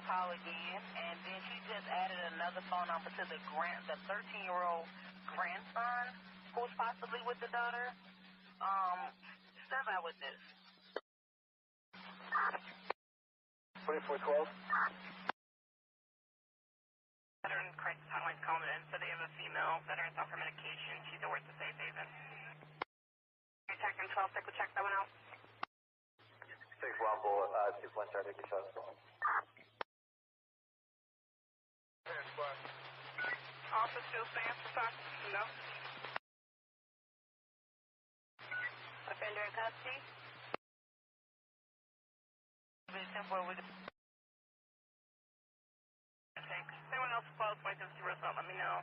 call again, and then she just added another phone number to the 13-year-old grandson who's possibly with the daughter. Step out with this. 2412. Veteran crisis hotline's calling in, so they have a female veteran off her medication. She's over at the safe haven. Check in 12, we'll check that one out. 6 1 bullet, 2 point start, take your shots. Office still stands for time? No. Offender in custody? Thanks. Anyone else close, might just do result, let me know.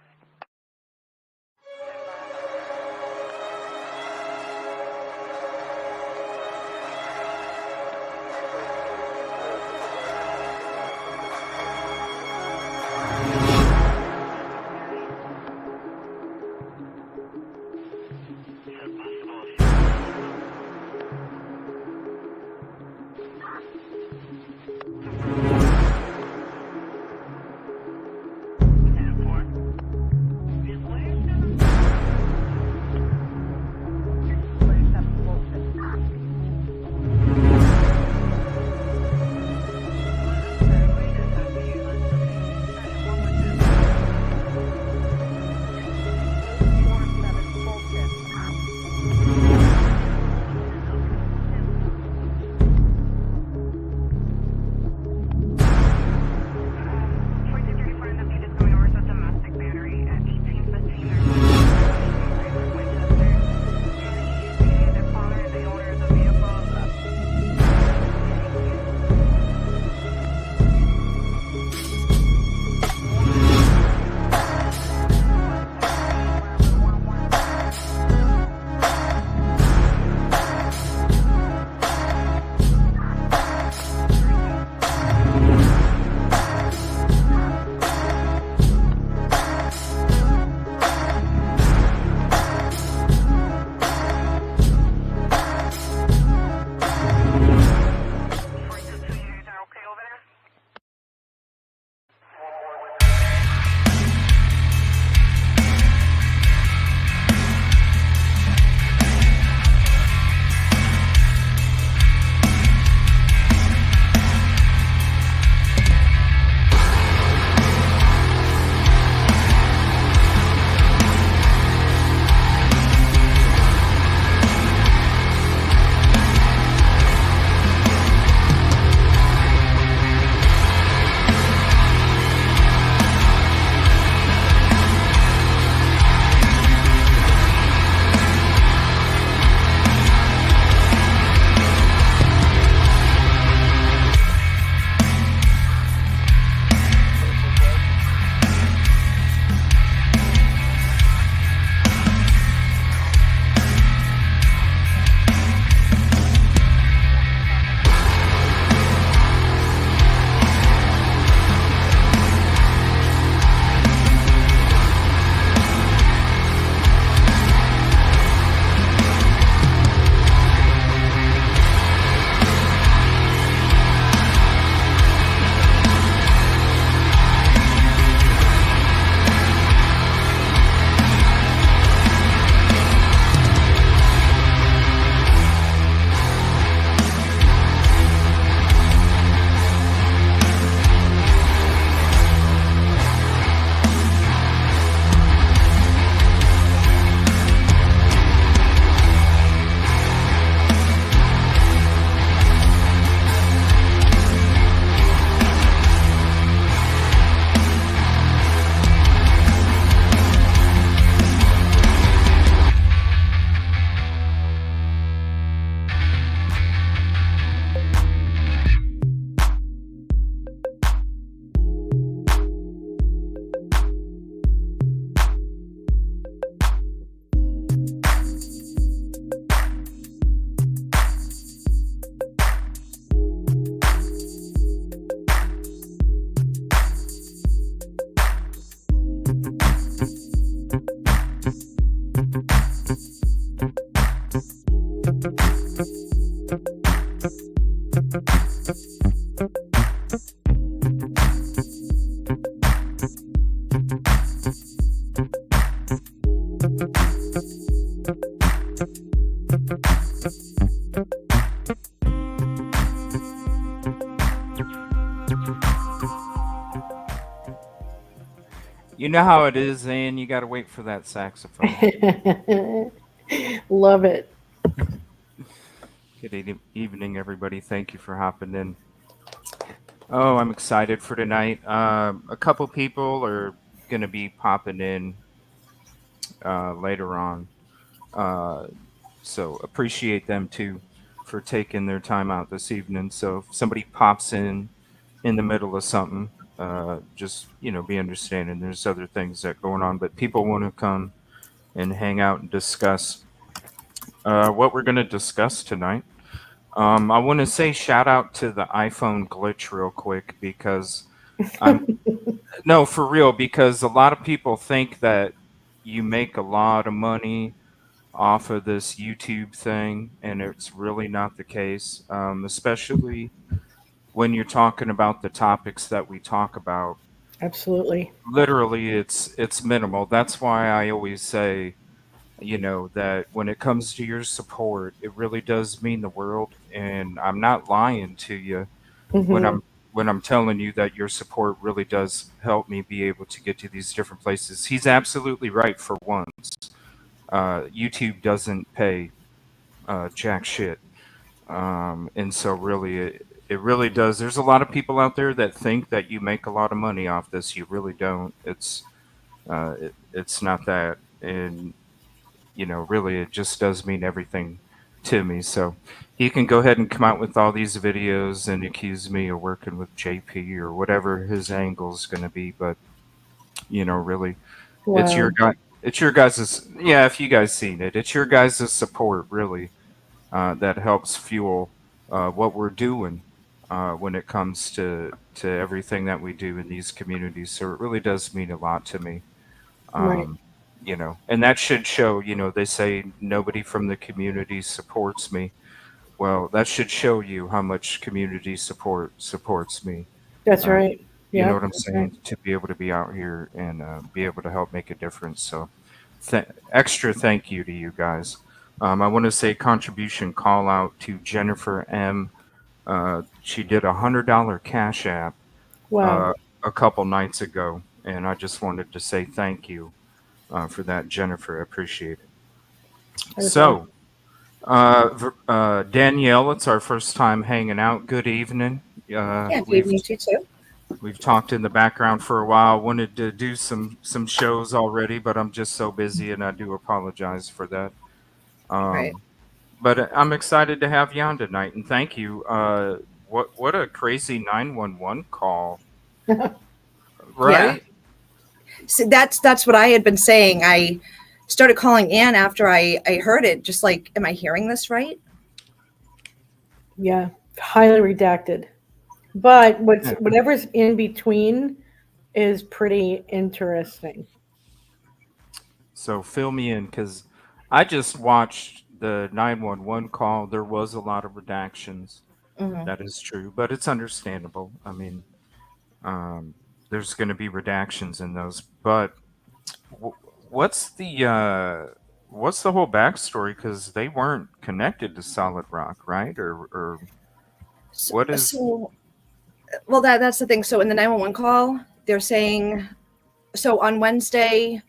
You know how it is, Zane. You got to wait for that saxophone. Love it. Good evening, everybody. Thank you for hopping in. Oh, I'm excited for tonight. A couple people are going to be popping in later on. Uh, so appreciate them too for taking their time out this evening. So if somebody pops in the middle of something, just be understanding. There's other things that going on, but people want to come and hang out and discuss what we're going to discuss tonight. I want to say shout out to the iPhone glitch real quick because I'm no for real because a lot of people think that you make a lot of money off of this YouTube thing, and it's really not the case. Especially when you're talking about the topics that we talk about. Absolutely. Literally, it's minimal. That's why I always say, that when it comes to your support, it really does mean the world, and I'm not lying to you when Hmm. I'm telling you that your support really does help me be able to get to these different places. He's absolutely right for once. YouTube doesn't pay jack shit, and so really it really does. There's a lot of people out there that think that you make a lot of money off this. You really don't. It's not that, and really, it just does mean everything to me. So he can go ahead and come out with all these videos and accuse me of working with JP or whatever his angle is going to be. But really, it's your Wow. guy. It's your guys'. Yeah, if you guys seen it, it's your guys' support really that helps fuel what we're doing when it comes to everything that we do in these communities. So it really does mean a lot to me. Right. um, and that should show. They say nobody from the community supports me. Well, that should show you how much community support supports me. That's uh, right. you know Yep. what I'm That's right. saying, to be able to be out here and be able to help make a difference. So extra thank you to you guys. I want to say contribution call out to Jennifer M. She did $100 cash app Wow. uh, a couple nights ago, and I just wanted to say thank you for that, Jennifer. I appreciate it. That is awesome. So, Danielle, it's our first time hanging out. Good evening. Yeah, good We've evening to you too. talked in the background for a while. Wanted to do some shows already, but I'm just so busy, and I do apologize for that. Right. Um, but I'm excited to have you on tonight, and thank you. What a crazy 911 call, Yeah. right? So that's what I had been saying. I started calling Ann after I heard it, just like, am I hearing this right? Yeah. Highly redacted. But Yeah. whatever's in between is pretty interesting. So fill me in, because I just watched the 911 call. There was a lot of redactions. Hmm. That is true, but it's understandable. I mean, um, there's going to be redactions in those. But w- what's the whole backstory? Because they weren't connected to Solid Rock, right? Or So, what is? so well, that's the thing. So in the 911 call, they're saying, so on Wednesday,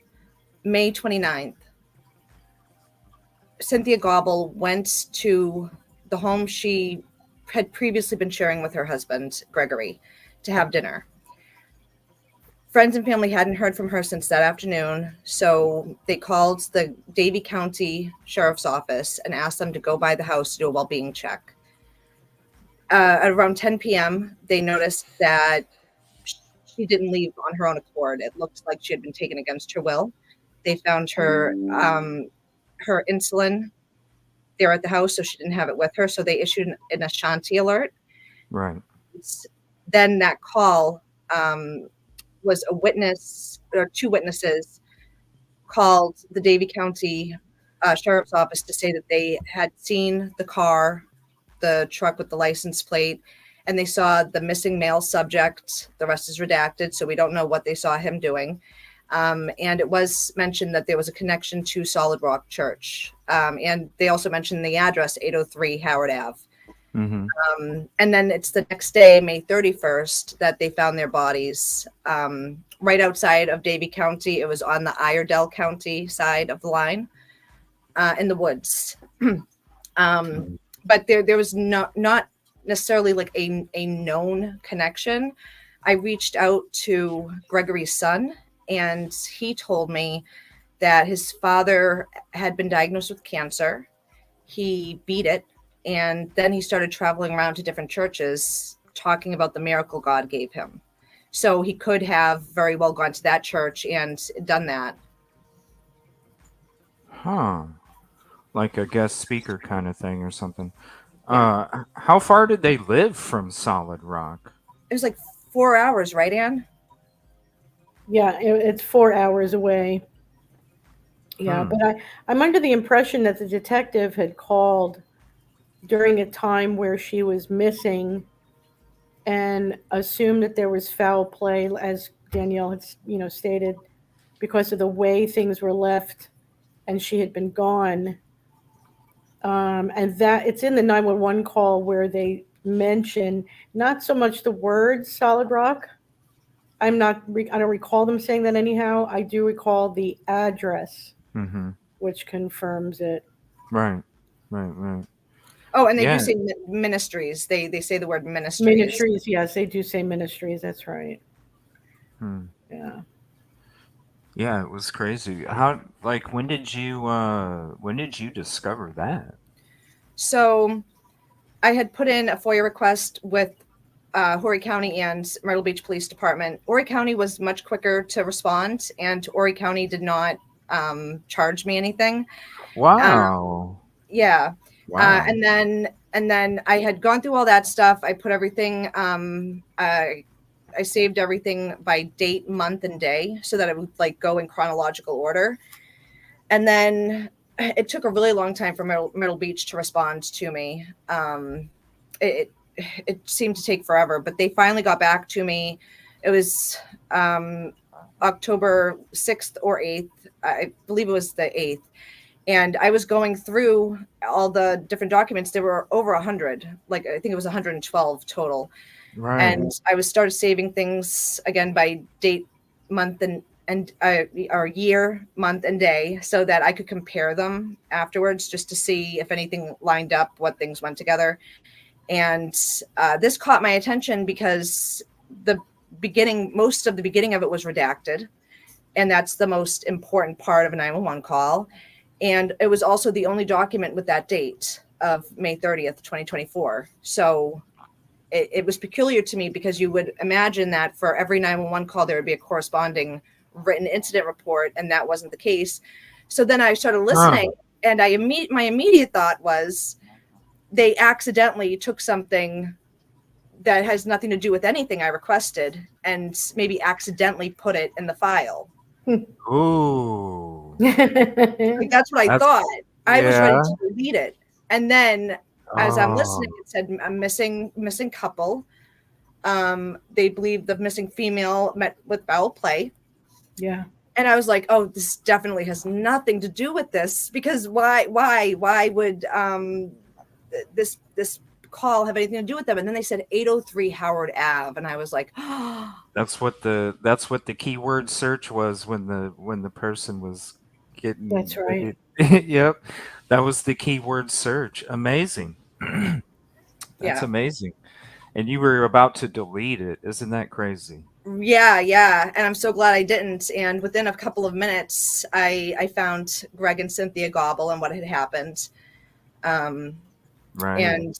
May 29th, Cynthia Gobble went to the home she had previously been sharing with her husband, Gregory, to have dinner. Friends and family hadn't heard from her since that afternoon, so they called the Davie County Sheriff's Office and asked them to go by the house to do a well-being check. At around 10 p.m., they noticed that she didn't leave on her own accord. It looked like she had been taken against her will. They found her insulin there at the house, so she didn't have it with her. So they issued an Ashanti alert. Right. Then that call was a witness, or two witnesses called the Davie County Sheriff's Office to say that they had seen the car, the truck with the license plate, and they saw the missing male subject. The rest is redacted, so we don't know what they saw him doing. And it was mentioned that there was a connection to Solid Rock Church. And they also mentioned the address, 803 Howard Ave. Mm-hmm. And then it's the next day, May 31st, that they found their bodies right outside of Davie County. It was on the Iredell County side of the line in the woods. But there was not necessarily like a known connection. I reached out to Gregory's son, and he told me that his father had been diagnosed with cancer. He beat it, and then he started traveling around to different churches talking about the miracle God gave him. So he could have very well gone to that church and done that. Huh. Like a guest speaker kind of thing or something. Yeah. How far did they live from Solid Rock? It was like 4 hours, right, Ann? Yeah, it's 4 hours away. Yeah, but I'm under the impression that the detective had called during a time where she was missing and assumed that there was foul play, as Danielle had, stated, because of the way things were left and she had been gone. And that it's in the 911 call where they mention not so much the words Solid Rock. I don't recall them saying that anyhow. I do recall the address, which confirms it. Right. Oh, and they do say ministries. They say the word ministries. Ministries, yes, they do say ministries. That's right. Yeah. Yeah, it was crazy. How, like, when did you discover that? So I had put in a FOIA request with Horry County and Myrtle Beach Police Department. Horry County was much quicker to respond, and Horry County did not charge me anything. Wow. Yeah. Wow. And then I had gone through all that stuff. I put everything, I saved everything by date, month, and day so that it would like go in chronological order. And then it took a really long time for Myrtle Beach to respond to me. It seemed to take forever, but they finally got back to me. It was October 6th or 8th. I believe it was the 8th. And I was going through all the different documents. There were over 100, like I think it was 112 total. Right. And I started saving things again by date, month, and or year, month, and day, so that I could compare them afterwards, just to see if anything lined up, what things went together. And this caught my attention because most of the beginning of it was redacted, and that's the most important part of a 911 call. And it was also the only document with that date of May 30th, 2024. So it was peculiar to me, because you would imagine that for every 911 call, there would be a corresponding written incident report, and that wasn't the case. So then I started listening, and my immediate thought was they accidentally took something that has nothing to do with anything I requested and maybe accidentally put it in the file. Ooh. Like, that's what I thought. I was ready to delete it. And then as I'm listening, it said a missing couple. They believe the missing female met with foul play. Yeah. And I was like, oh, this definitely has nothing to do with this, because why would this call have anything to do with them? And then they said 803 Howard Ave, and I was like, oh. That's what the keyword search was when the person was getting. That's right. Yep, that was the keyword search. Amazing. That's amazing. And you were about to delete it. Isn't that crazy? Yeah. And I'm so glad I didn't. And within a couple of minutes, I found Greg and Cynthia Gobble and what had happened. Right. And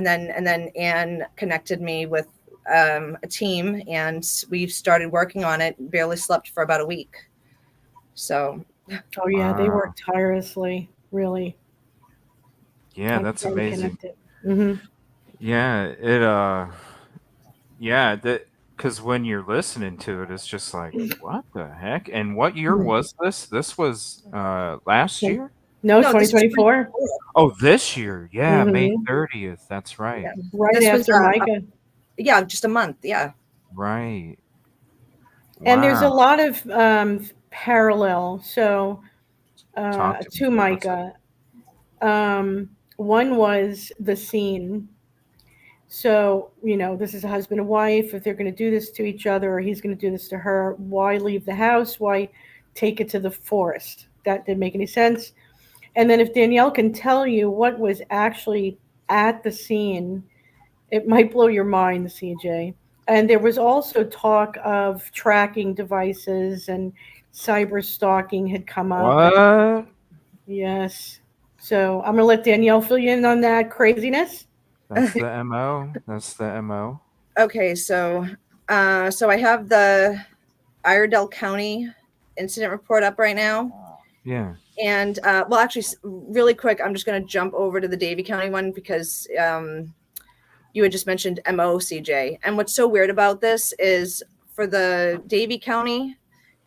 then Anne connected me with a team, and we started working on it. Barely slept for about a week. So. Oh yeah, they worked tirelessly, really. Yeah, that's amazing. Mm-hmm. Yeah, because when you're listening to it, it's just like, what the heck? And what year was this? This was last year? No, 2024. Oh, this year. Yeah, May 30th. That's right. Yeah. Right after Micah. Yeah, just a month. Yeah. Right. And there's a Wow. lot of parallel. So Talk to me. to What's it? Micah, one was the scene. So, this is a husband and wife. If they're going to do this to each other, or he's going to do this to her, why leave the house? Why take it to the forest? That didn't make any sense. And then if Danielle can tell you what was actually at the scene, it might blow your mind, CJ. And there was also talk of tracking devices and cyber stalking had come up. And What? yes. So I'm going to let Danielle fill you in on that craziness. That's the MO. That's the MO. Okay, so I have the Iredell County incident report up right now. Yeah. And well, actually, really quick, I'm just going to jump over to the Davie County one because you had just mentioned MO, CJ. And what's so weird about this is for the Davie County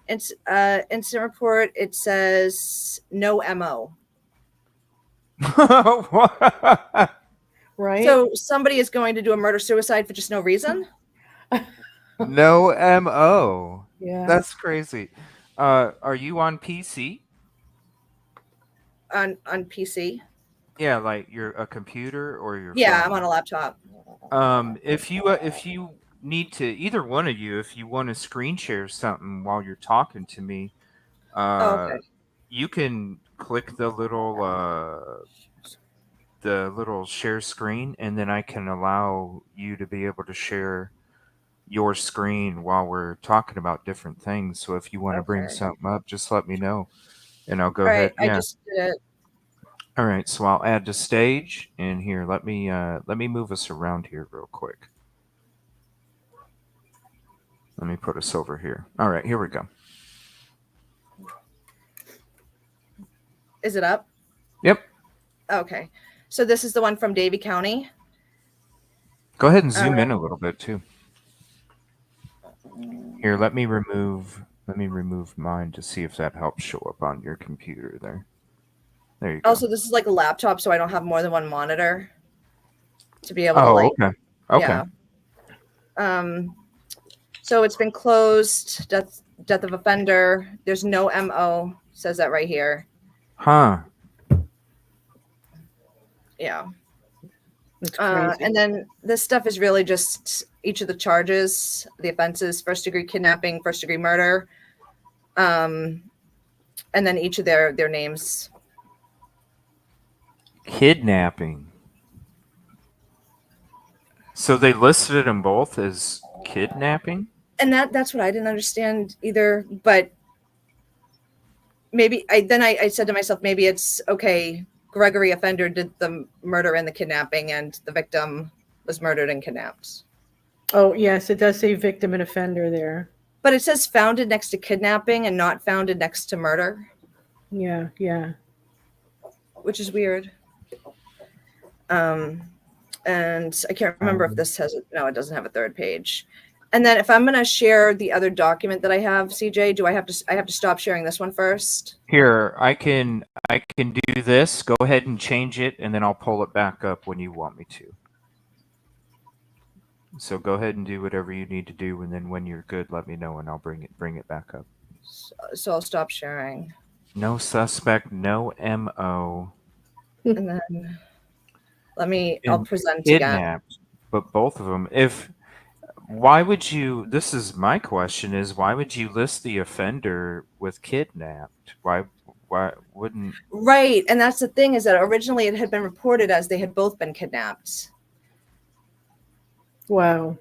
incident report, it says no MO. What? Right? So somebody is going to do a murder-suicide for just no reason? No MO. Yeah. That's crazy. Are you on PC? On PC? Yeah, like you're a computer or your Yeah, phone. I'm on a laptop. If you need to, either one of you, if you want to screen share something while you're talking to me, Oh, okay. you can click the little share screen, and then I can allow you to be able to share your screen while we're talking about different things. So if you want to bring Okay. something up, just let me know, and I'll go All right, ahead. I Yeah. just did it. All right. So I'll add to stage, and here, let me move us around here real quick. Let me put us over here. All right, here we go. Is it up? Yep. Okay. So this is the one from Davie County. Go ahead and zoom in a little bit too. Here, let me remove mine to see if that helps show up on your computer there. There you go. Also, this is like a laptop, so I don't have more than one monitor to be able to okay. Okay. Yeah. So it's been closed. Death of offender. There's no MO. Says that right here. Huh. Yeah. It's crazy. And then this stuff is really just each of the charges, the offenses: first-degree kidnapping, first-degree murder, and then each of their names. Kidnapping. So they listed them both as kidnapping? And that's what I didn't understand either. But maybe I said to myself, maybe it's okay. Gregory offender did the murder and the kidnapping, and the victim was murdered and kidnapped. Oh, yes, it does say victim and offender there. But it says founded next to kidnapping and not founded next to murder. Yeah, yeah. Which is weird. And I can't remember if this has no, it doesn't have a third page. And then if I'm going to share the other document that I have, CJ, do I have to stop sharing this one first? Here, I can do this. Go ahead and change it, and then I'll pull it back up when you want me to. So go ahead and do whatever you need to do, and then when you're good, let me know, and I'll bring it back up. So I'll stop sharing. No suspect, no MO. And then I'll present again. But both of them. Why would you? This is my question: is why would you list the offender with kidnapped? Why wouldn't? Right, and that's the thing is that originally it had been reported as they had both been kidnapped. Wow.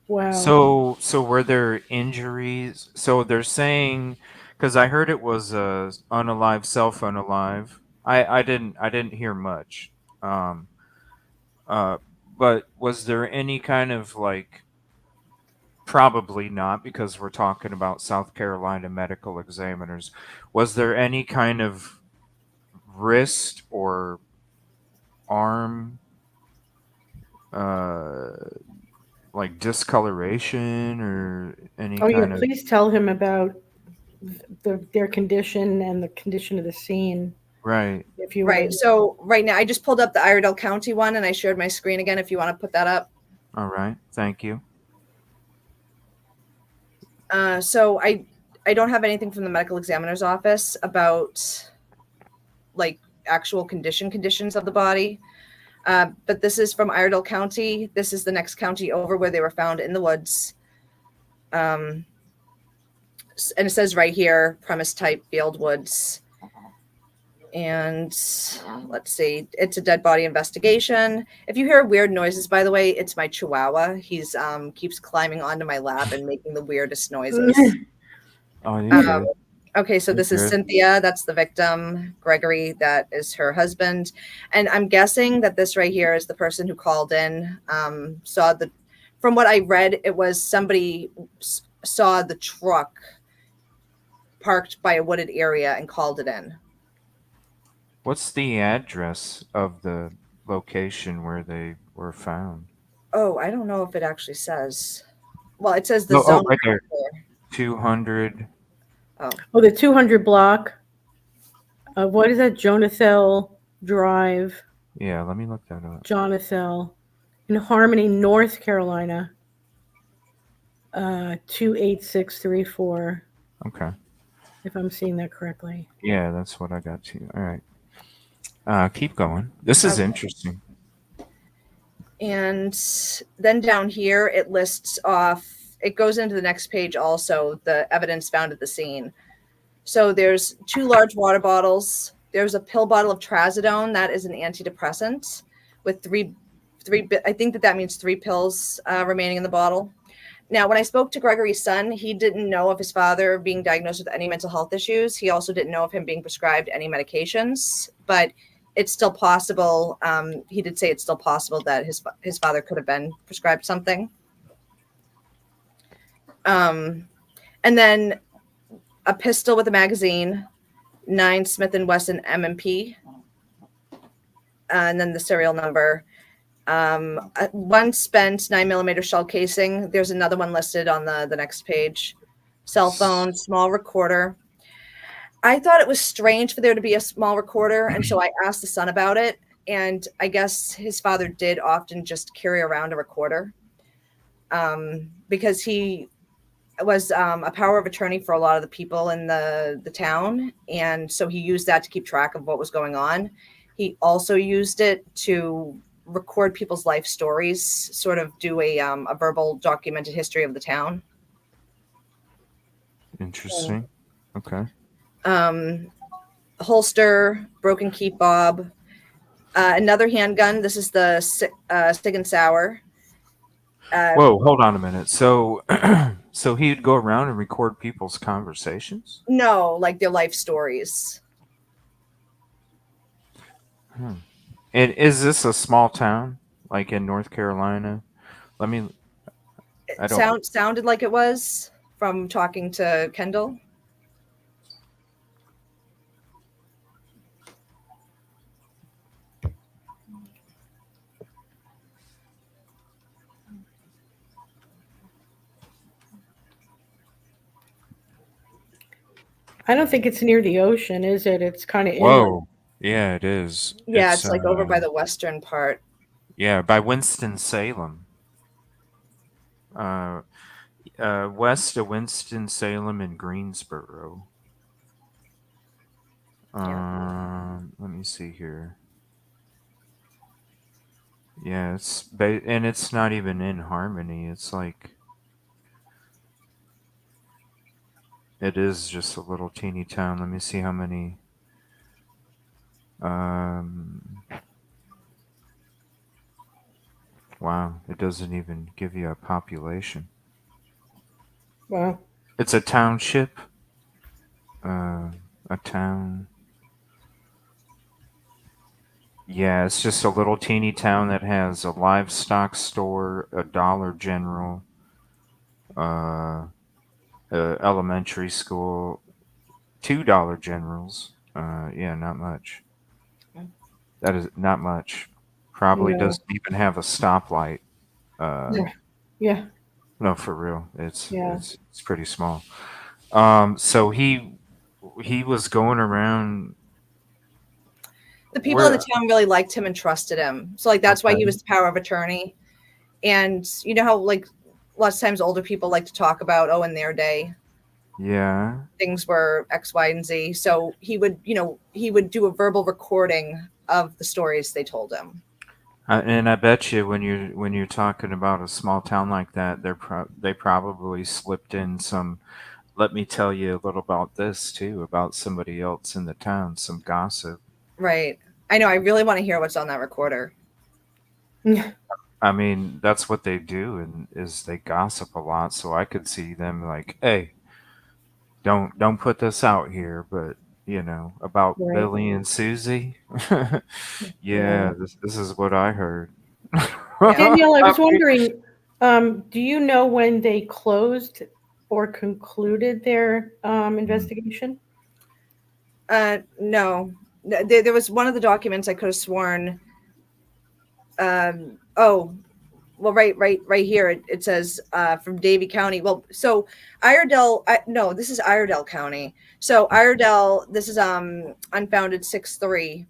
So were there injuries? So they're saying, because I heard it was unalive, self-unalive. I didn't hear much. But was there any kind of like? Probably not, because we're talking about South Carolina medical examiners. Was there any kind of wrist or arm like discoloration or any kind of? Please tell him about their condition and the condition of the scene. Right. If you Right. would. So right now I just pulled up the Iredell County one and I shared my screen again if you want to put that up. All right. Thank you. So I don't have anything from the medical examiner's office about like actual conditions of the body. But this is from Iredell County. This is the next county over where they were found in the woods. And it says right here, premise type, field woods. And let's see, it's a dead body investigation. If you hear weird noises, by the way, it's my Chihuahua. He's keeps climbing onto my lap and making the weirdest noises. Oh, you're good. Okay, so this is Cynthia. That's the victim. Gregory, that is her husband. And I'm guessing that this right here is the person who called in. From what I read, it was somebody saw the truck parked by a wooded area and called it in. What's the address of the location where they were found? Oh, I don't know if it actually says. Well, it says the zone. Right there. 200. Oh, the 200 block. What is that? Jonathel Drive. Yeah, let me look that up. Jonathel in Harmony, North Carolina. 28634. Okay. If I'm seeing that correctly. Yeah, that's what I got too. All right. Keep going. This is interesting. And then down here, it lists off, it goes into the next page also, the evidence found at the scene. So there's 2 large water bottles. There's a pill bottle of trazodone. That is an antidepressant with three. I think that means 3 pills remaining in the bottle. Now, when I spoke to Gregory's son, he didn't know of his father being diagnosed with any mental health issues. He also didn't know of him being prescribed any medications, but it's still possible. He did say it's still possible that his father could have been prescribed something. And then a pistol with a magazine, 9 Smith & Wesson M&P, and then the serial number. 1 spent 9mm shell casing. There's another one listed on the next page. Cell phone, small recorder. I thought it was strange for there to be a small recorder, and so I asked the son about it. And I guess his father did often just carry around a recorder because he was a power of attorney for a lot of the people in the town, and so he used that to keep track of what was going on. He also used it to record people's life stories, sort of do a verbal documented history of the town. Interesting. Okay. Holster, broken key fob, another handgun. This is the Sig and Sauer. Whoa, hold on a minute. So, so he'd go around and record people's conversations? No, like their life stories. And is this a small town, like in North Carolina? Sounded like it was from talking to Kendall. I don't think it's near the ocean, is it? It's kind of Whoa. Yeah, it is. Yeah, it's like over by the western part. Yeah, by Winston-Salem. West of Winston-Salem and Greensboro. Let me see here. Yeah, and it's not even in Harmony. It's like it is just a little teeny town. Let me see how many. Wow, it doesn't even give you a population. Wow. It's a township. A town. Yeah, it's just a little teeny town that has a livestock store, a Dollar General, elementary school, 2 Dollar Generals. Yeah, not much. That is not much. Probably doesn't even have a stoplight. Yeah. No, for real. It's pretty small. So he was going around. The people in the town really liked him and trusted him. So like that's why he was the power of attorney. And you know how like lots of times older people like to talk about, in their day, Yeah. things were X, Y, and Z. So he would do a verbal recording of the stories they told him. And I bet you when you're talking about a small town like that, they probably slipped in some. Let me tell you a little about this too, about somebody else in the town, some gossip. Right. I know. I really want to hear what's on that recorder. I mean, that's what they do, and is they gossip a lot. So I could see them like, "Hey, don't put this out here," but about Right. Billy and Susie. Yeah. Yeah, this is what I heard. Danielle, I I was mean, wondering, do you know when they closed or concluded their investigation? No. There was one of the documents I could have sworn. Well, right here it says from Davie County. Well, so Iredell. No, this is Iredell County. So Iredell. This is unfounded 6-3.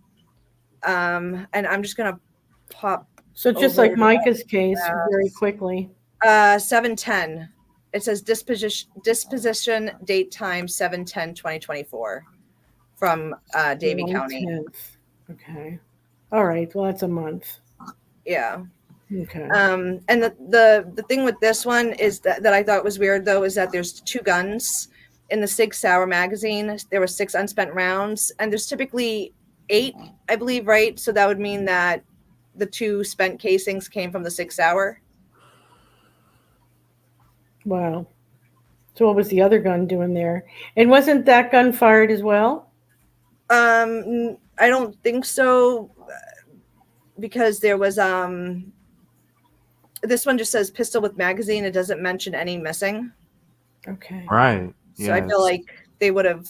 And I'm just gonna pop. So just over like Micah's case, very quickly. 7/10. It says disposition date time 7/10/2024 from Davie July County. 10th. Okay. All right. Well, that's a month. Yeah. Okay. And the thing with this one is that I thought was weird though is that there's 2 guns in the Sig Sauer magazine. There were 6 unspent rounds, and there's typically 8, I believe, right? So that would mean that the 2 spent casings came from the Sig Sauer. Wow. So what was the other gun doing there? And wasn't that gun fired as well? I don't think so, because there was this one just says pistol with magazine. It doesn't mention any missing. Okay. right. So I feel like they would have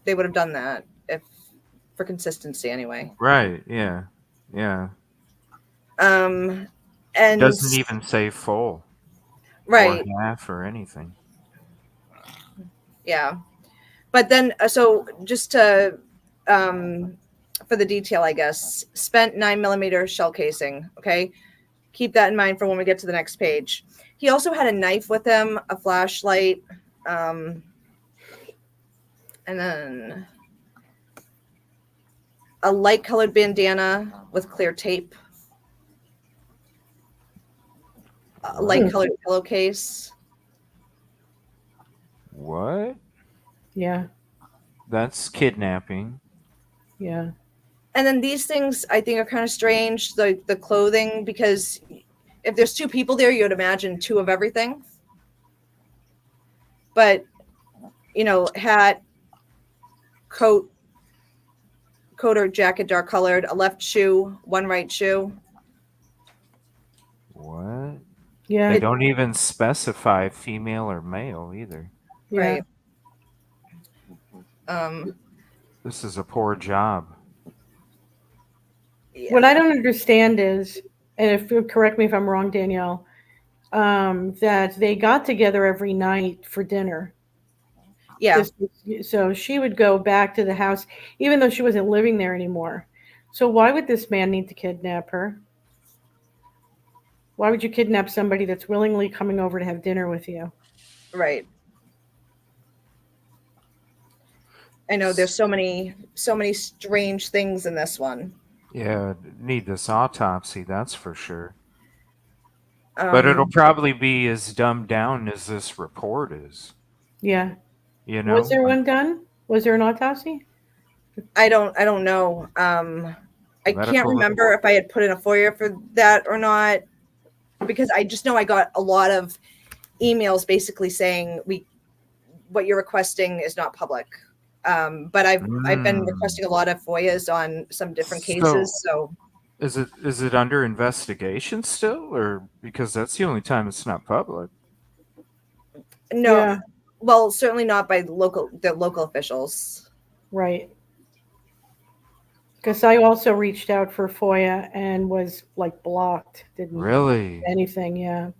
done that if for consistency anyway. Right. Yeah. Yeah. And Doesn't even say full right. or half or anything. Yeah. But then so just to for the detail, I guess, spent 9mm shell casing. Okay. Keep that in mind for when we get to the next page. He also had a knife with him, a flashlight, and then a light colored bandana with clear tape, a light colored pillowcase. What? Yeah. That's kidnapping. Yeah. And then these things I think are kind of strange, the clothing, because if there's 2 people there, you would imagine 2 of everything. But, hat, coat or jacket, dark colored, a left shoe, one right shoe. What? Yeah. They don't even specify female or male either. Yeah. Right. This is a poor job. Yeah. What I don't understand is, and if you correct me if I'm wrong, Danielle, that they got together every night for dinner. Yeah. So she would go back to the house, even though she wasn't living there anymore. So why would this man need to kidnap her? Why would you kidnap somebody that's willingly coming over to have dinner with you? Right. I know there's so many strange things in this one. Yeah, need this autopsy, that's for sure. But it'll probably be as dumbed down as this report is. Yeah. You know? Was there one done? Was there an autopsy? I don't know. I can't remember report. if I had put in a FOIA for that or not, because I just know I got a lot of emails basically saying what you're requesting is not public. But I've been requesting a lot of FOIAs on some different cases. So is it under investigation still, or because that's the only time it's not public? no, Yeah. Well, certainly not by the local officials. Right. Because I also reached out for FOIA and was like blocked. Didn't Really? anything. Yeah.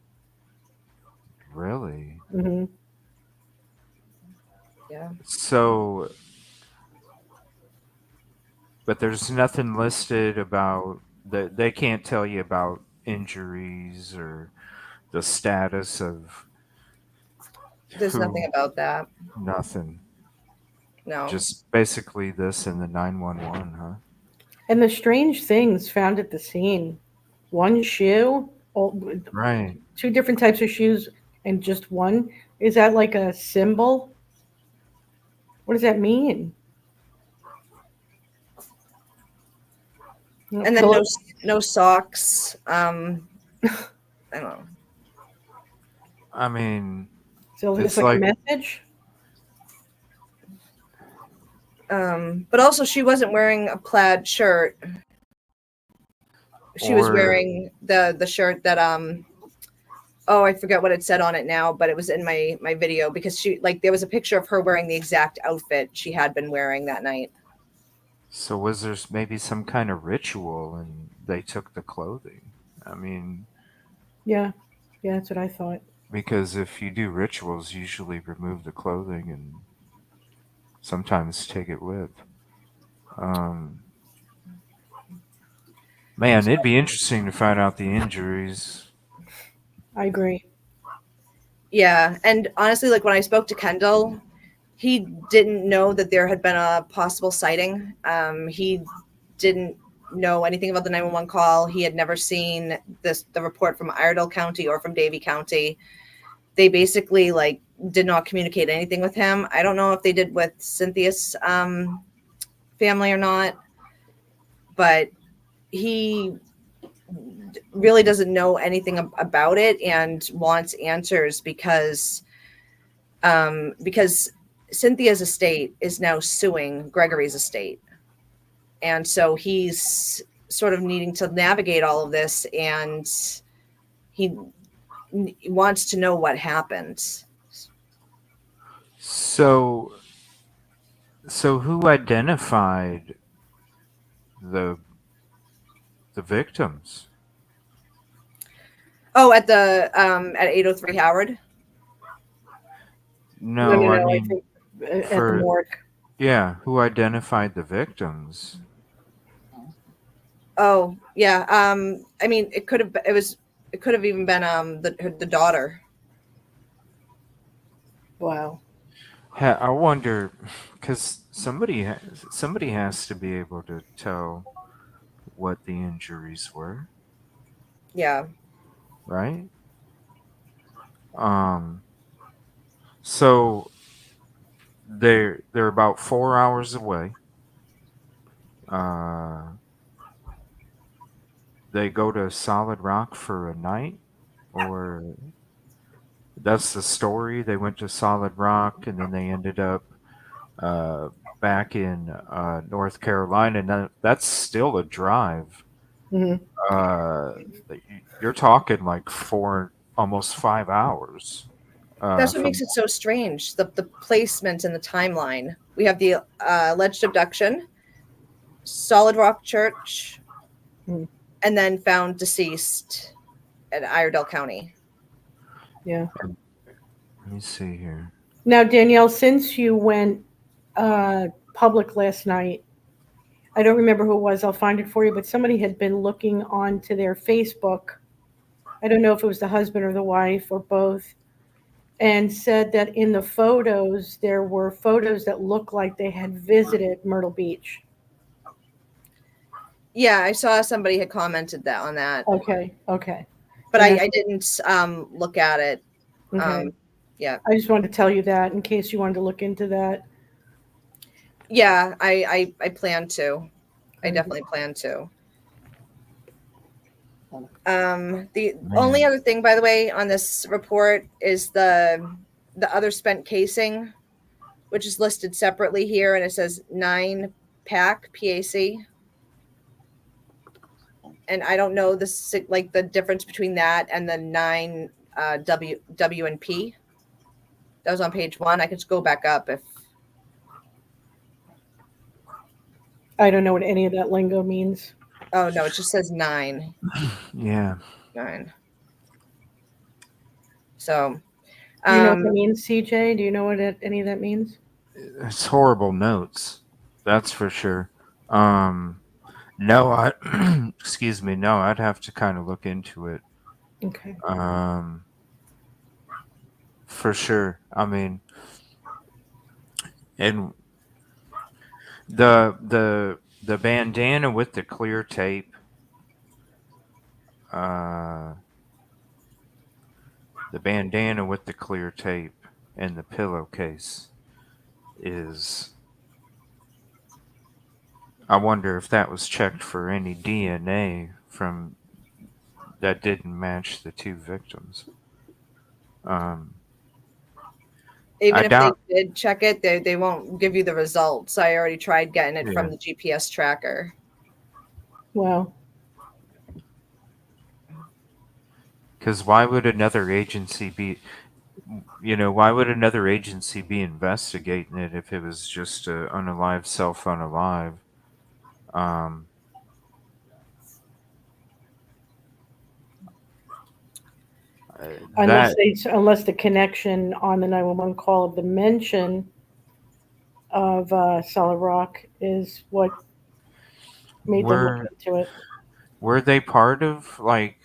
Really? Mm-hmm. Yeah. So, but there's nothing listed about that. They can't tell you about injuries or the status of There's nothing who? about that. Nothing. No. Just basically this and the 911, huh? And the strange things found at the scene. One shoe, Right. two different types of shoes, and just one. Is that like a symbol? What does that mean? And then no socks. I don't know. I mean, So it's it's like a like, message. But also she wasn't wearing a plaid shirt. She was or wearing the shirt that oh, I forget what it said on it now, but it was in my video because she there was a picture of her wearing the exact outfit she had been wearing that night. so was there maybe some kind of ritual and they took the clothing? I mean, Yeah, yeah, that's what I thought. because if you do rituals, usually remove the clothing and sometimes take it with. Um, Man, it'd be interesting to find out the injuries. I agree. Yeah, and honestly, like when I spoke to Kendall, he didn't know that there had been a possible sighting. He didn't know anything about the 911 call. He had never seen the report from Iredell County or from Davie County. They basically did not communicate anything with him. I don't know if they did with Cynthia's family or not, but he really doesn't know anything about it and wants answers because Cynthia's estate is now suing Gregory's estate. And so he's sort of needing to navigate all of this, and he wants to know what happened. So, so who identified the the victims? Oh, at the at 803 Howard. No, I I mean think at the for morgue. yeah, who identified the victims? Oh, yeah. I mean, it could have even been the daughter. Wow. I wonder, because somebody has to be able to tell what the injuries were, Yeah. right? Um, so they're about 4 hours away. Uh, they go to Solid Rock for a night, or that's the story. They went to Solid Rock and then they ended up uh, back in North Carolina, and that's still a drive. Hmm. Uh, you're talking like almost 5 hours. That's what From makes it so strange. The placement and the timeline. We have the alleged abduction, Solid Rock Church, Mm. and then found deceased at Iredell County. Yeah. let me see here. Now, Danielle, since you went public last night, I don't remember who it was. I'll find it for you. But somebody had been looking onto their Facebook. I don't know if it was the husband or the wife or both, and said that in the photos there were photos that looked like they had visited Myrtle Beach. Yeah, I saw somebody had commented that on that, Okay. but And I didn't look at it. okay. Yeah, I just wanted to tell you that in case you wanted to look into that. yeah, I plan to. I Very definitely plan to. The Man. only other thing, by the way, on this report is the other spent casing, which is listed separately here, and it says 9 PAC. And I don't know the difference between that and the 9 W and P. That was on page 1. I could just go back up if. I don't know what any of that lingo means. Oh no, it just says 9. Yeah. 9. So. Do you know what that means, CJ? Do you know what any of that means? It's horrible notes. That's for sure. No, I excuse me. No, I'd have to kind of look into it. Okay. For sure. I mean, and the bandana with the clear tape, uh, the bandana with the clear tape and the pillowcase is. I wonder if that was checked for any DNA from that didn't match the two victims. I Even if they doubt. did check it, they won't give you the results. I already tried getting it Yeah. from the GPS tracker. Wow. Because why would another agency be, why would another agency be investigating it if it was just a unalive self unalive? Um, that Unless the connection on the 911 call of the mention of Solid Rock is what made them look were into it. were they part of like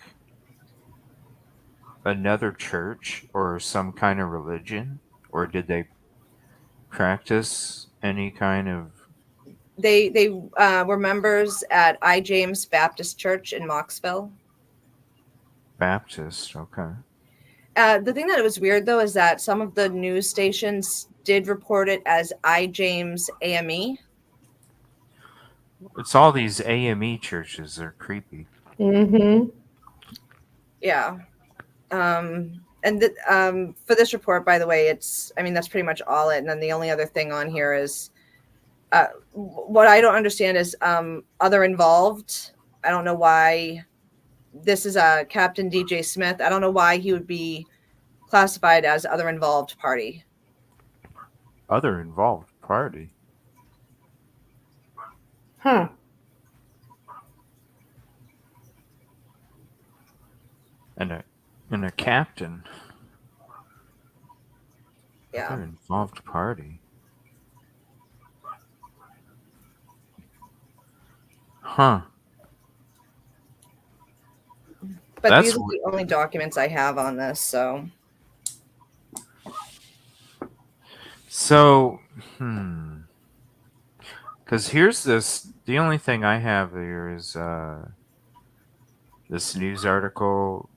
another church or some kind of religion, or did they practice any kind of They were members at I. James Baptist Church in Mocksville. Baptist? Okay. The thing that was weird though is that some of the news stations did report it as I. James AME. It's all these AME churches. They're creepy. Mm-hmm. Yeah. For this report, by the way, that's pretty much all it. And then the only other thing on here is what I don't understand is other involved. I don't know why this is a Captain DJ Smith. I don't know why he would be classified as other involved party. Other involved party. Huh. And a captain. Yeah. Other involved party. Huh. But these are the only documents I have on this, so. So, because here's this. The only thing I have here is this news article.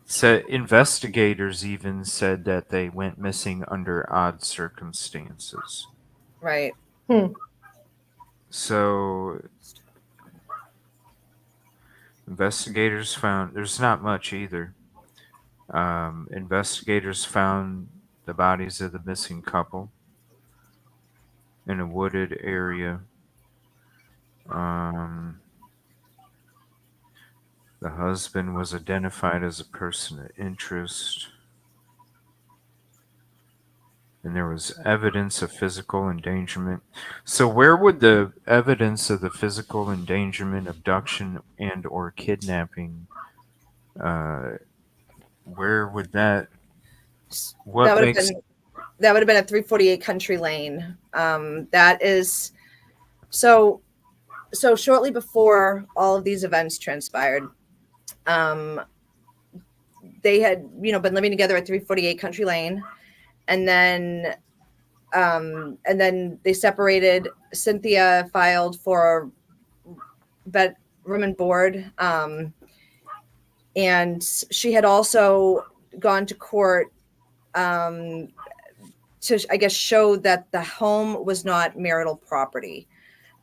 Said investigators even said that they went missing under odd circumstances. Right. So, investigators found there's not much either. Investigators found the bodies of the missing couple in a wooded area. The husband was identified as a person of interest, and there was evidence of physical endangerment. So where would the evidence of the physical endangerment, abduction, and or kidnapping, where would that, what that would makes... have been at 348 Country Lane. That is so shortly before all of these events transpired, they had been living together at 348 Country Lane, and then they separated. Cynthia filed for room and board, and she had also gone to court to, I guess, show that the home was not marital property.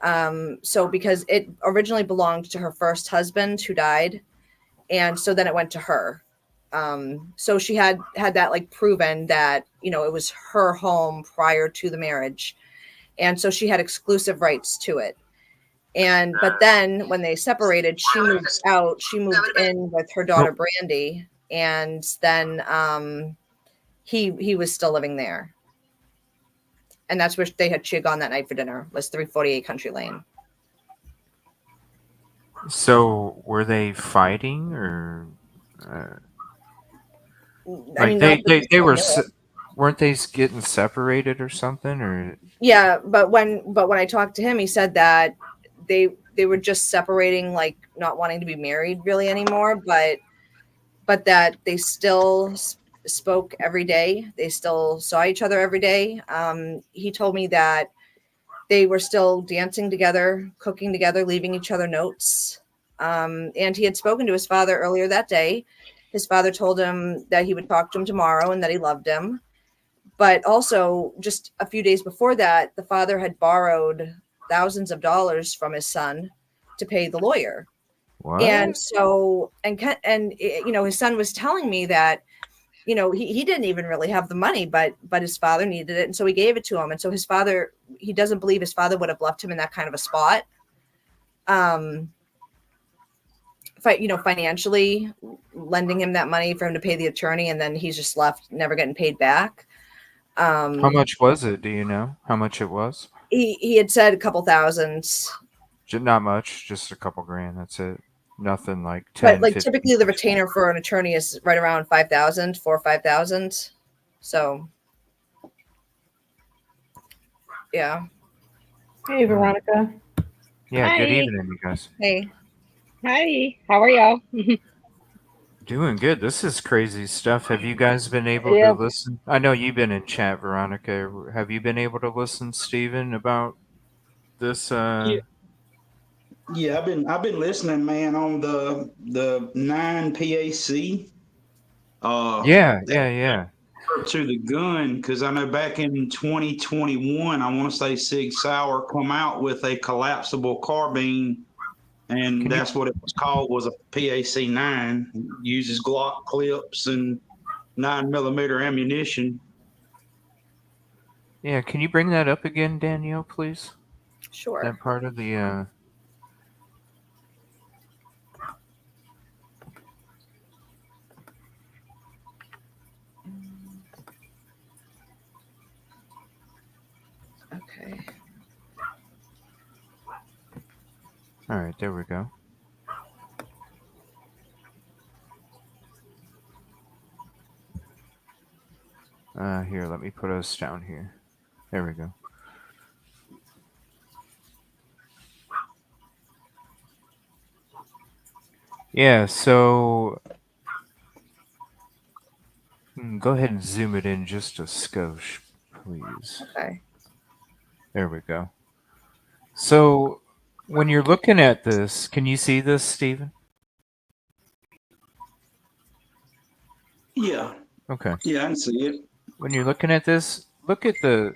So because it originally belonged to her first husband who died, and so then it went to her. So she had that like proven that it was her home prior to the marriage, and so she had exclusive rights to it. But then when they separated, she moved out. She moved in with her daughter Brandy, and then he was still living there. And that's where she had gone that night for dinner, was 348 Country Lane. So were they fighting, or they were, weren't they getting separated or something, or? Yeah, but when I talked to him, he said that they were just separating, like not wanting to be married really anymore, but but that they still spoke every day. They still saw each other every day. He told me that they were still dancing together, cooking together, leaving each other notes. And he had spoken to his father earlier that day. His father told him that he would talk to him tomorrow and that he loved him. But also, just a few days before that, the father had borrowed thousands of dollars from his son to pay the lawyer. What? And so, his son was telling me that, he didn't even really have the money, but his father needed it. And so he gave it to him. And so his father, he doesn't believe his father would have left him in that kind of a spot. Financially lending him that money for him to pay the attorney. And then he's just left never getting paid back. How much was it? Do you know how much it was? He had said a couple thousand. Not much, just a couple grand. That's it. Nothing like 10. But typically the retainer for an attorney is right around 5,000, 4,000 or 5,000. So, yeah. Hey, Veronica. Yeah. Hi. Good evening, you guys. Hey. Hi, how are y'all? Doing good. This is crazy stuff. Have you guys been able Yeah. to listen? I know you've been in chat, Veronica. Have you been able to listen, Stephen, about this? Yeah, I've been listening, man, on the 9 PAC. Yeah. To the gun, because I know back in 2021, I want to say Sig Sauer come out with a collapsible carbine, and that's what it was called, was a PAC 9. Uses Glock clips and 9mm ammunition. Yeah, can you bring that up again, Danielle, please? Sure. That part of the. Okay. All right, there we go. Here, let me put us down here. There we go. Yeah, so go ahead and zoom it in just a skosh, please. Okay. There we go. So when you're looking at this, can you see this, Stephen? Yeah. Okay. Yeah, I can see it. When you're looking at this, look at how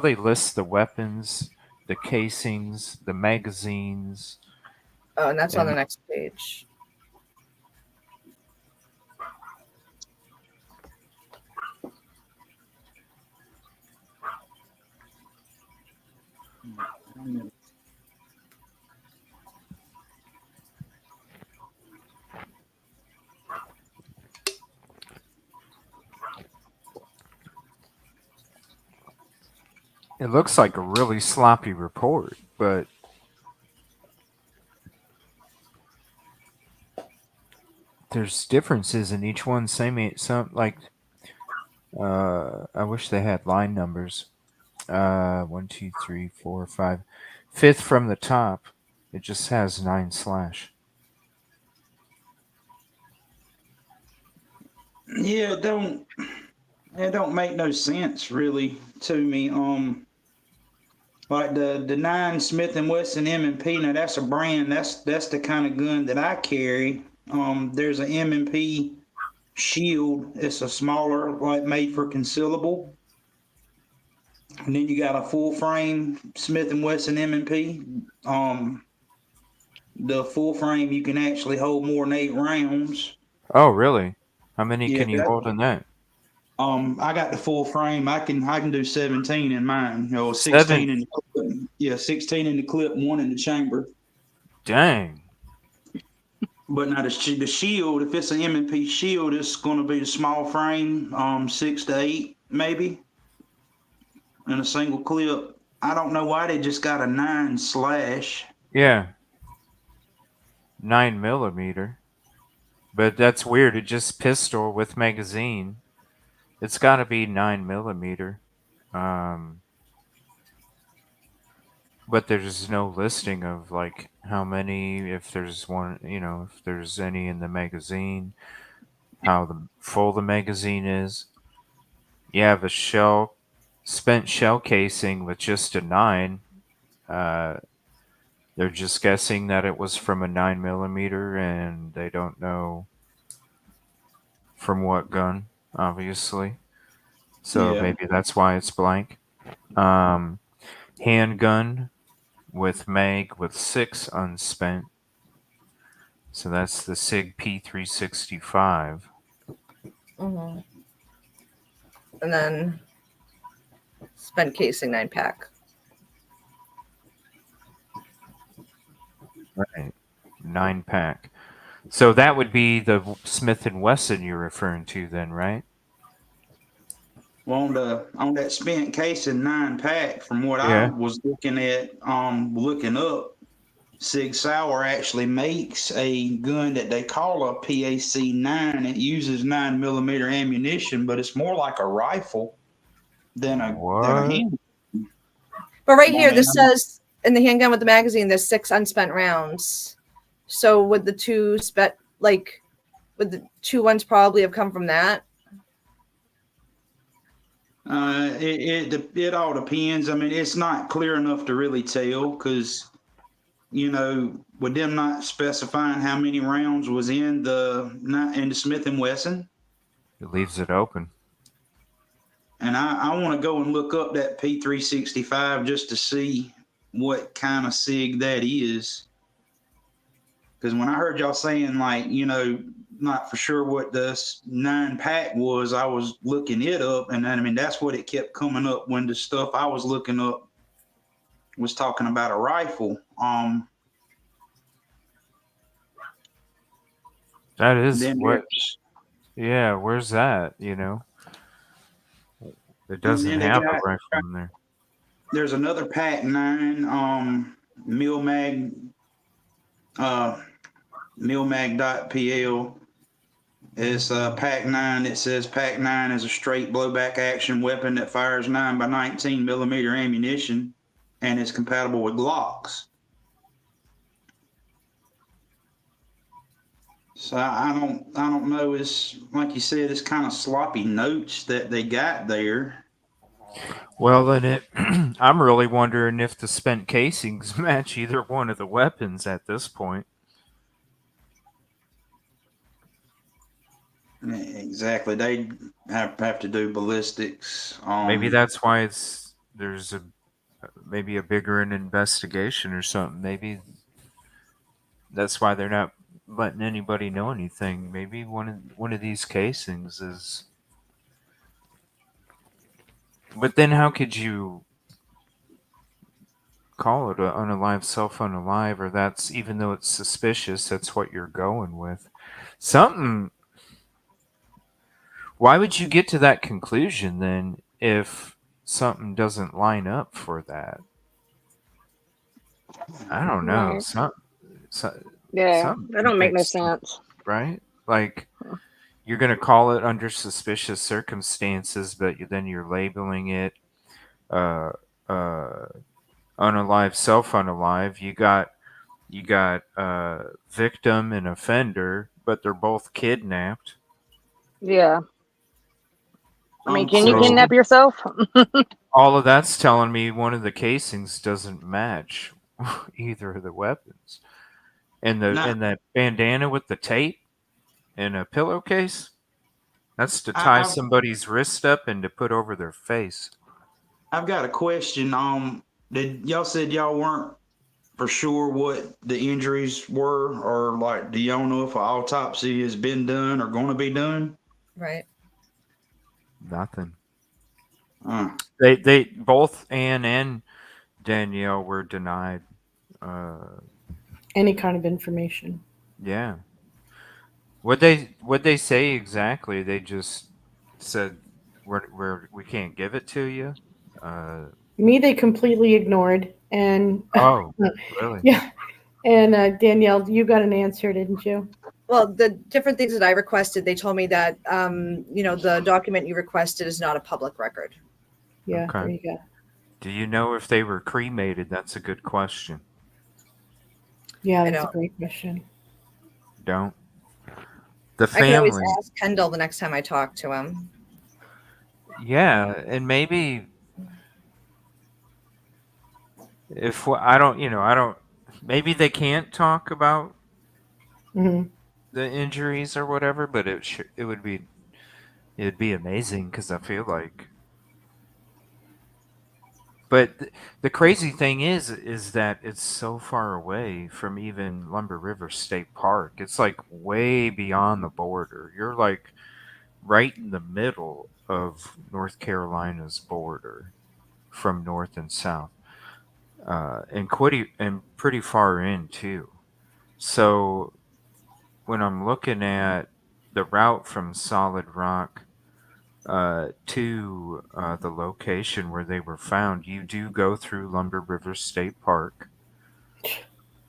they list the weapons, the casings, the magazines. Oh, and that's on the next page. It looks like a really sloppy report, but there's differences in each one. I wish they had line numbers. 1, 2, 3, 4, 5. Fifth from the top, it just has 9/. Yeah, it don't make no sense really to me. Like the 9 Smith and Wesson M&P. Now that's a brand. That's the kind of gun that I carry. There's an M&P Shield. It's a smaller, like made for concealable. And then you got a full frame Smith and Wesson M&P. The full frame, you can actually hold more than 8 rounds. Oh, really? How many Yeah, can you hold in that? I got the full frame. I can do 17 in mine. 16 in the clip. Yeah, 16 in the clip, 1 in the chamber. Dang. But now the shield, if it's an M&P shield, it's going to be the small frame, 6 to 8 maybe, in a single clip. I don't know why they just got a 9/. Yeah. 9mm. But that's weird. It just pistol with magazine. It's got to be 9mm. But there's no listing of like how many, if there's one, if there's any in the magazine, how full the magazine is. You have a spent shell casing with just a 9. Uh, they're just guessing that it was from a 9mm, and they don't know from what gun, obviously. So Yeah. maybe that's why it's blank. Um, Handgun with mag with 6 unspent. So that's the SIG P365. Mm-hmm. And then spent casing 9-pack. Right. 9-pack. So that would be the Smith & Wesson you're referring to then, right? Well, on that spent casing 9-pack, from what I Yeah. was looking at, looking up, Sig Sauer actually makes a gun that they call a PAC-9. It uses 9mm ammunition, but it's more like a rifle than a What? hand. But right here, this says in the handgun with the magazine, there's 6 unspent rounds. So would the two would the 2 ones probably have come from that? It all depends. I mean, it's not clear enough to really tell because, with them not specifying how many rounds was in the Smith & Wesson. It leaves it open. And I want to go and look up that P365 just to see what kind of SIG that is. Because when I heard y'all saying, like, not for sure what the 9-pack was, I was looking it up. And then, I mean, that's what it kept coming up when the stuff I was looking up was talking about a rifle. That is what. Yeah, where's that? It doesn't have a rifle in there. There's another PAC-9 milmag.pl. It's PAC-9. It says PAC-9 is a straight blowback action weapon that fires 9x19mm ammunition and is compatible with Glocks. So I don't know. It's like you said, it's kind of sloppy notes that they got there. Well, then I'm really wondering if the spent casings match either one of the weapons at this point. Exactly. They have to do ballistics. Maybe that's why there's maybe a bigger investigation or something. Maybe that's why they're not letting anybody know anything. Maybe one of these casings is. But then how could you call it an unalive self-unalive, or that's, even though it's suspicious, that's what you're going with. Why would you get to that conclusion then if something doesn't line up for that? I don't know. Yeah, that don't make no sense. Right? Like, you're going to call it under suspicious circumstances, but then you're labeling it unalive, self-unalive. You got victim and offender, but they're both kidnapped. Yeah. I mean, can you kidnap yourself? All of that's telling me one of the casings doesn't match either of the weapons. And that bandana with the tape and a pillowcase, that's to tie somebody's wrist up and to put over their face. I've got a question. Y'all said y'all weren't for sure what the injuries were, or like, do y'all know if an autopsy has been done or going to be done? Right. Nothing. They both, Ann and Danielle, were denied any kind of information. Yeah. What they say exactly? They just said we can't give it to you. Me, they completely ignored, and oh, really? Yeah. And Danielle, you got an answer, didn't you? Well, the different things that I requested, they told me that the document you requested is not a public record. Yeah, okay. There you go. Do you know if they were cremated? That's a good question. Yeah, I that's a don't. great question. Don't. The I could always family. ask Kendall the next time I talk to him. Yeah, and maybe if I don't, I don't. Maybe they can't talk about Hmm. the injuries or whatever, but it'd be amazing because I feel like. But the crazy thing is that it's so far away from even Lumber River State Park. It's like way beyond the border. You're like right in the middle of North Carolina's border from north and south, and pretty far in too. So when I'm looking at the route from Solid Rock to the location where they were found, you do go through Lumber River State Park.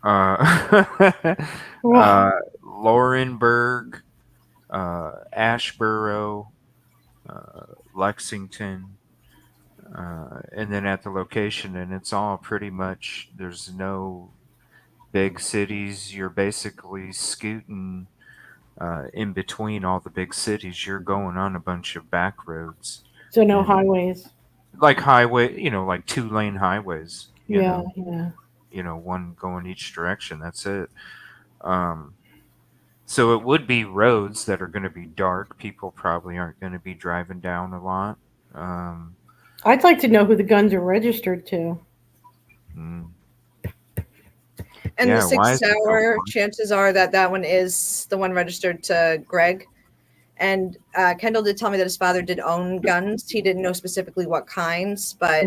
Uh, Wow. Laurenburg, Ashboro, Lexington, and then at the location, and it's all pretty much, there's no big cities. You're basically scooting in between all the big cities. You're going on a bunch of back roads So no and highways. like highway, like 2-lane highways, Yeah, yeah. one going each direction. That's it. Um, so it would be roads that are going to be dark. People probably aren't going to be driving down a lot. Um, I'd like to know who the guns are registered to. mm, And the yeah, why 6 is it so hour, far? chances are that one is the one registered to Greg. And Kendall did tell me that his father did own guns. He didn't know specifically what kinds, but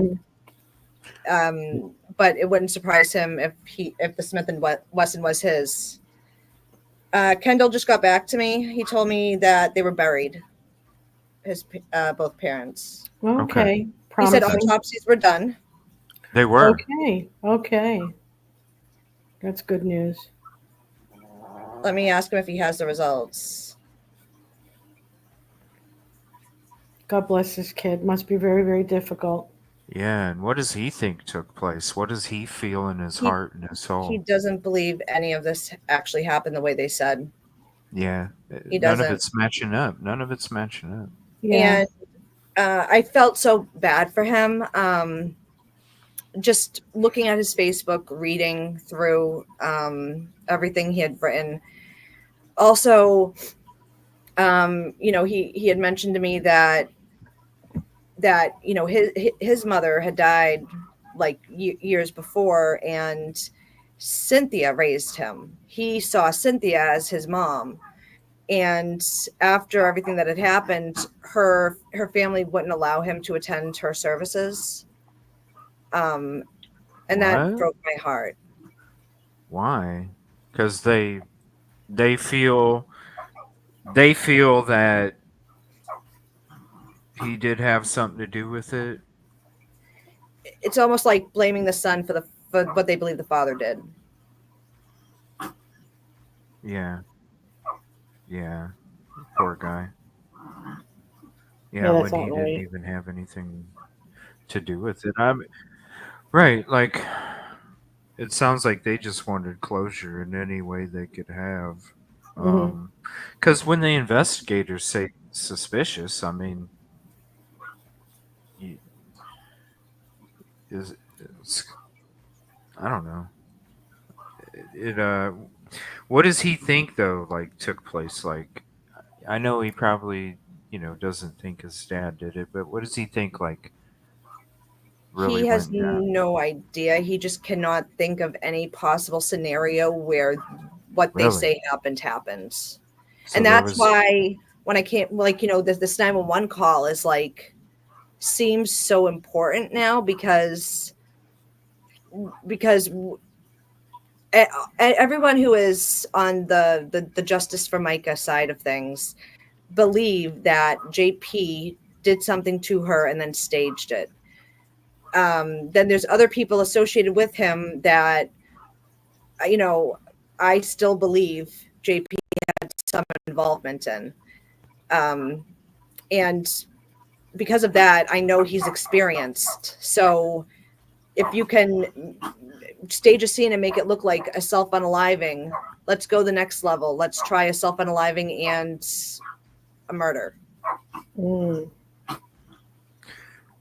it wouldn't surprise him if the Smith and Wesson was his. Kendall just got back to me. He told me that they were buried, his both parents. Okay. He said Promising. autopsies were done. They were. Okay. Okay. That's good news. Let me ask him if he has the results. God bless this kid. Must be very, very difficult. Yeah, and what does he think took place? What does he feel in his heart and his soul? He doesn't believe any of this actually happened the way they said. Yeah, He none doesn't. of it's matching up. None of it's matching up. Yeah. And I felt so bad for him. Just looking at his Facebook, reading through everything he had written. Also, he had mentioned to me that his mother had died like years before, and Cynthia raised him. He saw Cynthia as his mom, and after everything that had happened, her family wouldn't allow him to attend her services, and that What? broke my heart. Why? Because they feel that he did have something to do with it. It's almost like blaming the son for what they believe the father did. Yeah. Yeah. Poor guy. Yeah, Yeah, that's when not he right. didn't even have anything to do with it. Right, like it sounds like they just wanted closure in any way they could have. Mhm. Because when the investigators say suspicious, I mean, you, it's, I don't know. What does he think though? Like took place? Like, I know he probably doesn't think his dad did it, but what does he think? Like, really He has went down? no idea. He just cannot think of any possible scenario where what they Really? say happens. So And there that's was. why when I can't, this 911 call is like, seems so important now because everyone who is on the Justice for Micah side of things believe that JP did something to her and then staged it. Then there's other people associated with him that, I still believe JP had some involvement in. And because of that, I know he's experienced. So if you can stage a scene and make it look like a self-unaliving, let's go the next level. Let's try a self-unaliving and a murder.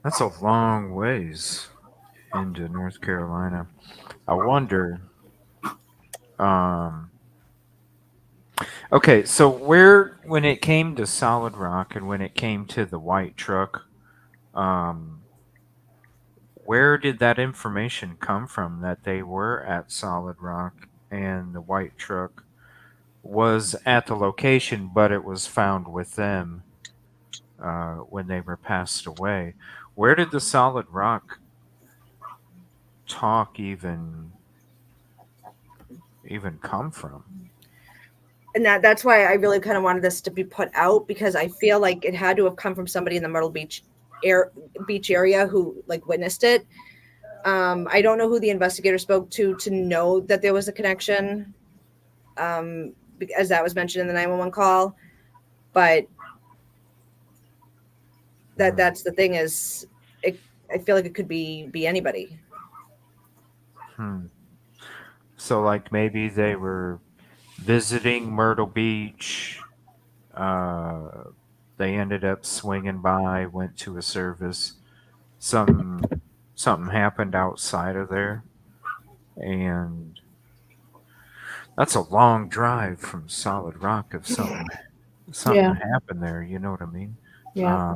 That's a long ways into North Carolina. I wonder. Okay, so when it came to Solid Rock and when it came to the white truck, where did that information come from that they were at Solid Rock and the white truck was at the location, but it was found with them when they were passed away? Where did the Solid Rock talk even come from? And that's why I really kind of wanted this to be put out, because I feel like it had to have come from somebody in the Myrtle Beach area who like witnessed it. I don't know who the investigator spoke to know that there was a connection, as that was mentioned in the 911 call. But that's the thing is, I feel like it could be anybody. So, like, maybe they were visiting Myrtle Beach. They ended up swinging by, went to a service. Something happened outside of there, and that's a long drive from Solid Rock. If something happened there, you know what I mean? Yeah.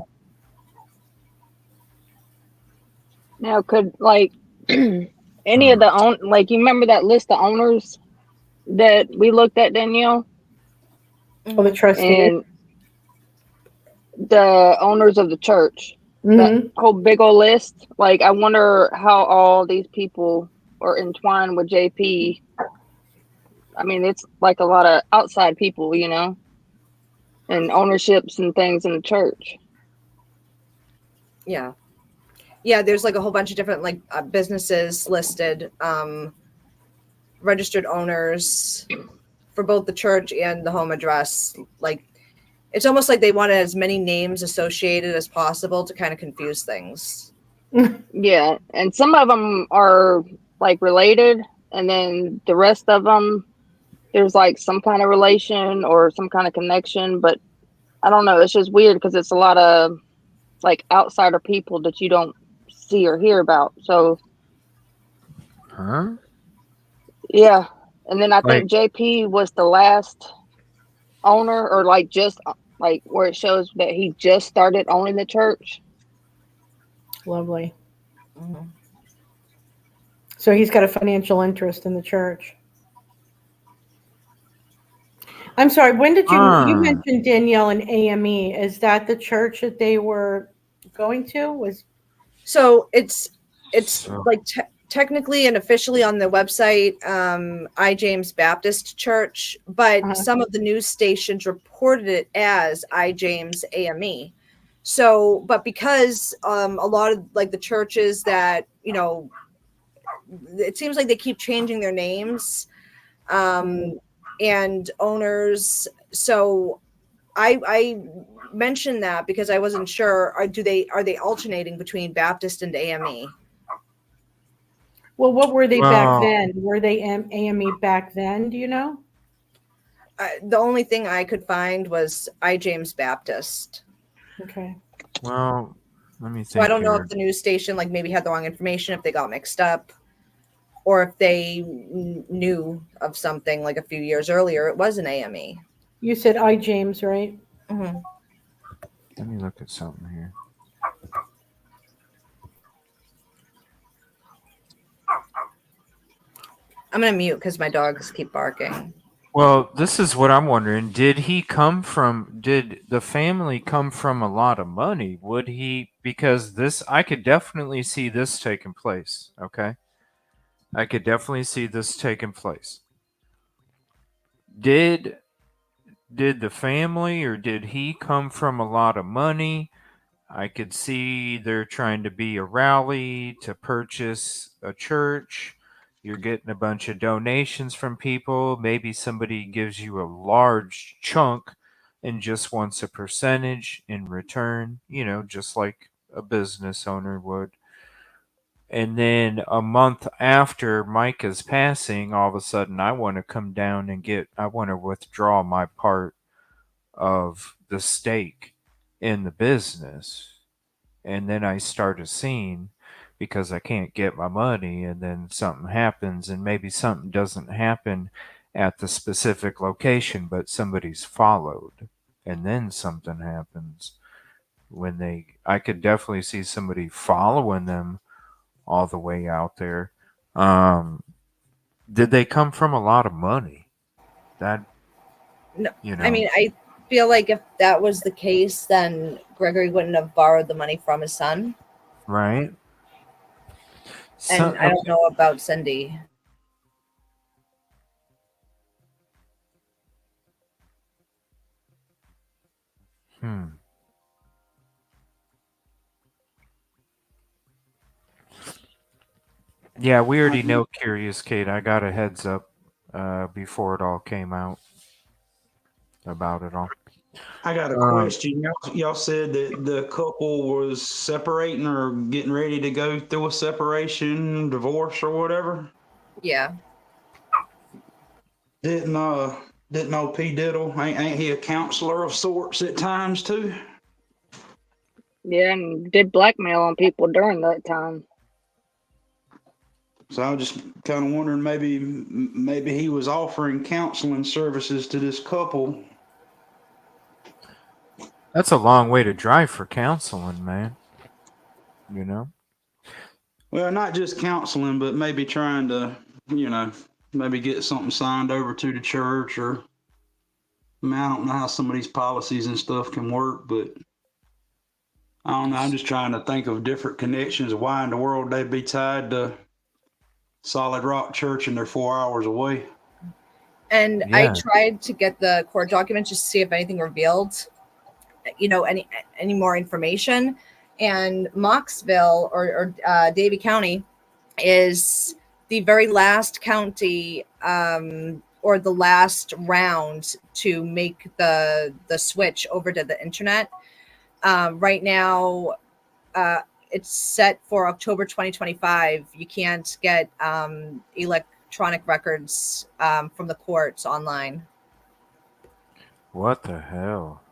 Now, could like any of the like, you remember that list of owners that we looked at, Danielle? Oh, the trustee. And the owners of the church. That whole big old list. Like, I wonder how all these people are entwined with JP. I mean, it's like a lot of outside people, you know, and ownerships and things in the church. Yeah. There's like a whole bunch of different like businesses listed, registered owners for both the church and the home address. Like, it's almost like they wanted as many names associated as possible to kind of confuse things. Yeah, and some of them are like related, and then the rest of them, there's like some kind of relation or some kind of connection, but I don't know. It's just weird because it's a lot of like outsider people that you don't see or hear about. So, yeah. And then I think JP was the last owner, or like just like where it shows that he just started owning the church. Lovely. So he's got a financial interest in the church. I'm sorry, when did you mention Danielle and AME? Is that the church that they were going to? So it's like technically and officially on the website, I James Baptist Church, but some of the news stations reported it as I James AME. So, but because a lot of like the churches that, you know, it seems like they keep changing their names and owners. So I mentioned that because I wasn't sure. Are they alternating between Baptist and AME? Well, what were they back then? Were they AME back then? Do you know? The only thing I could find was I James Baptist. Okay. Well, let me think. So I don't know if the news station like maybe had the wrong information, if they got mixed up, or if they knew of something like a few years earlier. It was an AME. You said I James, right? Mm-hmm. Let me look at something here. I'm gonna mute because my dogs keep barking. Well, this is what I'm wondering. Did the family come from a lot of money? Because I could definitely see this taking place. Okay. I could definitely see this taking place. Did the family or did he come from a lot of money? I could see they're trying to be a rally to purchase a church. You're getting a bunch of donations from people. Maybe somebody gives you a large chunk and just wants a percentage in return, just like a business owner would. And then a month after Micah's passing, all of a sudden I want to come down and I want to withdraw my part of the stake in the business. And then I start a scene because I can't get my money, and then something happens, and maybe something doesn't happen at the specific location, but somebody's followed, and then something happens I could definitely see somebody following them all the way out there. Um, did they come from a lot of money? That, No, you I know, mean, I feel like if that was the case, then Gregory wouldn't have borrowed the money from his son. right? And I don't Okay. know about Cindy. Hmm. Yeah, we already know Curious Kate. I got a heads up before it all came out about it all. I got a Um, question. Y'all said that the couple was separating or getting ready to go through a separation, divorce, or whatever. Yeah. Didn't didn't know P Diddle? Ain't he a counselor of sorts at times too? Yeah, and did blackmail on people during that time. So I was just kind of wondering, maybe he was offering counseling services to this couple. that's a long way to drive for counseling, man. You know? Well, not just counseling, but maybe trying to, you know, maybe get something signed over to the church or. I mean, I don't know how some of these policies and stuff can work, but I don't know. I'm just trying to think of different connections. Why in the world they'd be tied to Solid Rock Church and they're 4 hours away? And I Yeah. tried to get the court documents just to see if anything revealed, any more information. And Moxville or Davie County is the very last county or the last round to make the switch over to the internet. Right now, it's set for October 2025. You can't get electronic records from the courts online. What the hell?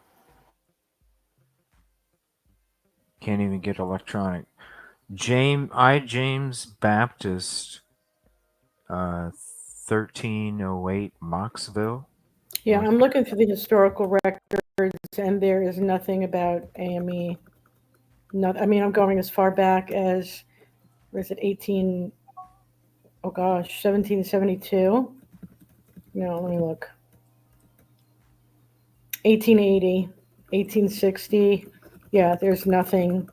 Can't even get electronic. James Baptist, 1308 Moxville. Yeah, North I'm looking through the historical records, and there is nothing about AME. Not, I mean, I'm going as far back as, where is it, 18, oh gosh, 1772? No, let me look. 1880, 1860. Yeah, there's nothing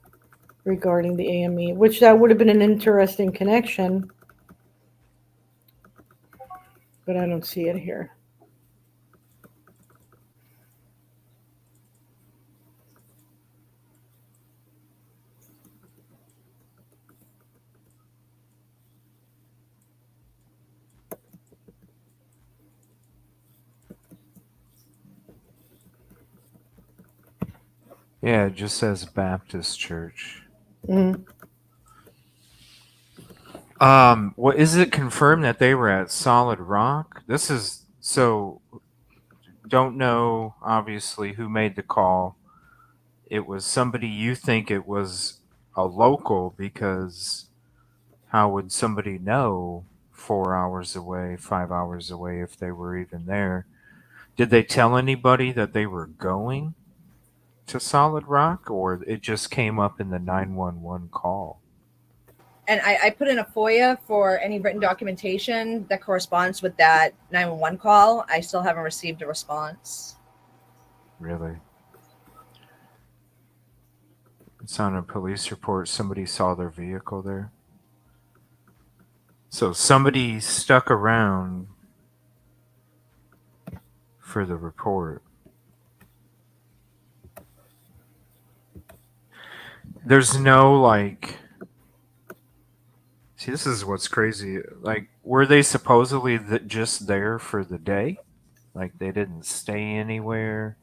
regarding the AME, which that would have been an interesting connection, but I don't see it here. Yeah, it just says Baptist Church. Mhm. What is it confirmed that they were at Solid Rock? This is so don't know obviously who made the call. It was somebody you think it was a local because how would somebody know 4 hours away, 5 hours away if they were even there? Did they tell anybody that they were going to Solid Rock or it just came up in the 911 call? And I put in a FOIA for any written documentation that corresponds with that 911 call. I still haven't received a response. Really? It's on a police report. Somebody saw their vehicle there. So somebody stuck around for the report. There's no like. See, this is what's crazy. Like, were they supposedly just there for the day? Like, they didn't stay anywhere.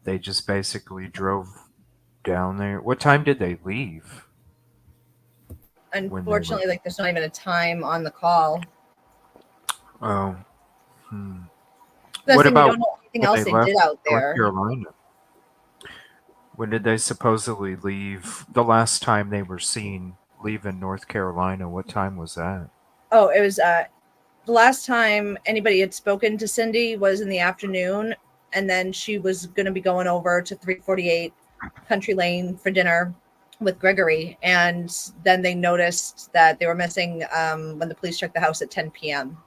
They just basically drove down there. What time did they leave? Unfortunately, like there's not even a time on the call. Oh. What What about we don't know anything when else they they left did out North there. Carolina? When did they supposedly leave? The last time they were seen leaving North Carolina, what time was that? Oh, it was the last time anybody had spoken to Cindy was in the afternoon, and then she was going to be going over to 348 Country Lane for dinner with Gregory, and then they noticed that they were missing when the police checked the house at 10 p.m.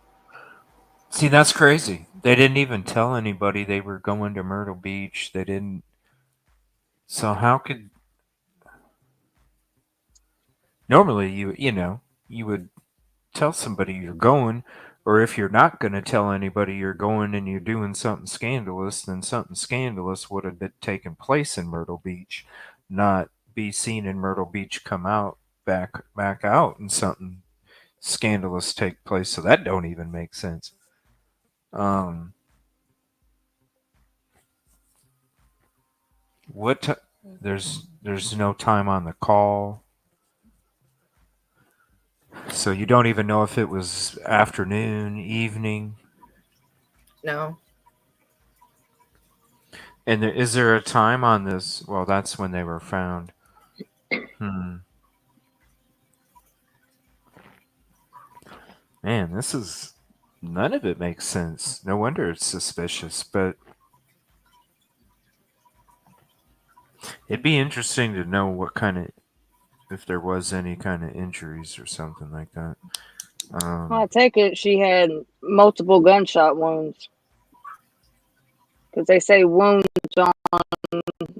See, that's crazy. They didn't even tell anybody they were going to Myrtle Beach. They didn't. So how could normally you would tell somebody you're going, or if you're not going to tell anybody you're going and you're doing something scandalous, then something scandalous would have been taken place in Myrtle Beach, not be seen in Myrtle Beach, come out back out, and something scandalous take place. So that don't even make sense. What? There's no time on the call. So you don't even know if it was afternoon, evening. No. And is there a time on this? Well, that's when they were found. Man, this is none of it makes sense. No wonder it's suspicious, but it'd be interesting to know what kind of if there was any kind of injuries or something like that. I take it she had multiple gunshot wounds. Because they say wounds on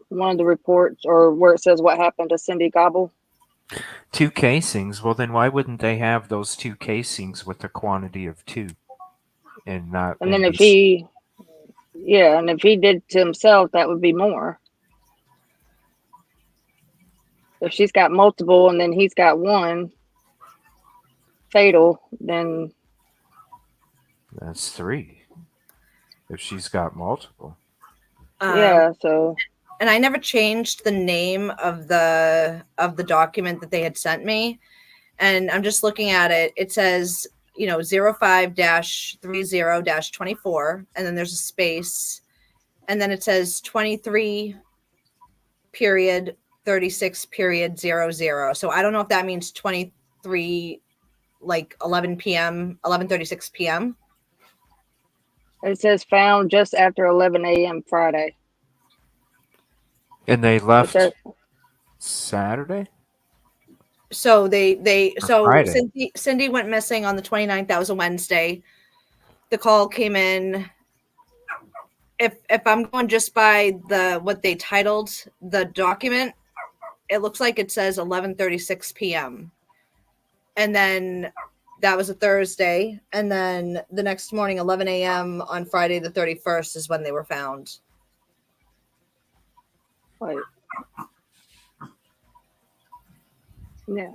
one of the reports, or where it says what happened to Cindy Gobble. 2 casings. Well, then why wouldn't they have those 2 casings with a quantity of 2, and not? And then if he did to himself, that would be more. If she's got multiple and then he's got one fatal, then that's 3. If she's got multiple. Yeah, so. And I never changed the name of the document that they had sent me. And I'm just looking at it. It says, 05-30-24, and then there's a space. And then it says 23 period 36 period 00. So I don't know if that means 23 like 11 p.m., 11:36 p.m. It says found just after 11 a.m. Friday. And they left Saturday? So Friday. Cindy went missing on the 29th. That was a Wednesday. The call came in. If I'm going just by what they titled the document, it looks like it says 11:36 p.m. And then that was a Thursday. And then the next morning, 11 a.m. on Friday the 31st is when they were found. Wait. Yeah.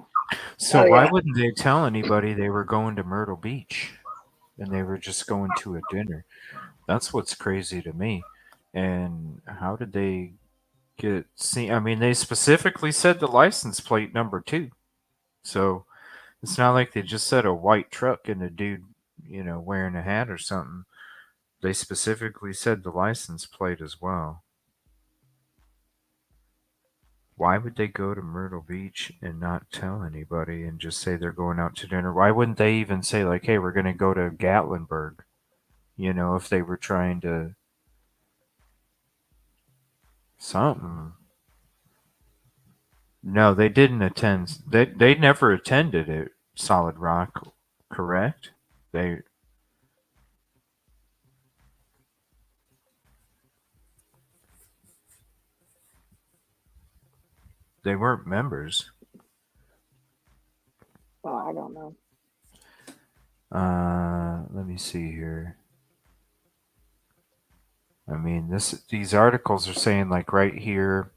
So why wouldn't they tell anybody they were going to Myrtle Beach and they were just going to a dinner? That's what's crazy to me. And how did they get seen? I mean, they specifically said the license plate number 2. So it's not like they just said a white truck and a dude, wearing a hat or something. They specifically said the license plate as well. Why would they go to Myrtle Beach and not tell anybody and just say they're going out to dinner? Why wouldn't they even say, like, hey, we're going to go to Gatlinburg? If they were trying to something. No, they didn't attend. They never attended at Solid Rock, correct? They weren't members. Well, I don't know. Let me see here. I mean, these articles are saying, like, right here,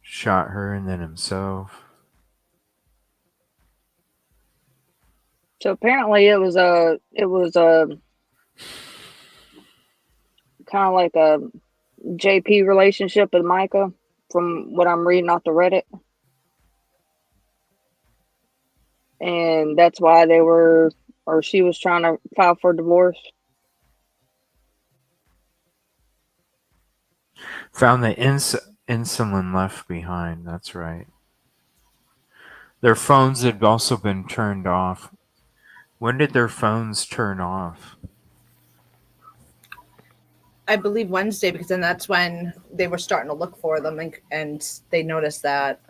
shot her and then himself. So apparently it was a kind of like a JP relationship with Micah. from what I'm reading off the Reddit. And that's why she was trying to file for divorce. Found the insulin left behind. That's right. Their phones had also been turned off. When did their phones turn off? I believe Wednesday, because then that's when they were starting to look for them, and they noticed that.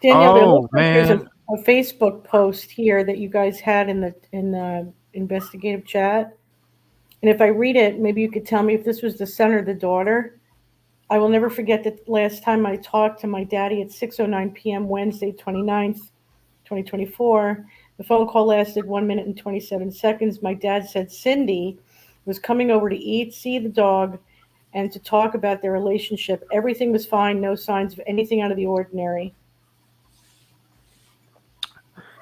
Danielle, there Oh looks like there's man, a Facebook post here that you guys had in the investigative chat. And if I read it, maybe you could tell me if this was the son or the daughter. I will never forget the last time I talked to my daddy at 6:09 p.m. Wednesday, 29th, 2024. The phone call lasted 1 minute and 27 seconds. My dad said Cindy was coming over to eat, see the dog, and to talk about their relationship. Everything was fine, no signs of anything out of the ordinary.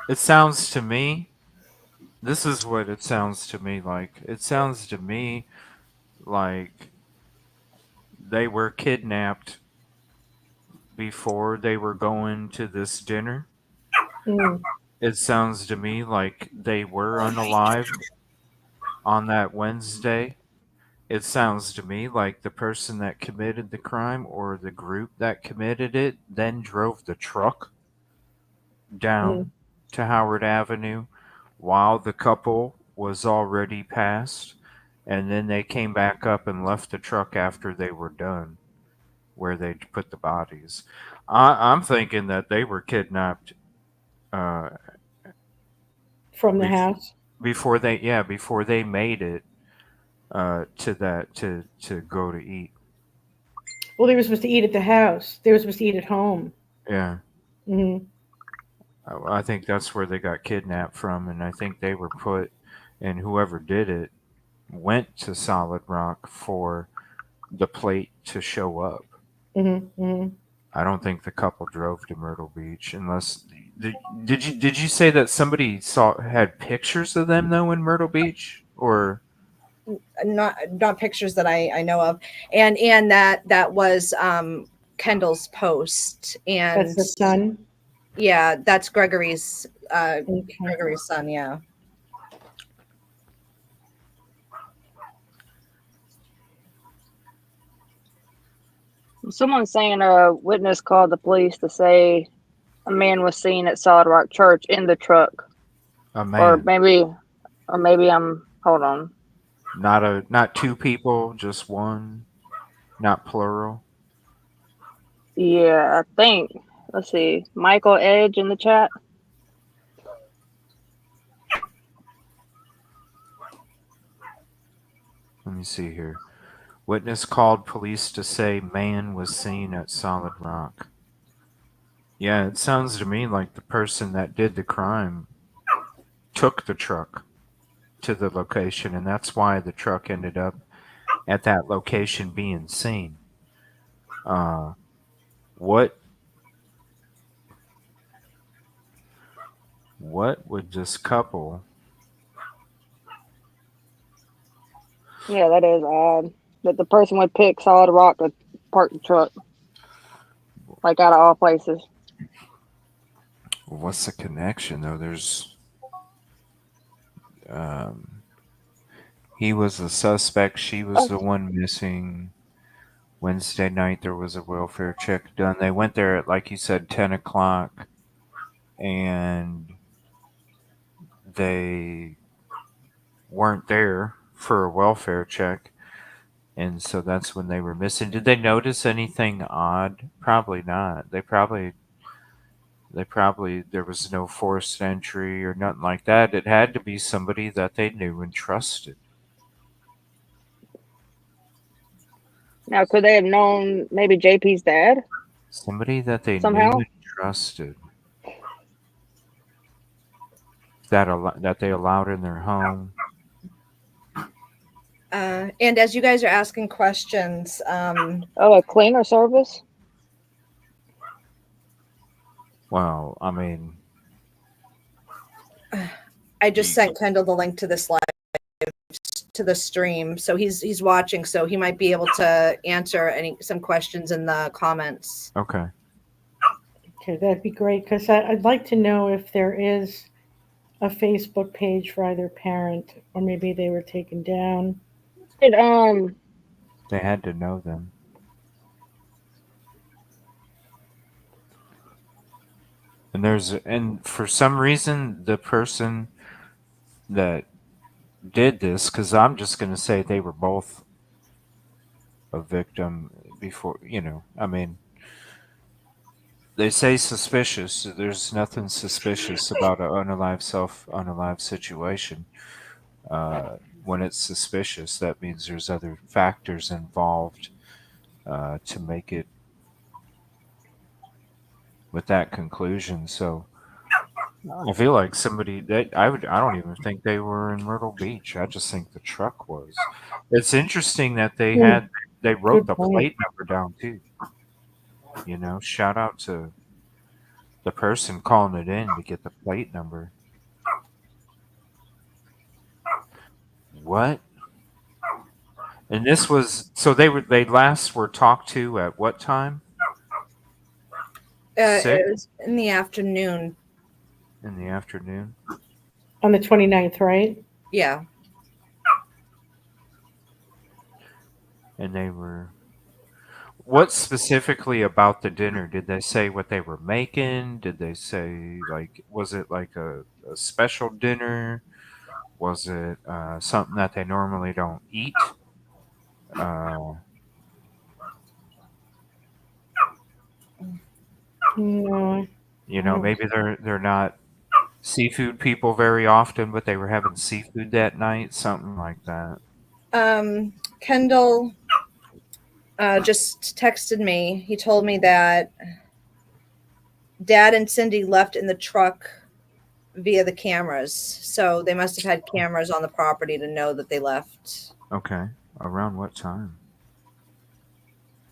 it sounds to me. This is what it sounds to me like. It sounds to me like they were kidnapped before they were going to this dinner. Mm, It sounds to me like they were unalived on that Wednesday. It sounds to me like the person that committed the crime or the group that committed it then drove the truck mm, down to Howard Avenue while the couple was already passed, and then they came back up and left the truck after they were done where they put the bodies. I'm thinking that they were kidnapped uh, from the bef- house. before they made it to that to go to eat. Well, they were supposed to eat at the house. They were supposed to eat at home. Yeah, Hmm. I think that's where they got kidnapped from, and I think they were put, and whoever did it went to Solid Rock for the plate to show up. Hmm. Hmm. I don't think the couple drove to Myrtle Beach unless did you say that somebody saw had pictures of them though in Myrtle Beach or Not pictures that I know of, and that was Kendall's post, That's and the son. yeah, that's Okay. Gregory's son. Yeah. Someone's saying a witness called the police to say a man was seen at Solid Rock Church in the truck. a Or man? maybe I'm hold on. Not two people, just one, not plural. Yeah, I think. Let's see. Michael Edge in the chat. Let me see here. Witness called police to say man was seen at Solid Rock. Yeah, it sounds to me like the person that did the crime took the truck to the location, and that's why the truck ended up at that location being seen. Uh, what what would this couple? Yeah, that is odd. That the person would pick Solid Rock to park the truck. Like out of all places. What's the connection though? There's um, he was the suspect. She was the one missing. Wednesday night there was a welfare check done. They went there at like you said 10 o'clock, and they weren't there for a welfare check. And so that's when they were missing. Did they notice anything odd? Probably not. They probably there was no forced entry or nothing like that. It had to be somebody that they knew and trusted. Now, could they have known maybe JP's dad Somebody that they knew somehow? and trusted. That they allowed in their home. And as you guys are asking questions, Oh, a cleaner service? Well, I mean, I just sent Kendall the link to this live to the stream, so he's watching, so he might be able to answer some questions in the comments. Okay. Okay, that'd be great because I'd like to know if there is a Facebook page for either parent, or maybe they were taken down. It, They had to know them. And for some reason, the person that did this, because I'm just going to say they were both a victim before, I mean, they say suspicious. There's nothing suspicious about an unalive situation. When it's suspicious, that means there's other factors involved to make it with that conclusion. So I feel like I don't even think they were in Myrtle Beach. I just think the truck was. It's interesting that they wrote Good the point. plate number down too. Shout out to the person calling it in to get the plate number. What? And this was so they last were talked to at what time? It was in the afternoon. In the afternoon. On the 29th, right? Yeah. And they were. What specifically about the dinner? Did they say what they were making? Did they say, like, was it like a special dinner? Was it something that they normally don't eat? No. Maybe they're not seafood people very often, but they were having seafood that night, something like that. Kendall just texted me. He told me that Dad and Cindy left in the truck via the cameras, so they must have had cameras on the property to know that they left. Okay. Around what time?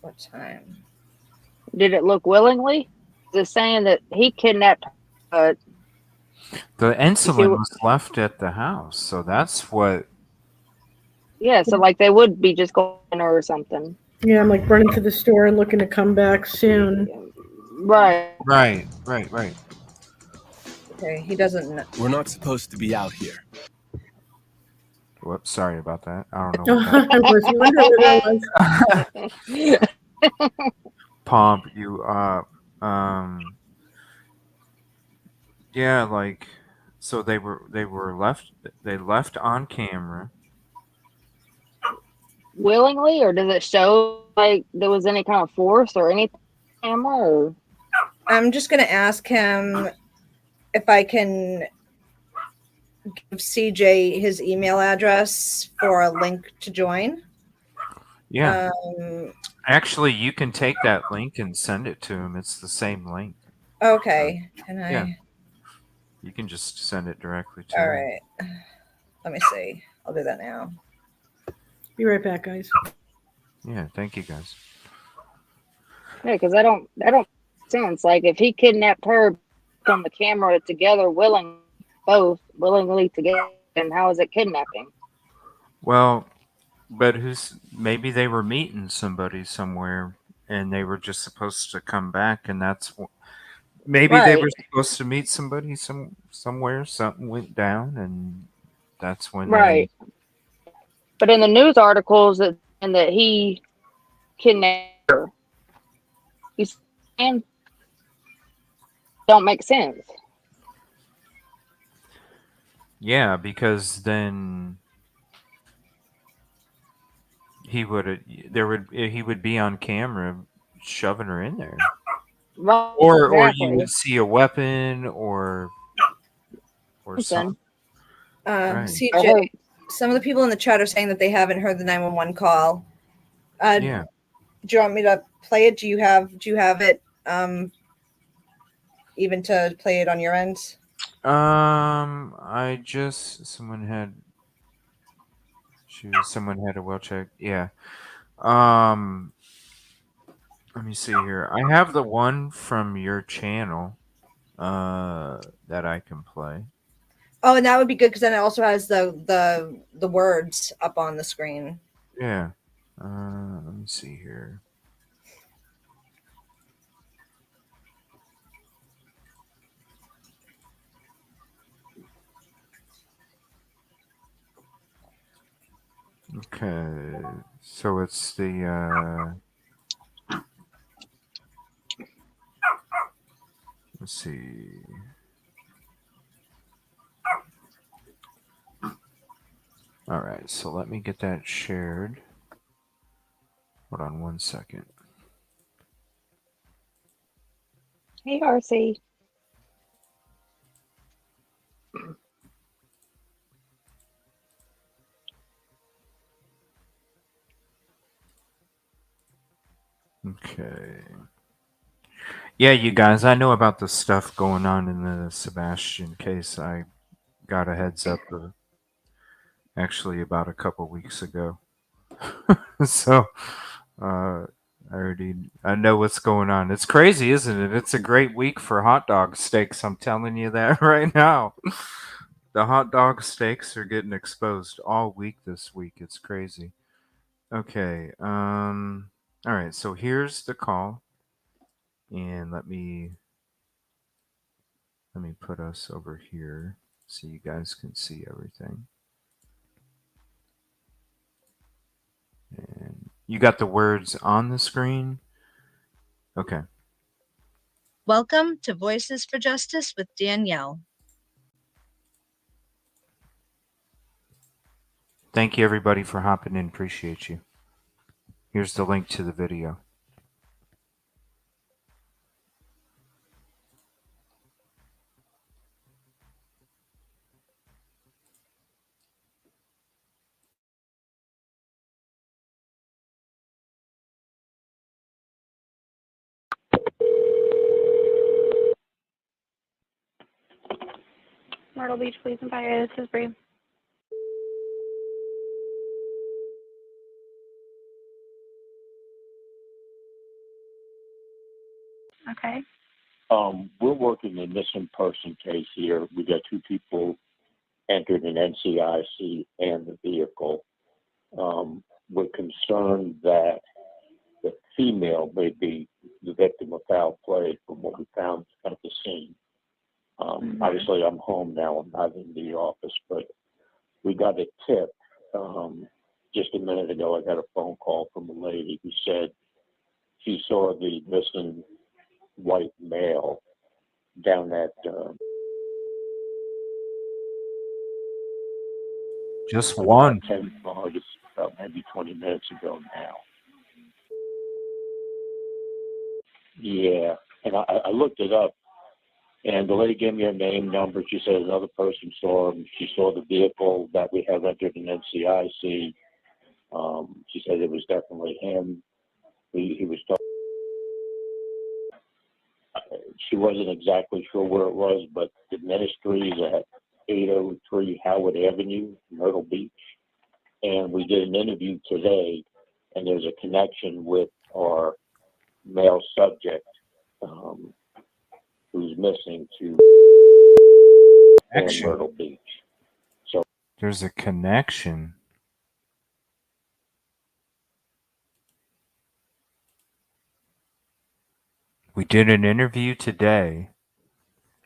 What time? Did it look willingly? Is it saying that he kidnapped her? The insulin was left at the house, so that's what. Yeah, so like they would be just going or something. Yeah, I'm like running to the store and looking to come back soon. Right. Right. Okay, he doesn't know. We're not supposed to be out here. Whoops, sorry about that. I don't know what that I was wondering where that was. Pomp, you yeah, like, so they left on camera. Willingly, or does it show like there was any kind of force or anything? Or? I'm just gonna ask him if I can give CJ his email address for a link to join. Yeah. Actually, you can take that link and send it to him. It's the same link. Okay. Can I? Yeah. You can just send it directly to All him. right. Let me see. I'll do that now. Be right back, guys. Yeah, thank you, guys. Yeah, because that don't sense. Like if he kidnapped her on the camera together, both willingly together, and how is it kidnapping? Well, but maybe they were meeting somebody somewhere, and they were just supposed to come back, and that's maybe they were supposed to meet somebody somewhere. Something went down, and that's when Right. But in the news articles that he kidnapped her, he's saying don't make sense. Yeah, because then he would be on camera shoving her in there. Right, or you would see a weapon or something. Right. CJ, some of the people in the chat are saying that they haven't heard the 911 call. Yeah. Do you want me to play it? Do you have it even to play it on your end? Someone had a well check. Yeah. Let me see here. I have the one from your channel that I can play. Oh, and that would be good because then it also has the words up on the screen. Yeah. Let me see here. Okay, so it's the let's see. All right, so let me get that shared. Hold on one second. Hey, RC. Okay. Yeah, you guys, I know about the stuff going on in the Sebastian case. I got a heads up actually about a couple weeks ago. So, I know what's going on. It's crazy, isn't it? It's a great week for hot dog steaks. I'm telling you that right now. The hot dog steaks are getting exposed all week this week. It's crazy. Okay. All right. So here's the call, and let me put us over here so you guys can see everything. And you got the words on the screen? Okay. Welcome to Voices for Justice with Danielle. Thank you, everybody, for hopping in. Appreciate you. Here's the link to the video. Myrtle Beach Police and Fire, this is Bree. Okay. We're working a missing person case here. We got two people entered in NCIC and the vehicle. We're concerned that the female may be the victim of foul play from what we found at the scene. Obviously, I'm home now. I'm not in the office, but we got a tip just a minute ago. I got a phone call from a lady who said she saw the missing white male down at Just one. Just about maybe 20 minutes ago now. Yeah, and I looked it up, and the lady gave me her name, number. She said another person saw him. She saw the vehicle that we have entered in NCIC. She said it was definitely him. He was talking. She wasn't exactly sure where it was, but the ministry is at 803 Howard Avenue, Myrtle Beach. And we did an interview today, and there's a connection with our male subject who's missing to Myrtle Beach. So there's a connection. We did an interview today,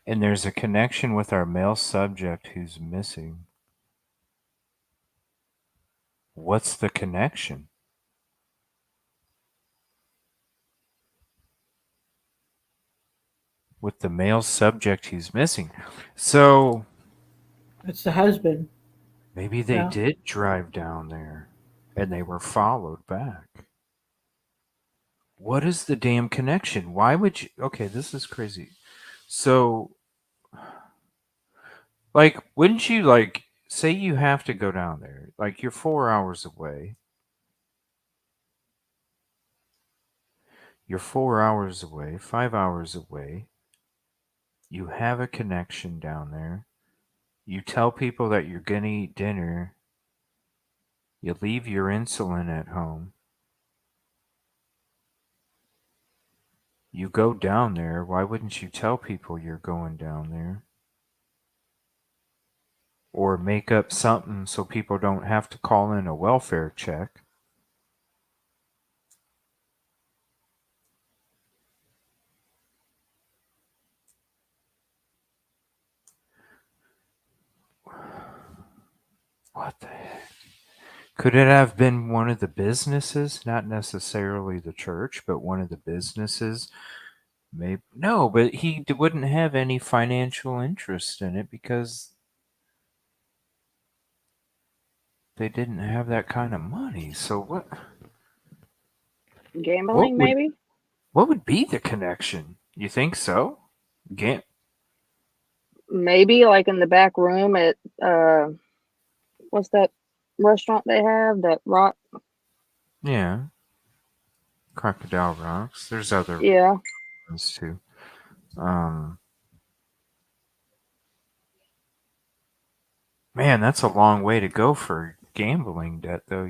and there's a connection with our male subject who's missing. What's the connection? With the male subject who's missing. So It's the husband. maybe they did drive down there and they were followed back. What is the damn connection? Why would you? Okay, this is crazy. So, like, wouldn't you, like, say you have to go down there? Like, you're 4 hours away. You're 4 hours away, 5 hours away. You have a connection down there. You tell people that you're going to eat dinner. You leave your insulin at home. You go down there. Why wouldn't you tell people you're going down there? or make up something so people don't have to call in a welfare check. What the heck? Could it have been one of the businesses? Not necessarily the church, but one of the businesses? Maybe no, but he wouldn't have any financial interest in it because they didn't have that kind of money. So what Gambling, would maybe? what would be the connection? You think so? Maybe like in the back room at what's that restaurant they have? That rock. Yeah, Crocodile Rocks. There's other Yeah. ones too. Um, Man, that's a long way to go for gambling debt, though.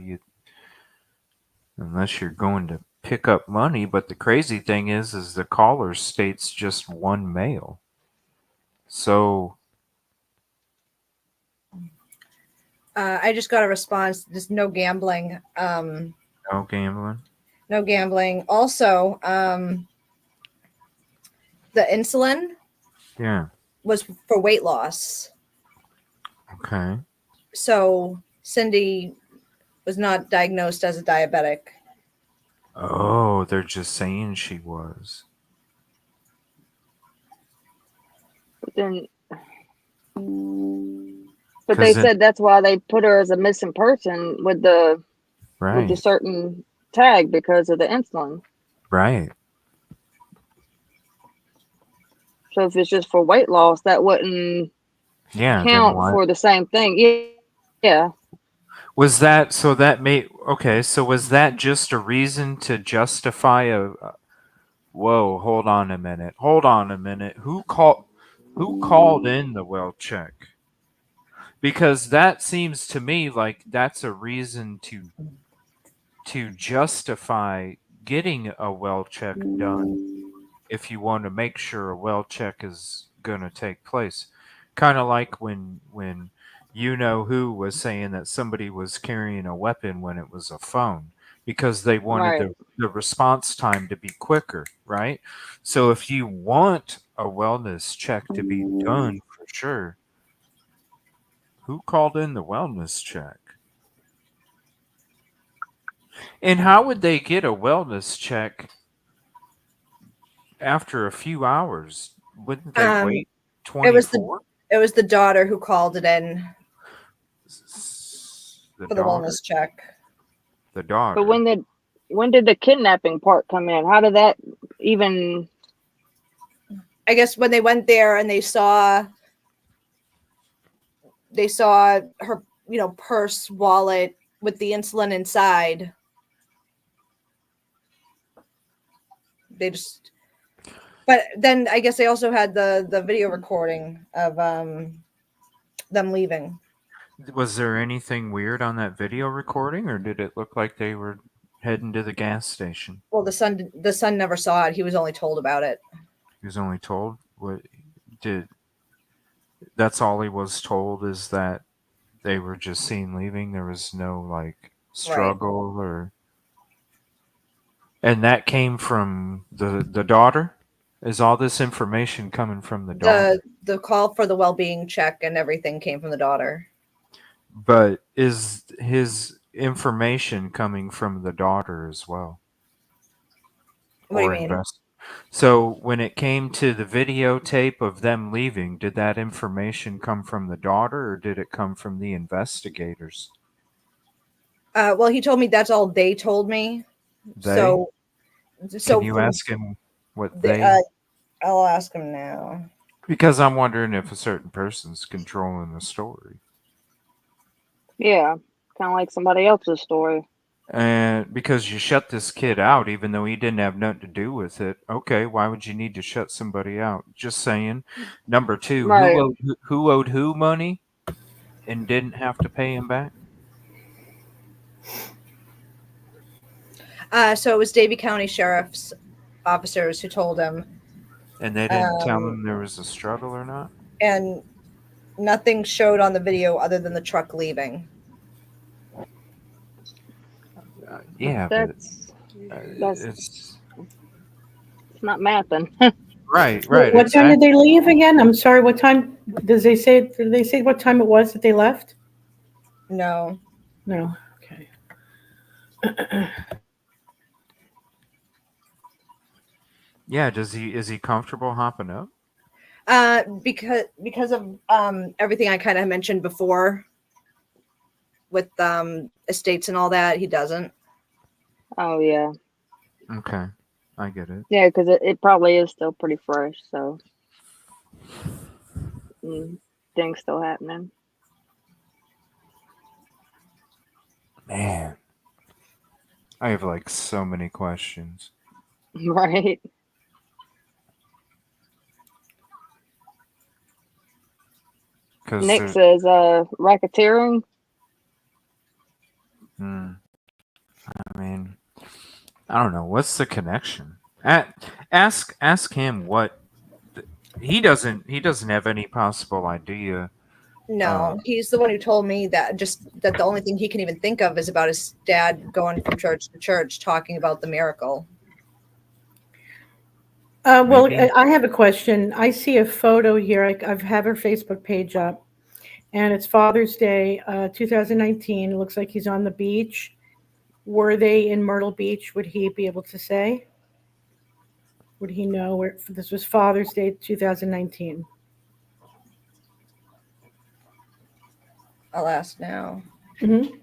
Unless you're going to pick up money. But the crazy thing is the caller states just one male. So I just got a response. Just no gambling. no gambling. No gambling. Also, the insulin Yeah. was for weight loss. Okay. So Cindy was not diagnosed as a diabetic. Oh, they're just saying she was. But they said that's why they put her as a missing person with the certain tag because of the insulin. Right. So if it's just for weight loss, that wouldn't count for the same thing. Yeah. Was that so that made okay, so was that just a reason to justify whoa, hold on a minute. Hold on a minute. Who called in the well check? Because that seems to me like that's a reason to justify getting a well check done if you want to make sure a well check is going to take place. Kind of like when you know who was saying that somebody was carrying a weapon when it was a phone because they wanted the response time to be quicker, right? So if you want a wellness check to be done for sure, who called in the wellness check? And how would they get a wellness check after a few hours? Wouldn't they wait 24? It was the daughter who called it in for the wellness check. The daughter. But when did the kidnapping part come in? How did that even? I guess when they went there and they saw her, purse, wallet with the insulin inside. But then I guess they also had the video recording of them leaving. Was there anything weird on that video recording, or did it look like they were heading to the gas station? Well, the son never saw it. He was only told about it. He was only told that's all he was told is that they were just seen leaving. There was no struggle or. And that came from the daughter? Is all this information coming from the daughter? The call for the well-being check and everything came from the daughter. But is his information coming from the daughter as well? What do you mean? So when it came to the videotape of them leaving, did that information come from the daughter or did it come from the investigators? Well, he told me that's all they told me. So can you ask him what they? I'll ask him now. Because I'm wondering if a certain person's controlling the story. Yeah, kind of like somebody else's story. And because you shut this kid out, even though he didn't have nothing to do with it. Okay, why would you need to shut somebody out? Just saying. Number two, who owed who money and didn't have to pay him back? So it was Davie County Sheriff's officers who told him. And they didn't tell him there was a struggle or not? And Nothing showed on the video other than the truck leaving. Yeah, but That's it's it's not mapping. right, What time did exactly. they leave again? I'm sorry. What time did they say what time it was that they left? No. No. Okay. Yeah, is he comfortable hopping up? Because of everything I kind of mentioned before with estates and all that, he doesn't. Oh yeah, Okay, I get it. yeah, because it probably is still pretty fresh. So things still happening. Man, I have like so many questions. Right. Because Nick says racketeering. I mean, I don't know. What's the connection? Ask him what he doesn't have any possible idea. No, he's the one who told me that the only thing he can even think of is about his dad going from church to church talking about the miracle. Well, Maybe. I have a question. I see a photo here. I've have her Facebook page up, and it's Father's Day, 2019. It looks like he's on the beach. Were they in Myrtle Beach? Would he be able to say? Would he know where this was Father's Day 2019? I'll ask now. Mm-hmm.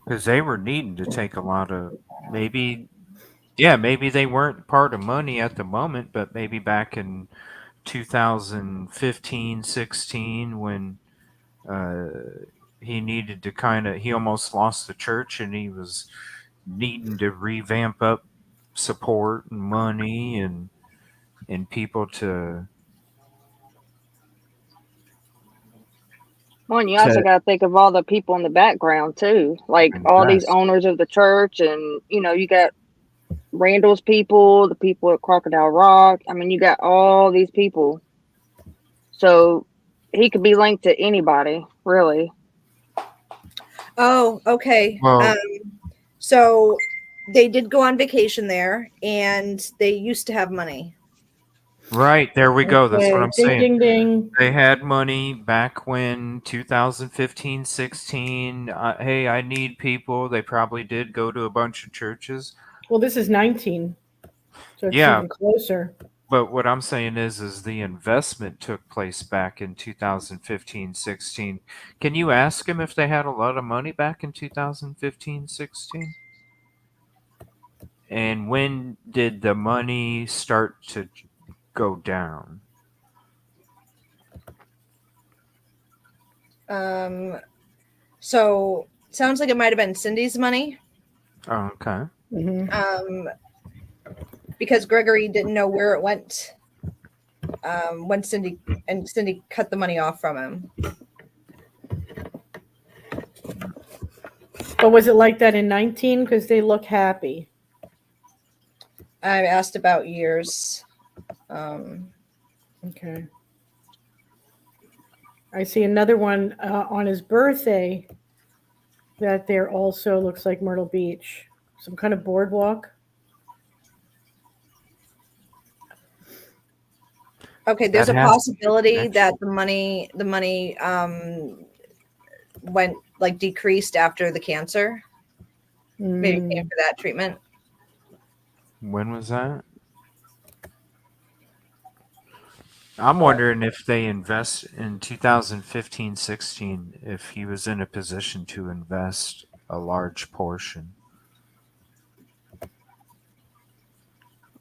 Because they were needing to take a lot of maybe. Yeah, maybe they weren't part of money at the moment, but maybe back in 2015, 16, when uh, he needed to he almost lost the church and he was needing to revamp up support and money and people Well, and you also to got to think of all the people in the background too, like all these invest. owners of the church, and you got Randall's people, the people at Crocodile Rock. I mean, you got all these people, so he could be linked to anybody, really. Oh, okay. Well, So they did go on vacation there, and they used to have money. right, there we go. That's what Okay. I'm Ding, saying. ding, ding. They had money back when 2015, 16. Hey, I need people. They probably did go to a bunch of churches. Well, this is 19, so it's Yeah, even closer. but what I'm saying is the investment took place back in 2015, 16. Can you ask him if they had a lot of money back in 2015, 16? And when did the money start to go down? So sounds like it might have been Cindy's money. Oh, okay. Mm-hmm. Because Gregory didn't know where it went when Cindy cut the money off from him. But was it like that in 19? Because they look happy. I asked about years. Okay. I see another one on his birthday that there also looks like Myrtle Beach. Some kind of boardwalk. Okay, there's That a has to be a possibility connection. that the money went like decreased after the cancer. Maybe Mm. after that treatment. When was that? I'm wondering if they invest in 2015, 16, if he was in a position to invest a large portion.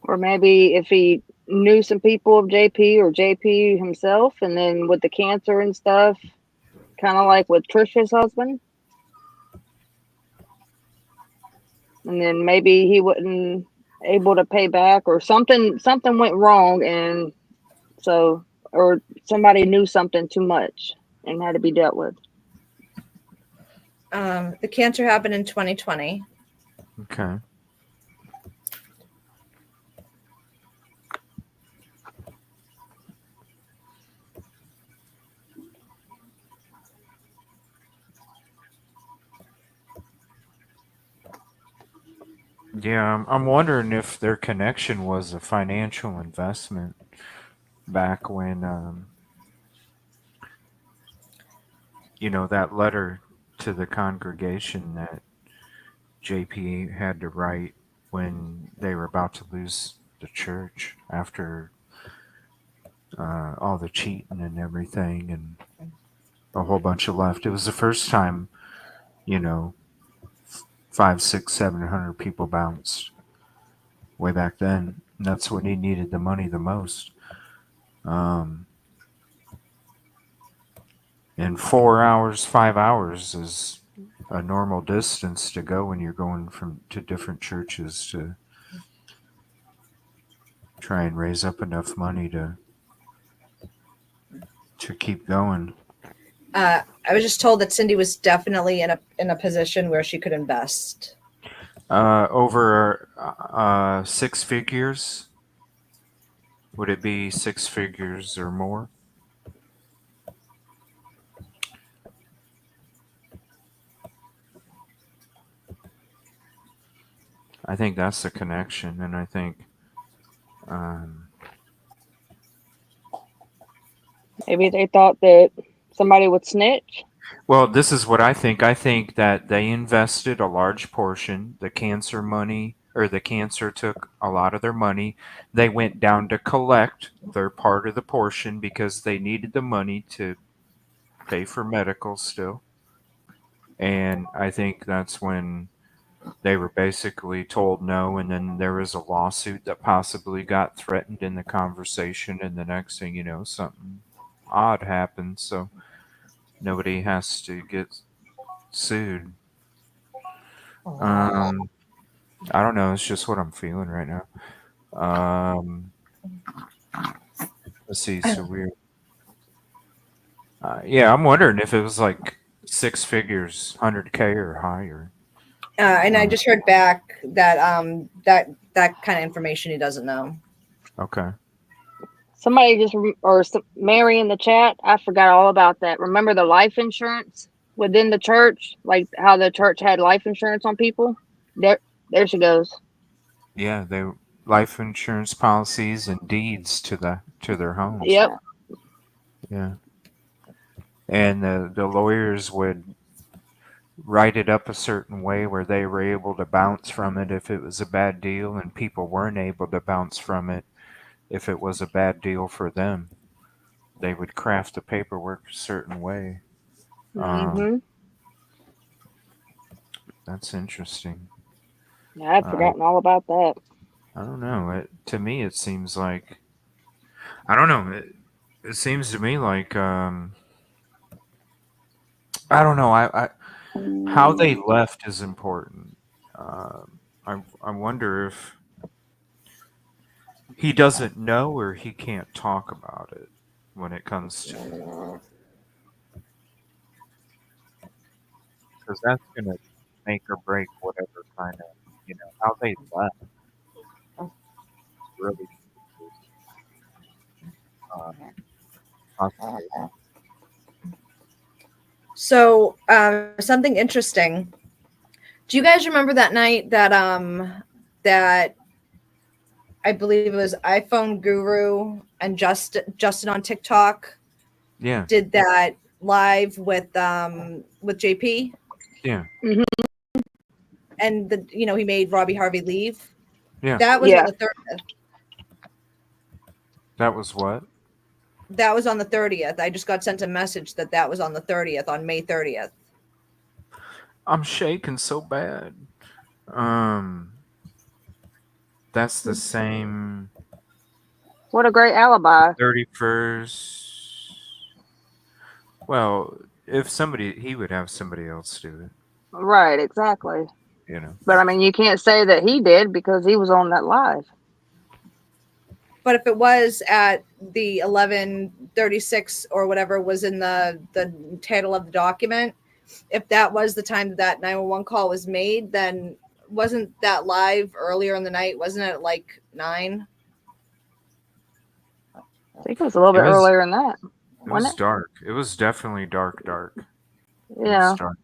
Or maybe if he knew some people of JP or JP himself, and then with the cancer and stuff, kind of like with Trisha's husband. And then maybe he wasn't able to pay back, or something went wrong, and so, or somebody knew something too much and had to be dealt with. The cancer happened in 2020. Okay. Yeah, I'm wondering if their connection was a financial investment back when, that letter to the congregation that JP had to write when they were about to lose the church after all the cheating and everything, and a whole bunch of left. It was the first time, you know, five, six, 700 people bounced way back then. And that's when he needed the money the most. Um, and 4 hours, 5 hours is a normal distance to go when you're going from to different churches to try and raise up enough money to keep going. I was just told that Cindy was definitely in a position where she could invest. Over six figures. Would it be six figures or more? I think that's the connection, and I think Maybe they thought that somebody would snitch. well, this is what I think. I think that they invested a large portion. The cancer money, or the cancer took a lot of their money. They went down to collect their part of the portion because they needed the money to pay for medical still. And I think that's when they were basically told no, and then there was a lawsuit that possibly got threatened in the conversation, and the next thing you know, something odd happened, so nobody has to get sued. Um, I don't know. It's just what I'm feeling right now. Um, let's see. So we're, yeah, I'm wondering if it was like six figures, 100K or higher. And I just heard back that that kind of information he doesn't know. Okay. Somebody Mary in the chat, I forgot all about that. Remember the life insurance within the church? Like how the church had life insurance on people? There she goes. Yeah, they life insurance policies and deeds to their homes. Yep. Yeah. And the lawyers would write it up a certain way where they were able to bounce from it if it was a bad deal, and people weren't able to bounce from it if it was a bad deal for them. They would craft the paperwork a certain way. Mm-hmm. That's interesting. Yeah, I'd forgotten all about that. I don't know. To me, it seems like I don't know. It seems to me like I don't know. I how they left is important. I wonder if he doesn't know or he can't talk about it when it comes to, because that's gonna make or break whatever kind of how they left really uh, possibly. So something interesting. Do you guys remember that night that that I believe it was iPhone Guru and Justin on TikTok Yeah. did that live with JP? Yeah. Mm-hmm. And he made Robbie Harvey leave. Yeah. That was on the 30th. That was what? That was on the 30th. I just got sent a message that was on the 30th, on May 30th. I'm shaking so bad. That's the same. What a great alibi. 31st. Well, if he would have somebody else do it. Right, exactly. But I mean, you can't say that he did because he was on that live. But if it was at the 11:36 or whatever was in the title of the document, if that was the time that 911 call was made, then wasn't that live earlier in the night? Wasn't it like 9? I think it was a little bit earlier than that. It was dark. It was definitely dark. Yeah. Dark.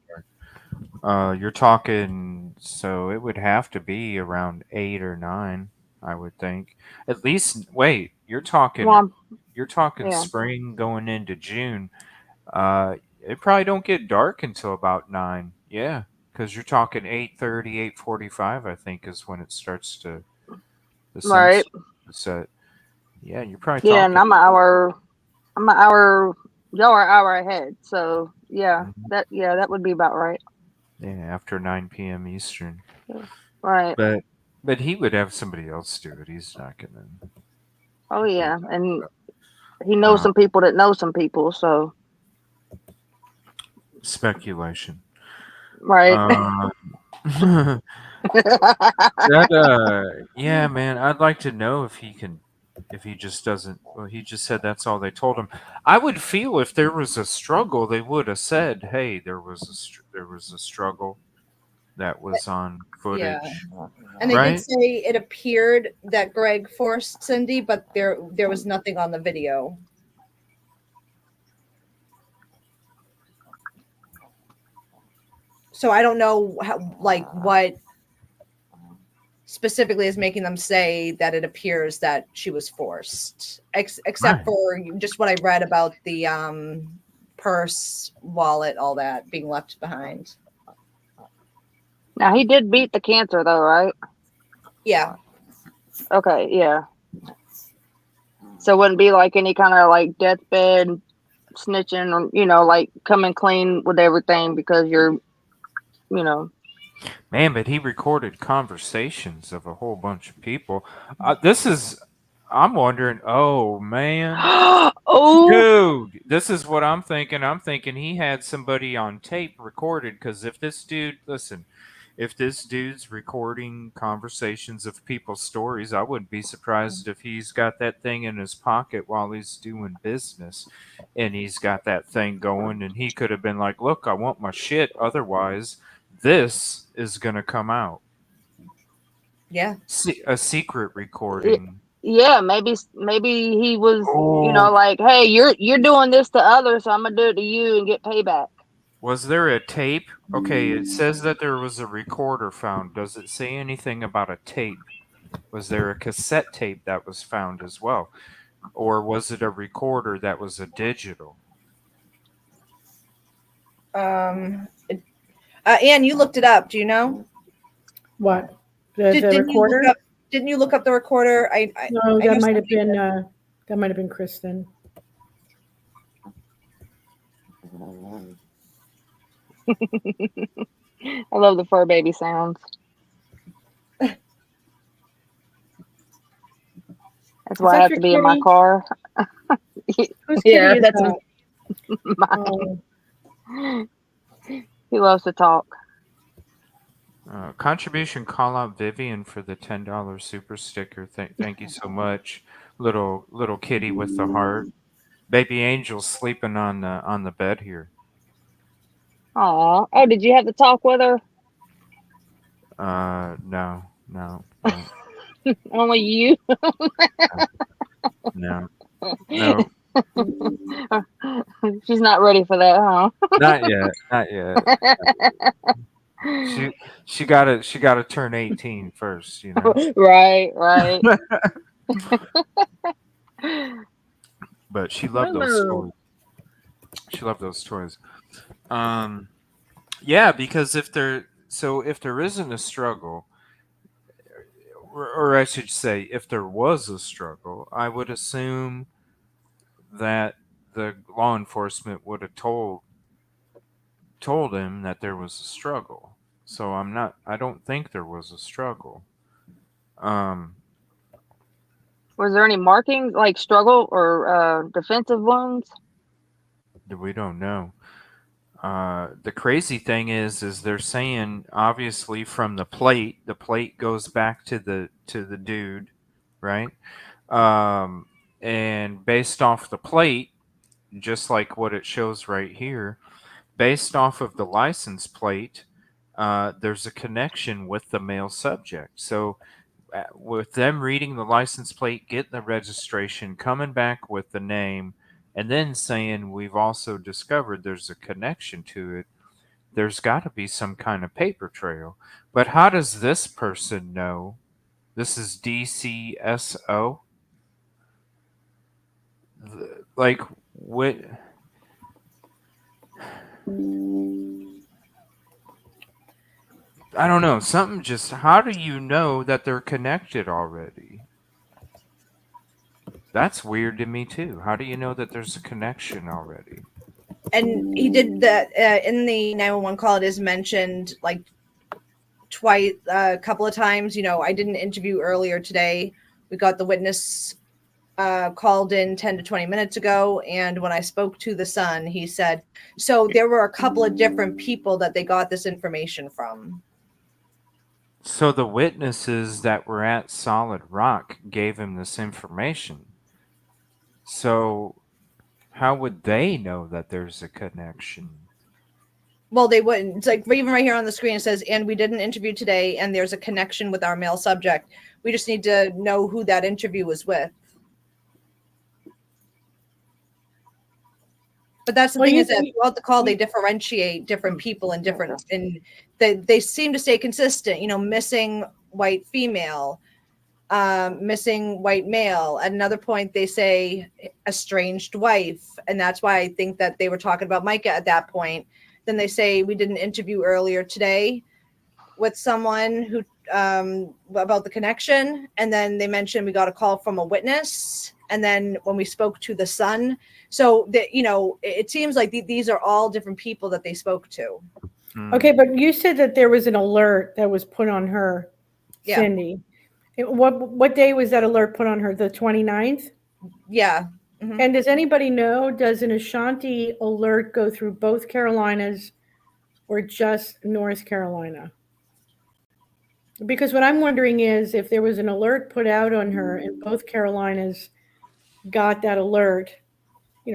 You're talking, so it would have to be around 8 or 9, I would think. At least, wait, Well, you're talking yeah. spring going into June. It probably don't get dark until about 9. Yeah, because you're talking 8:30, 8:45. I think is when it starts to the Right. sunset. Yeah, you're probably Yeah, and talking. I'm an hour, y'all are an hour ahead. So yeah, Mhm. that would be about right. Yeah, after 9 p.m. Eastern. Right. But he would have somebody else do it. He's not gonna Oh do yeah, and that. he knows Uh, some people that know some people. So speculation. right. Uh, that yeah, man, I'd like to know if he can, if he just doesn't. Well, he just said that's all they told him. I would feel if there was a struggle, they would have said, "Hey, there was a struggle that was on Yeah. footage," And they did right? say it appeared that Greg forced Cindy, but there was nothing on the video. So I don't know how, like, what specifically is making them say that it appears that she was forced, except Right. for just what I read about the purse, wallet, all that being left behind. Now he did beat the cancer though, right? Yeah. Okay, yeah. So it wouldn't be like any kind of like deathbed snitching or like coming clean with everything because you're you know Man, but he recorded conversations of a whole bunch of people. This is, I'm wondering, oh man. oh Dude, this is what I'm thinking. I'm thinking he had somebody on tape recorded because if this dude, listen, if this dude's recording conversations of people's stories, I wouldn't be surprised if he's got that thing in his pocket while he's doing business and he's got that thing going and he could have been like, look, I want my shit. Otherwise, this is going to come out. Yeah. A secret recording. yeah, maybe he was Oh, like, hey, you're doing this to others, so I'm gonna do it to you and get payback. was there a tape? Okay, it says that there was a recorder found. Does it say anything about a tape? Was there a cassette tape that was found as well? Or was it a recorder that was a digital? Ann, you looked it up. Do you know? What? The Didn't you look recorder? up? Didn't you look up the recorder? No, I know that might have somebody been did. Kristen. I love the fur baby sounds. That's why I That have your to be in my kitty? car. Whose kitty Yeah, is that's that? mine. Oh, He loves to talk. Contribution call out Vivian for the $10 super sticker. Thank you so much, little kitty with the heart. Baby angel sleeping on the bed here. Aw. Oh, did you have to talk with her? No, no, Only you. no, no. She's not ready for that, huh? Not yet, not yet. She she gotta turn 18 first, you know. Right, right. But she loved those Lulu. toys. She loved those toys. Um, yeah, because if there isn't a struggle, or I should say, if there was a struggle, I would assume that the law enforcement would have told him that there was a struggle. So I don't think there was a struggle. Um, Was there any markings like struggle or defensive wounds? we don't know. The crazy thing is they're saying obviously from the plate goes back to the dude, right? Um, and based off the plate, just like what it shows right here, based off of the license plate, there's a connection with the male subject. So with them reading the license plate, getting the registration, coming back with the name, and then saying we've also discovered there's a connection to it, there's got to be some kind of paper trail. But how does this person know? This is DCSO. Like what? I don't know. Something just. How do you know that they're connected already? That's weird to me too. How do you know that there's a connection already? And he did that in the 911 call. It is mentioned like twice, a couple of times. I did an interview earlier today. We got the witness called in 10 to 20 minutes ago, and when I spoke to the son, he said, so there were a couple of different people that they got this information from. So the witnesses that were at Solid Rock gave him this information. So how would they know that there's a connection? Well, they wouldn't. It's like even right here on the screen, it says, and we did an interview today, and there's a connection with our male subject. We just need to know who that interview was with. But that's the thing is that throughout the call, they differentiate different people and different, and they seem to stay consistent. Missing white female, missing white male. At another point, they say estranged wife, and that's why I think that they were talking about Micah at that point. Then they say we did an interview earlier today with someone who about the connection, and then they mentioned we got a call from a witness, and then when we spoke to the son. So that it seems like these are all different people that they spoke to. Okay, but you said that there was an alert that was put on her, Yeah. Cindy. What day was that alert put on her? The 29th? Yeah. Mm-hmm. And does anybody know, does an Ashanti alert go through both Carolinas or just North Carolina? Because what I'm wondering is if there was an alert put out on her and both Carolinas got that alert,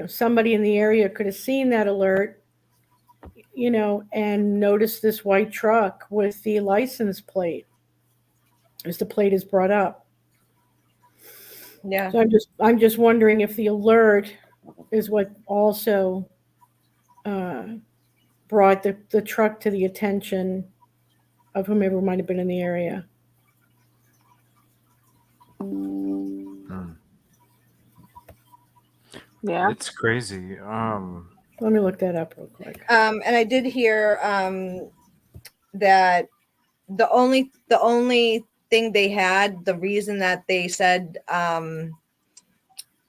somebody in the area could have seen that alert, and noticed this white truck with the license plate as the plate is brought up. Yeah. So I'm just wondering if the alert is what also brought the truck to the attention of whomever might have been in the area. Yeah. It's crazy. Let me look that up real quick. And I did hear that the only thing they had, the reason that they said that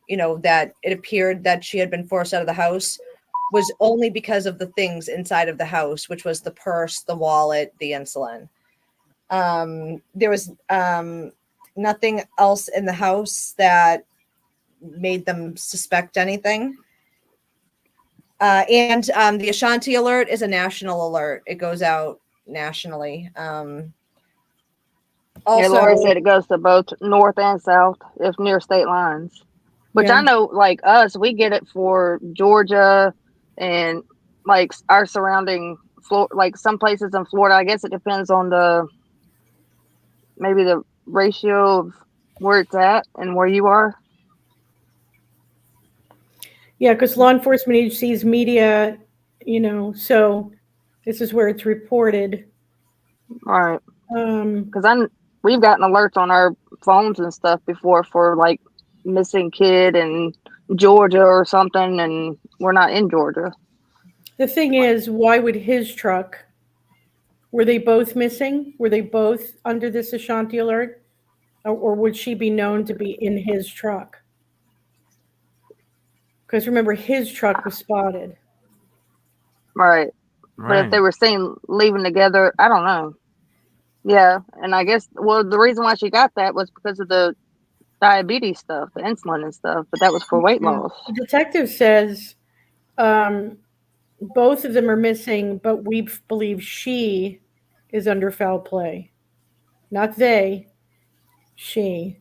it appeared that she had been forced out of the house was only because of the things inside of the house, which was the purse, the wallet, the insulin. There was nothing else in the house that made them suspect anything. And the Ashanti alert is a national alert. It goes out nationally. Also, Laura said it goes to both north and south if near state lines. Which I know, like us, we get it for Georgia and like our surrounding, like some places in Florida. I guess it depends on maybe the ratio of where it's at and where you are. Yeah, because law enforcement agencies, media, so this is where it's reported. All right. Because we've gotten alerts on our phones and stuff before for like missing kid in Georgia or something, and we're not in Georgia. The thing is, why would his truck? Were they both missing? Were they both under this Ashanti alert, or would she be known to be in his truck? Because remember, his truck was spotted. Right. But if they were seen leaving together, I don't know. Yeah, and I guess the reason why she got that was because of the diabetes stuff, the insulin and stuff, but that was for weight loss. The detective says both of them are missing, but we believe she is under foul play. Not they, she.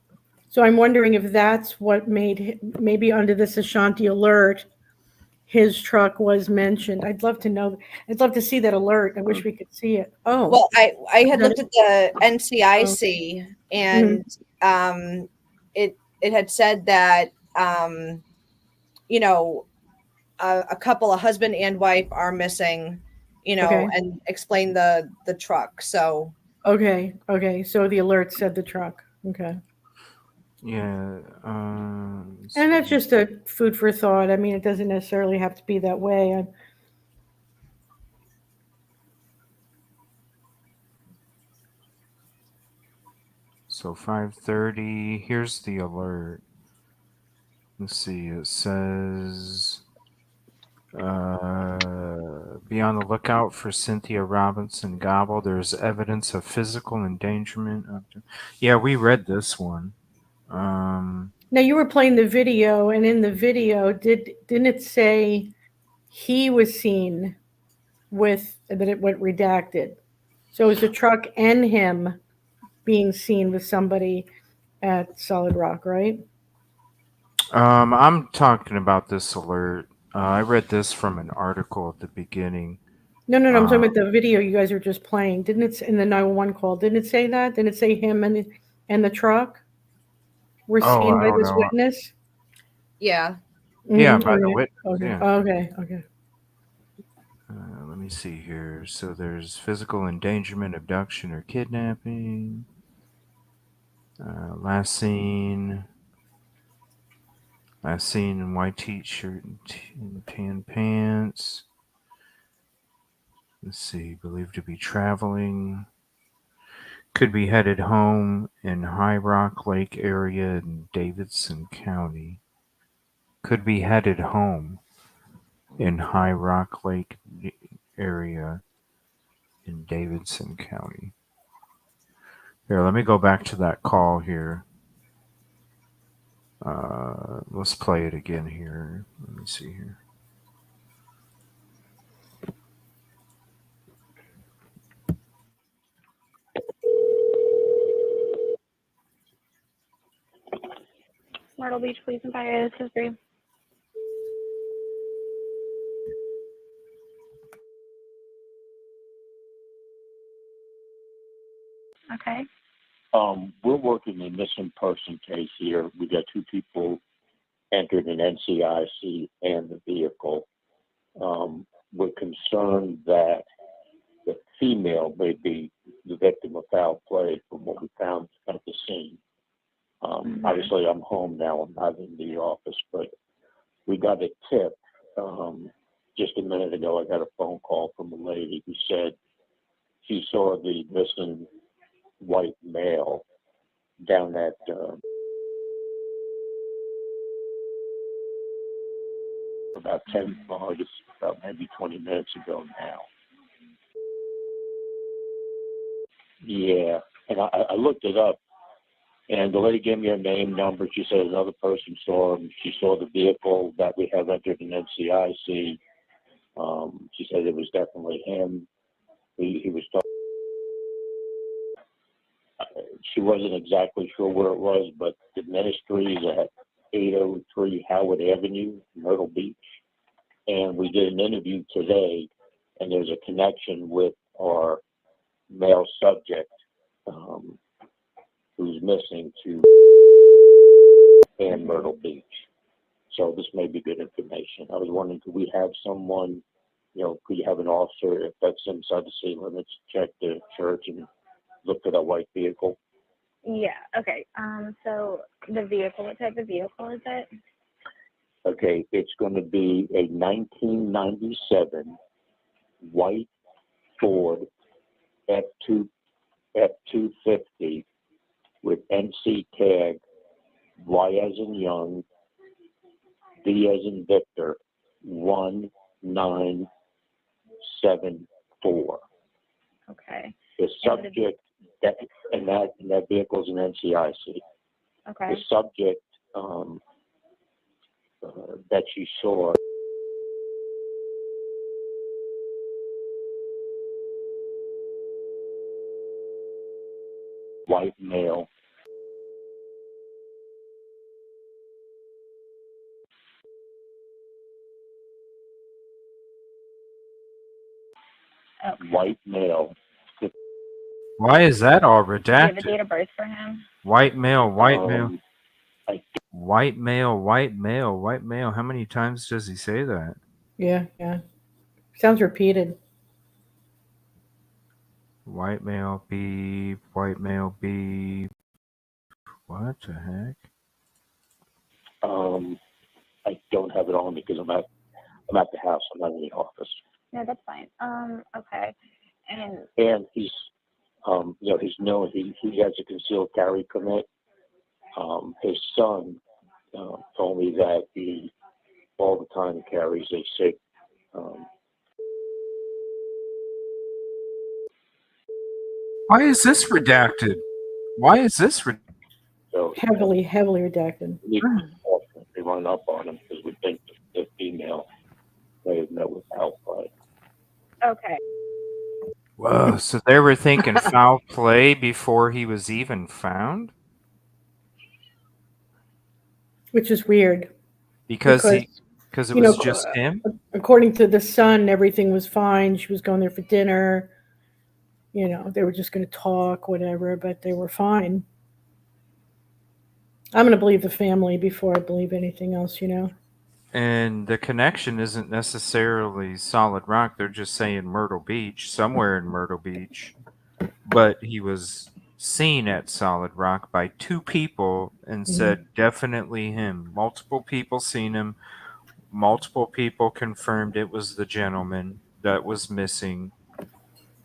So I'm wondering if that's what made, maybe under this Ashanti alert, his truck was mentioned. I'd love to know. I'd love to see that alert. I wish we could see it. Oh. Well, I had looked at the NCIC and it had said that a couple of husband and wife are missing, Okay. and explain the truck. So Okay. So the alert said the truck. Okay. Yeah. And that's just a food for thought. I mean, it doesn't necessarily have to be that way. So 5:30. Here's the alert. Let's see. It says, be on the lookout for Cynthia Robinson Gobble. There's evidence of physical endangerment. Yeah, we read this one. Now you were playing the video, and in the video, didn't it say he was seen with that it went redacted? So it was the truck and him being seen with somebody at Solid Rock, right? I'm talking about this alert. I read this from an article at the beginning. No. I'm talking about the video you guys were just playing. Didn't it in the 911 call? Didn't it say that? Didn't it say him and the truck were seen I by don't this know. witness? Yeah. Yeah, Mm-hmm. by the Okay. witness. Okay. Yeah. Okay. Let me see here. So there's physical endangerment, abduction, or kidnapping. Last seen in white t-shirt and tan pants. Let's see, believed to be traveling. Could be headed home in High Rock Lake area in Davidson County. Could be headed home in High Rock Lake area in Davidson County. Here, let me go back to that call here. Let's play it again here. Let me see here. Myrtle Beach Police and Fire, this is Bree. Okay. We're working a missing person case here. We got two people entered in NCIC and the vehicle. We're concerned that the female may be the victim of foul play from what we found at the scene. Obviously, I'm home now. I'm not in the office, but we got a tip just a minute ago. I got a phone call from a lady who said she saw the missing white male down at about 10, well, just about maybe 20 minutes ago now. Yeah, and I looked it up, and the lady gave me her name, number. She said another person saw him. She saw the vehicle that we have entered in NCIC. She said it was definitely him. He was talking. She wasn't exactly sure where it was, but the ministry is at 803 Howard Avenue, Myrtle Beach. And we did an interview today, and there's a connection with our male subject who's missing to and Myrtle Beach. So this may be good information. I was wondering, could we have someone, could you have an officer, if that's inside the city limits, check the church and look for that white vehicle? Yeah, okay. So the vehicle, what type of vehicle is it? Okay, it's going to be a 1997 white Ford F-250 with NC tag Y as in Young, V as in Victor, 1974. Okay. The subject, that vehicle's an NCIC. Okay. The subject that you saw white male. Okay. White male. Why is that all Do you have a redacted? date of birth for him? White male, white male. I White male, white male, white male. How many times does he say that? Yeah. Sounds repeated. White male beep. White male beep. What the heck? I don't have it on because I'm at the house. I'm not in the office. No, that's fine. Okay. And he's, he's known he has a concealed carry permit. His son told me that he all the time carries a SIG. Why is this redacted? Why is this redacted? So Heavily redacted. they run up on him because we think the female may have met with outside. Okay. Whoa, so they were thinking foul play before he was even found? Which is weird. Because it was just him? According to the son, everything was fine. She was going there for dinner. They were just going to talk, whatever, but they were fine. I'm going to believe the family before I believe anything else, And the connection isn't necessarily Solid Rock. They're just saying Myrtle Beach, somewhere in Myrtle Beach. But he was seen at Solid Rock by two people and said definitely him. Multiple people seen him. Multiple people confirmed it was the gentleman that was missing.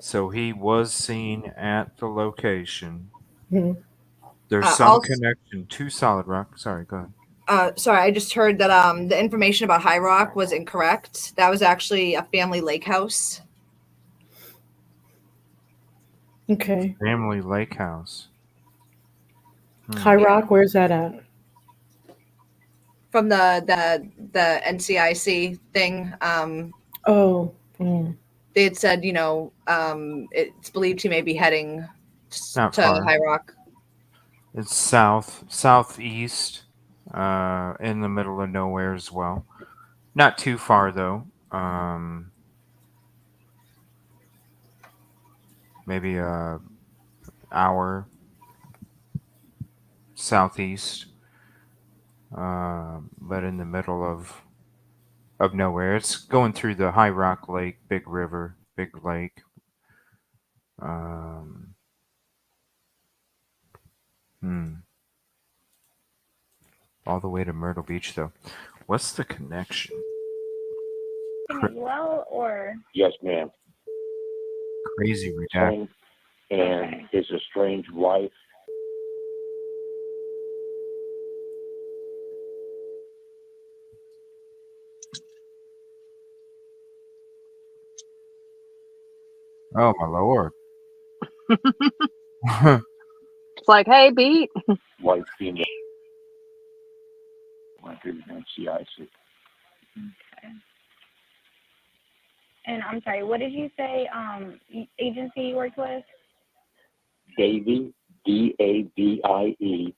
So he was seen at the location. Mm-hmm. There's some connection to Solid Rock. Sorry, go ahead. Sorry, I just heard that the information about High Rock was incorrect. That was actually a family lake house. Okay. Family lake house. High Rock, where's that at? From the NCIC thing. They had said, it's believed he may be heading to High Rock. It's southeast, in the middle of nowhere as well. Not too far though. Maybe a hour southeast, but in the middle of nowhere. It's going through the High Rock Lake, big river, big lake. All the way to Myrtle Beach, though. What's the connection? As well, or? Yes, ma'am. Crazy redacted. And his estranged wife. Oh, my Lord. It's like, hey, Pete. White female. Went through NCIC. Okay. And I'm sorry, what did you say agency you worked with? Davie, DAVIE,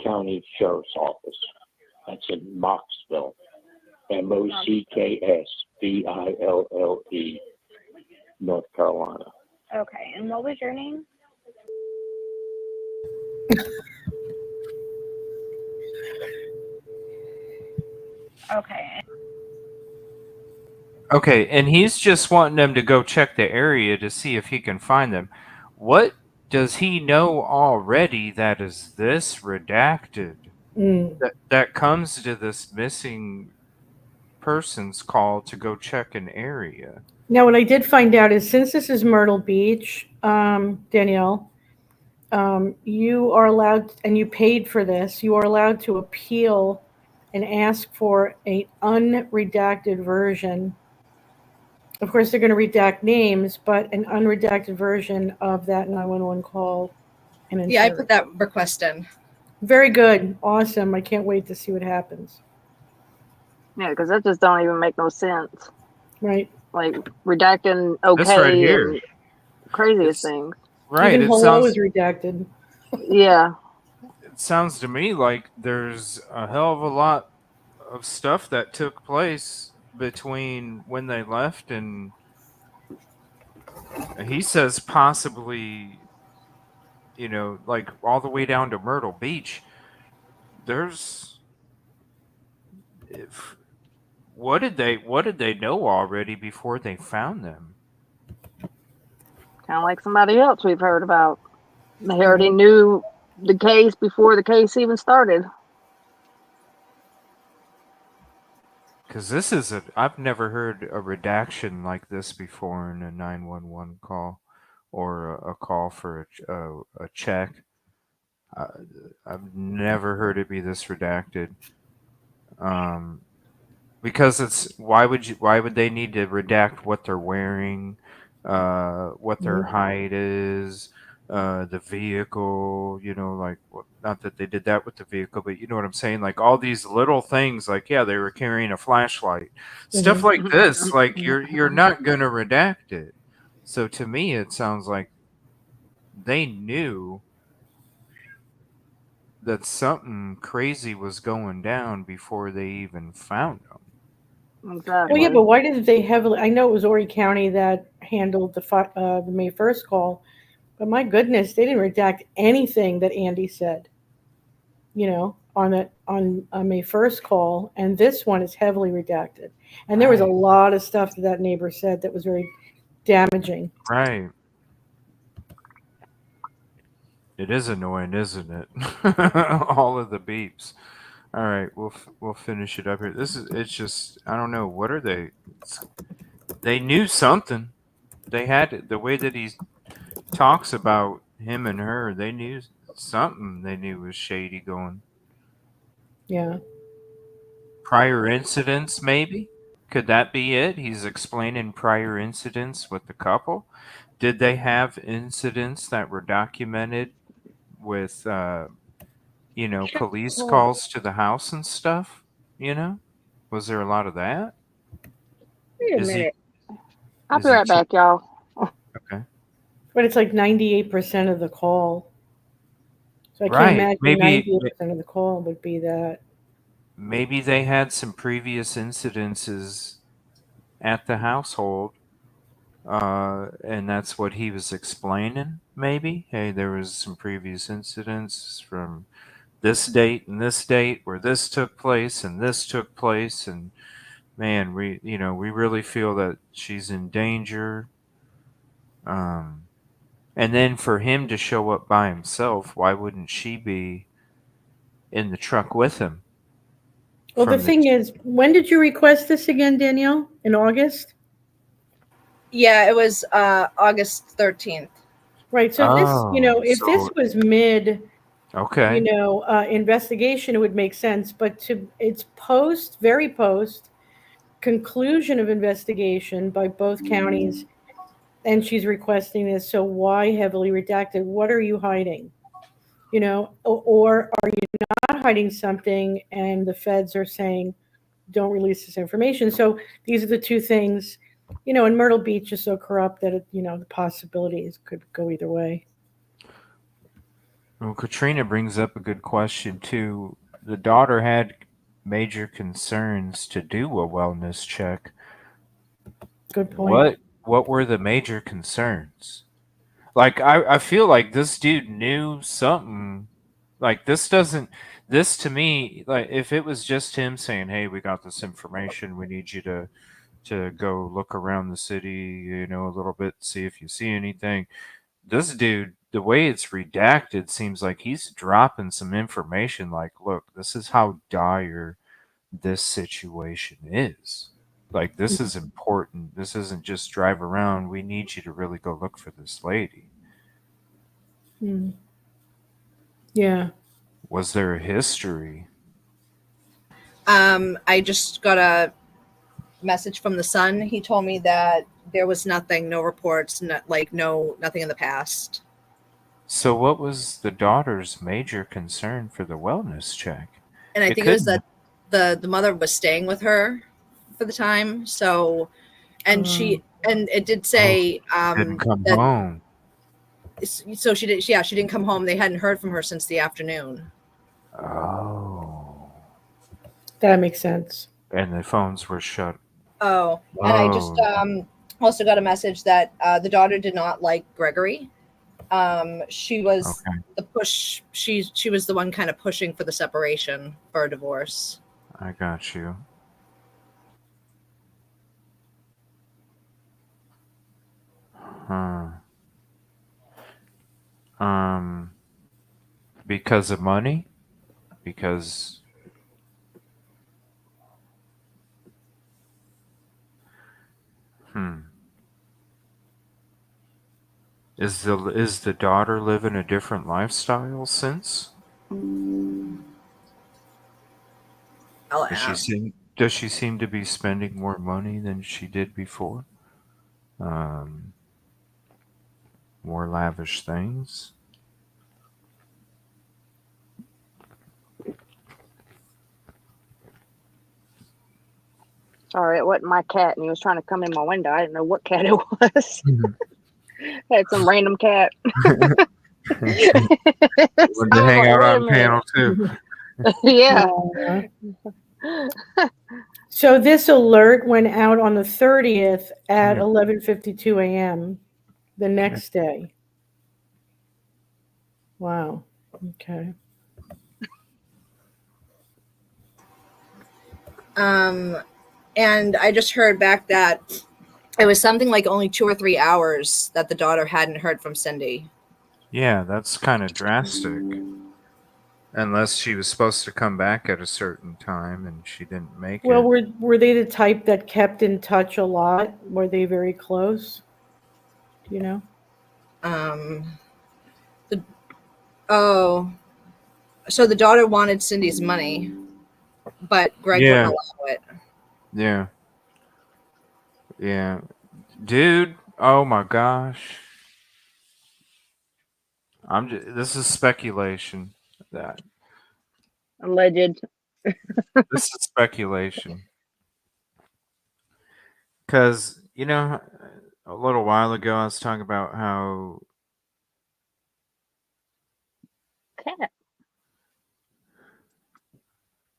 County Sheriff's Office. That's in Mocksville. MOCKSVILLE, North Carolina. Okay, and what was your name? Okay. Okay, and he's just wanting them to go check the area to see if he can find them. What does he know already that is this redacted? That comes to this missing person's call to go check an area. Now, what I did find out is since this is Myrtle Beach, Danielle, you are allowed, and you paid for this, you are allowed to appeal and ask for an unredacted version. Of course, they're going to redact names, but an unredacted version of that 911 call. Yeah, I put that request in. Very good. Awesome. I can't wait to see what happens. Yeah, because that just don't even make no sense. Right. Like redacting okay right here. And craziest things. Right. Even hello is redacted. Yeah. It sounds to me like there's a hell of a lot of stuff that took place between when they left and he says possibly, like all the way down to Myrtle Beach. What did they know already before they found them? Kind of like somebody else we've heard about. They already knew the case before the case even started. Because I've never heard a redaction like this before in a 911 call or a call for a check. Uh, I've never heard it be this redacted. Um, because why would they need to redact what they're wearing, what their height is, the vehicle, like not that they did that with the vehicle, but you know what I'm saying, like all these little things, like yeah, they were carrying a flashlight, stuff like this, like you're not gonna redact it. So to me it sounds like they knew that something crazy was going down before they even found them. Well, yeah, Exactly. but why did they heavily? I know it was Horry County that handled the May 1st call, but my goodness, they didn't redact anything that Andy said. On that on a May 1st call, and this one is heavily redacted. And there was a Right. lot of stuff that neighbor said that was very damaging. Right. It is annoying, isn't it? All of the beeps. All right, we'll finish it up here. It's just I don't know what are they. They knew something. They had the way that he talks about him and her. They knew something. They knew was shady going. Yeah. Prior incidents, maybe. Could that be it? He's explaining prior incidents with the couple. Did they have incidents that were documented with police calls to the house and stuff, Was there a lot of that? Wait a Is he minute. I'll is be he right back, y'all. okay? But it's like 98% of the call. So I can't Right. imagine 98% of the call would be that. Maybe they had some previous incidences at the household, and that's what he was explaining. Maybe, hey, there was some previous incidents from this date and this date where this took place and this took place, and man, we really feel that she's in danger. Um, and then for him to show up by himself, why wouldn't she be in the truck with him? Well, the From the thing is, when did you request this again, Danielle? In August? Yeah, it was August 13th. Right. So if this was mid, okay, investigation, it would make sense. But it's very post conclusion of investigation by both counties, and she's requesting this. So why heavily redacted? What are you hiding? Or are you not hiding something, and the feds are saying, don't release this information? So these are the two things. And Myrtle Beach is so corrupt that the possibilities could go either way. Well, Katrina brings up a good question too. The daughter had major concerns to do a wellness check. Good point. What were the major concerns? Like I feel like this dude knew something. Like this to me, like if it was just him saying, "Hey, we got this information. We need you to go look around the city, a little bit, see if you see anything." This dude, the way it's redacted, seems like he's dropping some information like, look, this is how dire this situation is. Like, this is important. This isn't just drive around. We need you to really go look for this lady. Yeah. Was there a history? I just got a message from the son. He told me that there was nothing, no reports, nothing in the past. So, what was the daughter's major concern for the wellness check? And I think it was that the mother was staying with her for the time. So, and it did say didn't come that. home. So she did. Yeah, she didn't come home. They hadn't heard from her since the afternoon. Oh, that makes sense. And the phones were shut. Oh, and I just also got a message that the daughter did not like Gregory. She was the push. She was the one kind of pushing for the separation for a divorce. I got you. Huh. Because of money? Because hmm. Is the daughter living a different lifestyle since? I'll Does ask. she seem to be spending more money than she did before? Um, More lavish things? Sorry, it wasn't my cat, and he was trying to come in my window. I didn't know what cat it was. Had some random cat. Wanted I to was hang like, out wait a on panel minute. too. Yeah. So this alert went out on the 30th at Yeah. 11:52 a.m. the next day. Wow. Okay. And I just heard back that it was something like only 2 or 3 hours that the daughter hadn't heard from Cindy. Yeah, that's kind of drastic. Unless she was supposed to come back at a certain time and she didn't make Well, it. were they the type that kept in touch a lot? Were they very close? Do you know? So the daughter wanted Cindy's money, but Greg wouldn't Yeah, allow it. yeah, yeah. Dude, oh my gosh. This is speculation. That Alleged. This is speculation. Cuz, a little while ago I was talking about how Cat.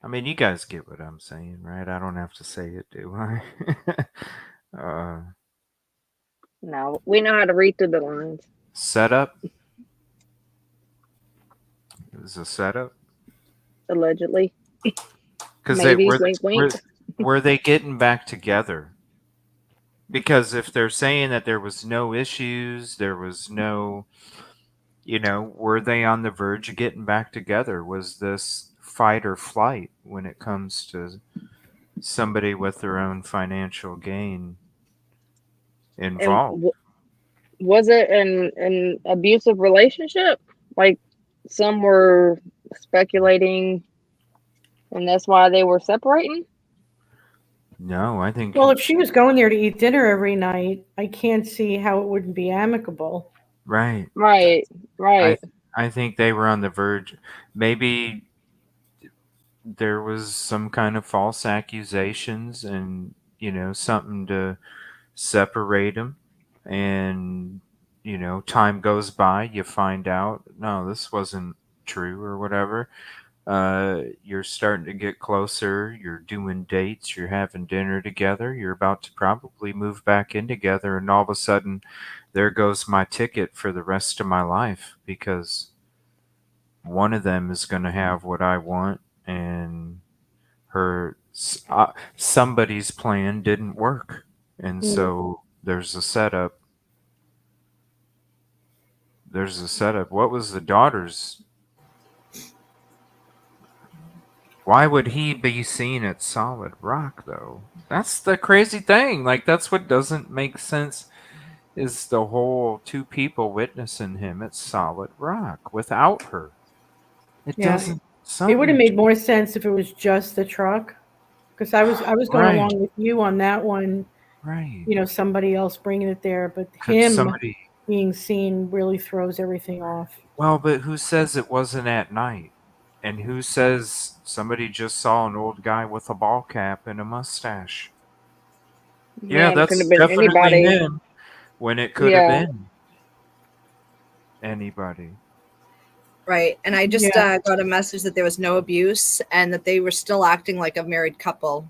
I mean, you guys get what I'm saying, right? I don't have to say it, do I? uh No, we know how to read through the lines. Setup. It was a setup. Allegedly. Cuz Maybe. Wink, wink. were they getting back together? Because if they're saying that there was no issues, there was no, were they on the verge of getting back together? Was this fight or flight when it comes to somebody with their own financial gain And involved? was it an abusive relationship? Like some were speculating, and that's why they were separating. No, I think Well, if she was going there to eat dinner every night, I can't see how it wouldn't be amicable. right. Right, I right. I think they were on the verge. Maybe there was some kind of false accusations and, something to separate them, and time goes by, you find out no, this wasn't true or whatever. You're starting to get closer, you're doing dates, you're having dinner together, you're about to probably move back in together, and all of a sudden there goes my ticket for the rest of my life because one of them is going to have what I want, and somebody's plan didn't work, and so there's a setup. What was the daughter's? Why would he be seen at Solid Rock, though? That's the crazy thing. Like, that's what doesn't make sense is the whole two people witnessing him at Solid Rock without her. It Yeah, doesn't. it would have Something. made more sense if it was just the truck, because I was going Right. along with you on that one. Right. Somebody else bringing it there, but Could him somebody. being seen really throws everything off. Well, but who says it wasn't at night? And who says somebody just saw an old guy with a ball cap and a mustache? Yeah, Man, it could have that's been definitely anybody. him when it could have Yeah. been anybody. Right. And I just Yeah. got a message that there was no abuse and that they were still acting like a married couple.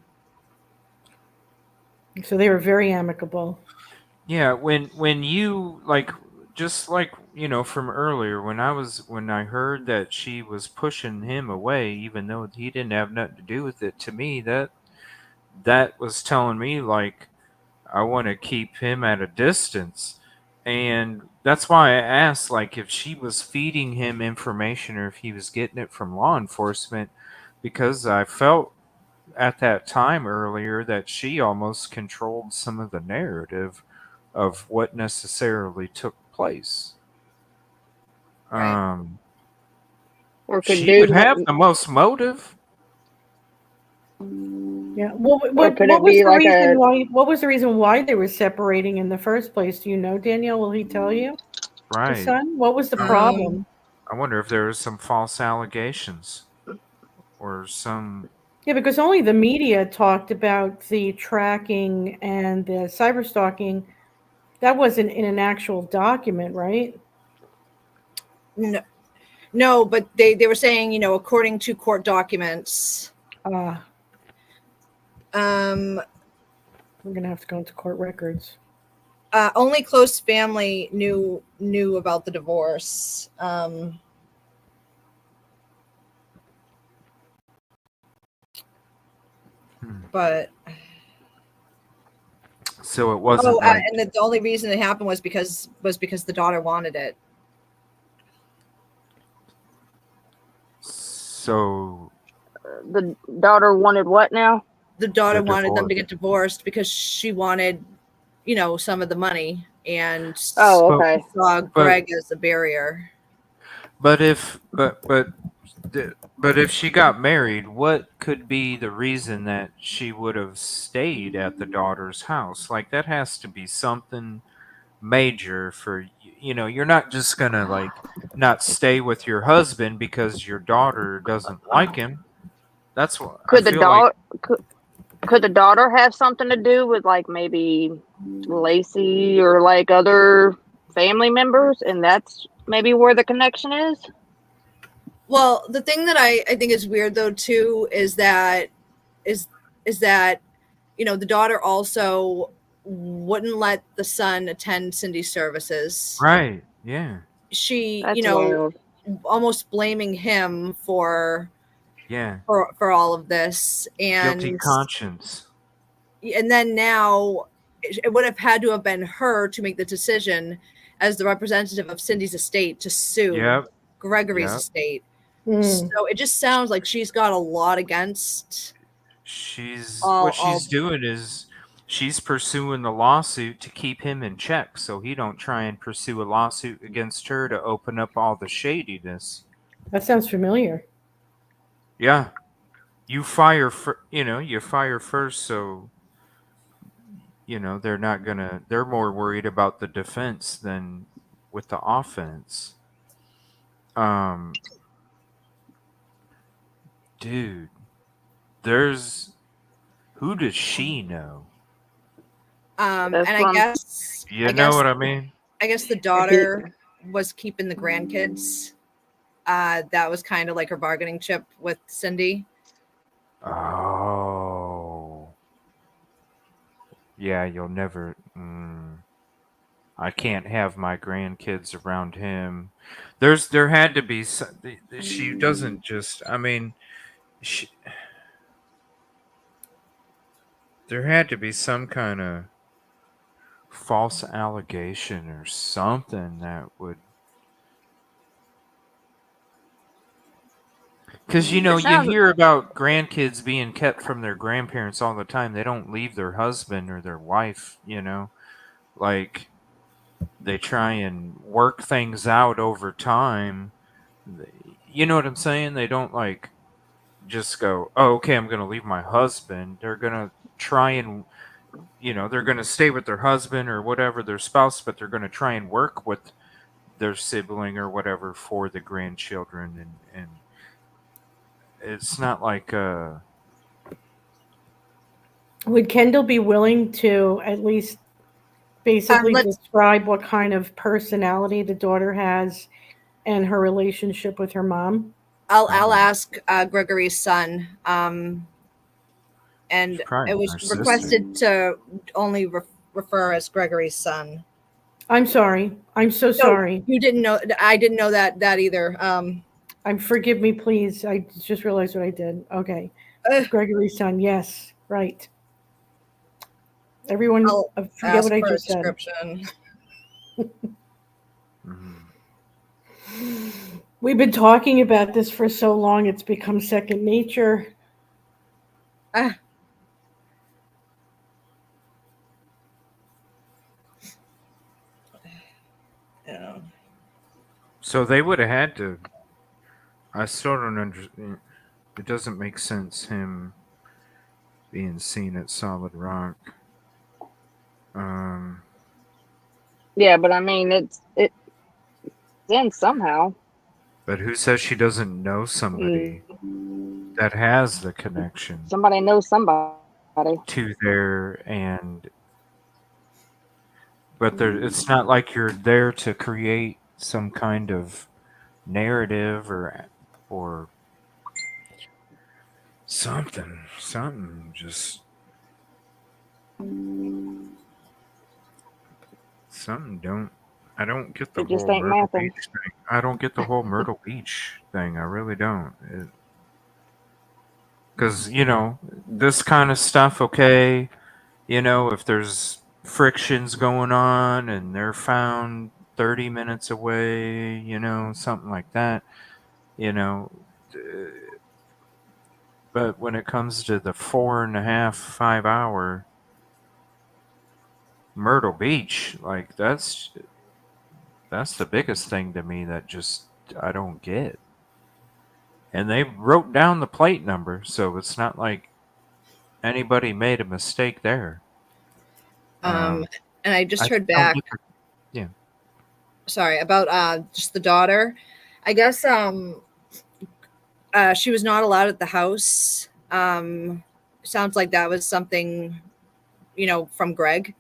So they were very amicable. Yeah, when you like just like, from earlier when I heard that she was pushing him away even though he didn't have nothing to do with it, to me that was telling me like I want to keep him at a distance. And That's why I asked, like, if she was feeding him information or if he was getting it from law enforcement, because I felt at that time earlier that she almost controlled some of the narrative of what necessarily took place. Right. Or could She would dude have the most motive. Yeah. or could What it was be the like a reason why? What was the reason why they were separating in the first place? Do you know, Danielle? Will he tell you, the Right. son? What was the Um, problem? I wonder if there was some false allegations or some. Yeah, because only the media talked about the tracking and the cyber stalking. That wasn't in an actual document, right? no, no, but they were saying, you know, according to court documents, Ah, um, we're gonna have to go into court records. only close family knew about the divorce. But So it wasn't like. and the only reason it happened was because the daughter wanted it. So the daughter wanted what now? The daughter the wanted them to divorce. get divorced because she wanted, you know, some of the money, and Oh, But okay. saw but Greg as a barrier. but if but if she got married, what could be the reason that she would have stayed at the daughter's house? Like that has to be something major for you know, you're not just going to like not stay with your husband because your daughter doesn't like him. That's what I Could the feel like. daughter could the daughter have something to do with like maybe Lacey or like other family members, and that's maybe where the connection is? Well, the thing that I think is weird though too is is that, you know, the daughter also wouldn't let the son attend Cindy's services. Right. Yeah. She, you That's know, wild. almost blaming him Yeah. for all of this, Guilty and conscience. then now it would have had to have been her to make the decision as the representative of Cindy's estate to sue Yep. Gregory's Yep. estate. Mm. So it just sounds like she's got a lot against What she's all doing is she's pursuing the lawsuit to keep him in check so he don't try and pursue a lawsuit against her to open up all the shadiness. That sounds familiar. Yeah. You fire you fire first, so they're more worried about the defense than with the offense. Um dude, there's who does she know? That's and what I'm You know what I mean? I guess the if he, daughter was keeping the grandkids. That was kind of like her bargaining chip with Cindy. Oh. Yeah, you'll never I can't have my grandkids around him. There had to be she doesn't just I mean she, there had to be some kind of false allegation or something that would because it you sounds hear about grandkids being kept from their grandparents all the time. They don't leave their husband or their wife, like they try and work things out over time. You know what I'm saying? They don't like just go, "Oh, okay, I'm going to leave my husband." They're going to try and they're going to stay with their husband or whatever, their spouse, but they're going to try and work with their sibling or whatever for the grandchildren and it's not like Would Kendall be willing to at least basically Let's. describe what kind of personality the daughter has and her relationship with her mom? I'll ask Gregory's son. And probably it was narcissistic. requested to only refer as Gregory's son. I'm sorry. I'm so sorry. You didn't know. I didn't know that either. Forgive me, please. I just realized what I did. Okay. It's Gregory's son. Yes. Right. Everyone, I'll forget ask what I for a just said. description. We've been talking about this for so long, it's become second nature. Ah. Yeah. So they would have had to. I still don't understand. It doesn't make sense him being seen at Solid Rock. Um, Yeah, but I mean, it's in somehow. but who says she doesn't know somebody that has the connection Somebody knows somebody. to there, and but there, it's not like you're there to create some kind of narrative or something just something don't I don't get the It just whole ain't Myrtle mathing. Beach thing. I don't get the whole Myrtle Beach thing. I really don't. Because, this kind of stuff, okay, if there's frictions going on and they're found 30 minutes away, something like that, you know. uh, But when it comes to the 4.5, 5 hour Myrtle Beach, like that's the biggest thing to me that just I don't get. And they wrote down the plate number, so it's not like anybody made a mistake there. And I just I heard just don't back. get yeah. Sorry about just the daughter. I guess she was not allowed at the house. Sounds like that was something, from Greg.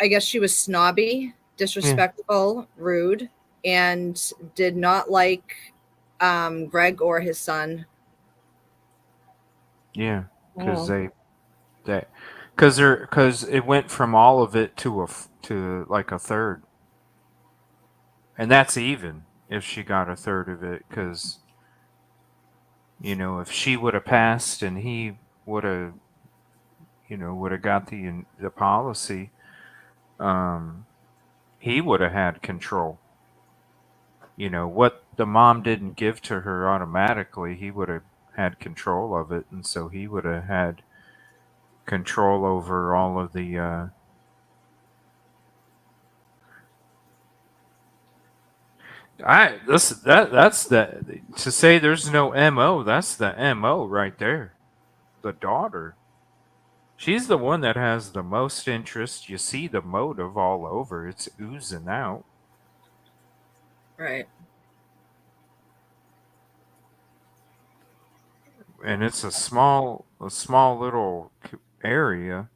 I guess she was snobby, disrespectful, rude, and did not like Greg or his son. Yeah, because Wow. because it went from all of it to like a third, and that's even if she got a third of it. Because if she would have passed and he would have got the policy, um, he would have had control. What the mom didn't give to her automatically, he would have had control of it, and so he would have had control over all of the. That's the to say there's no mo. That's the mo right there. The daughter, she's the one that has the most interest. You see the motive all over. It's oozing out. Right. And it's a small little area.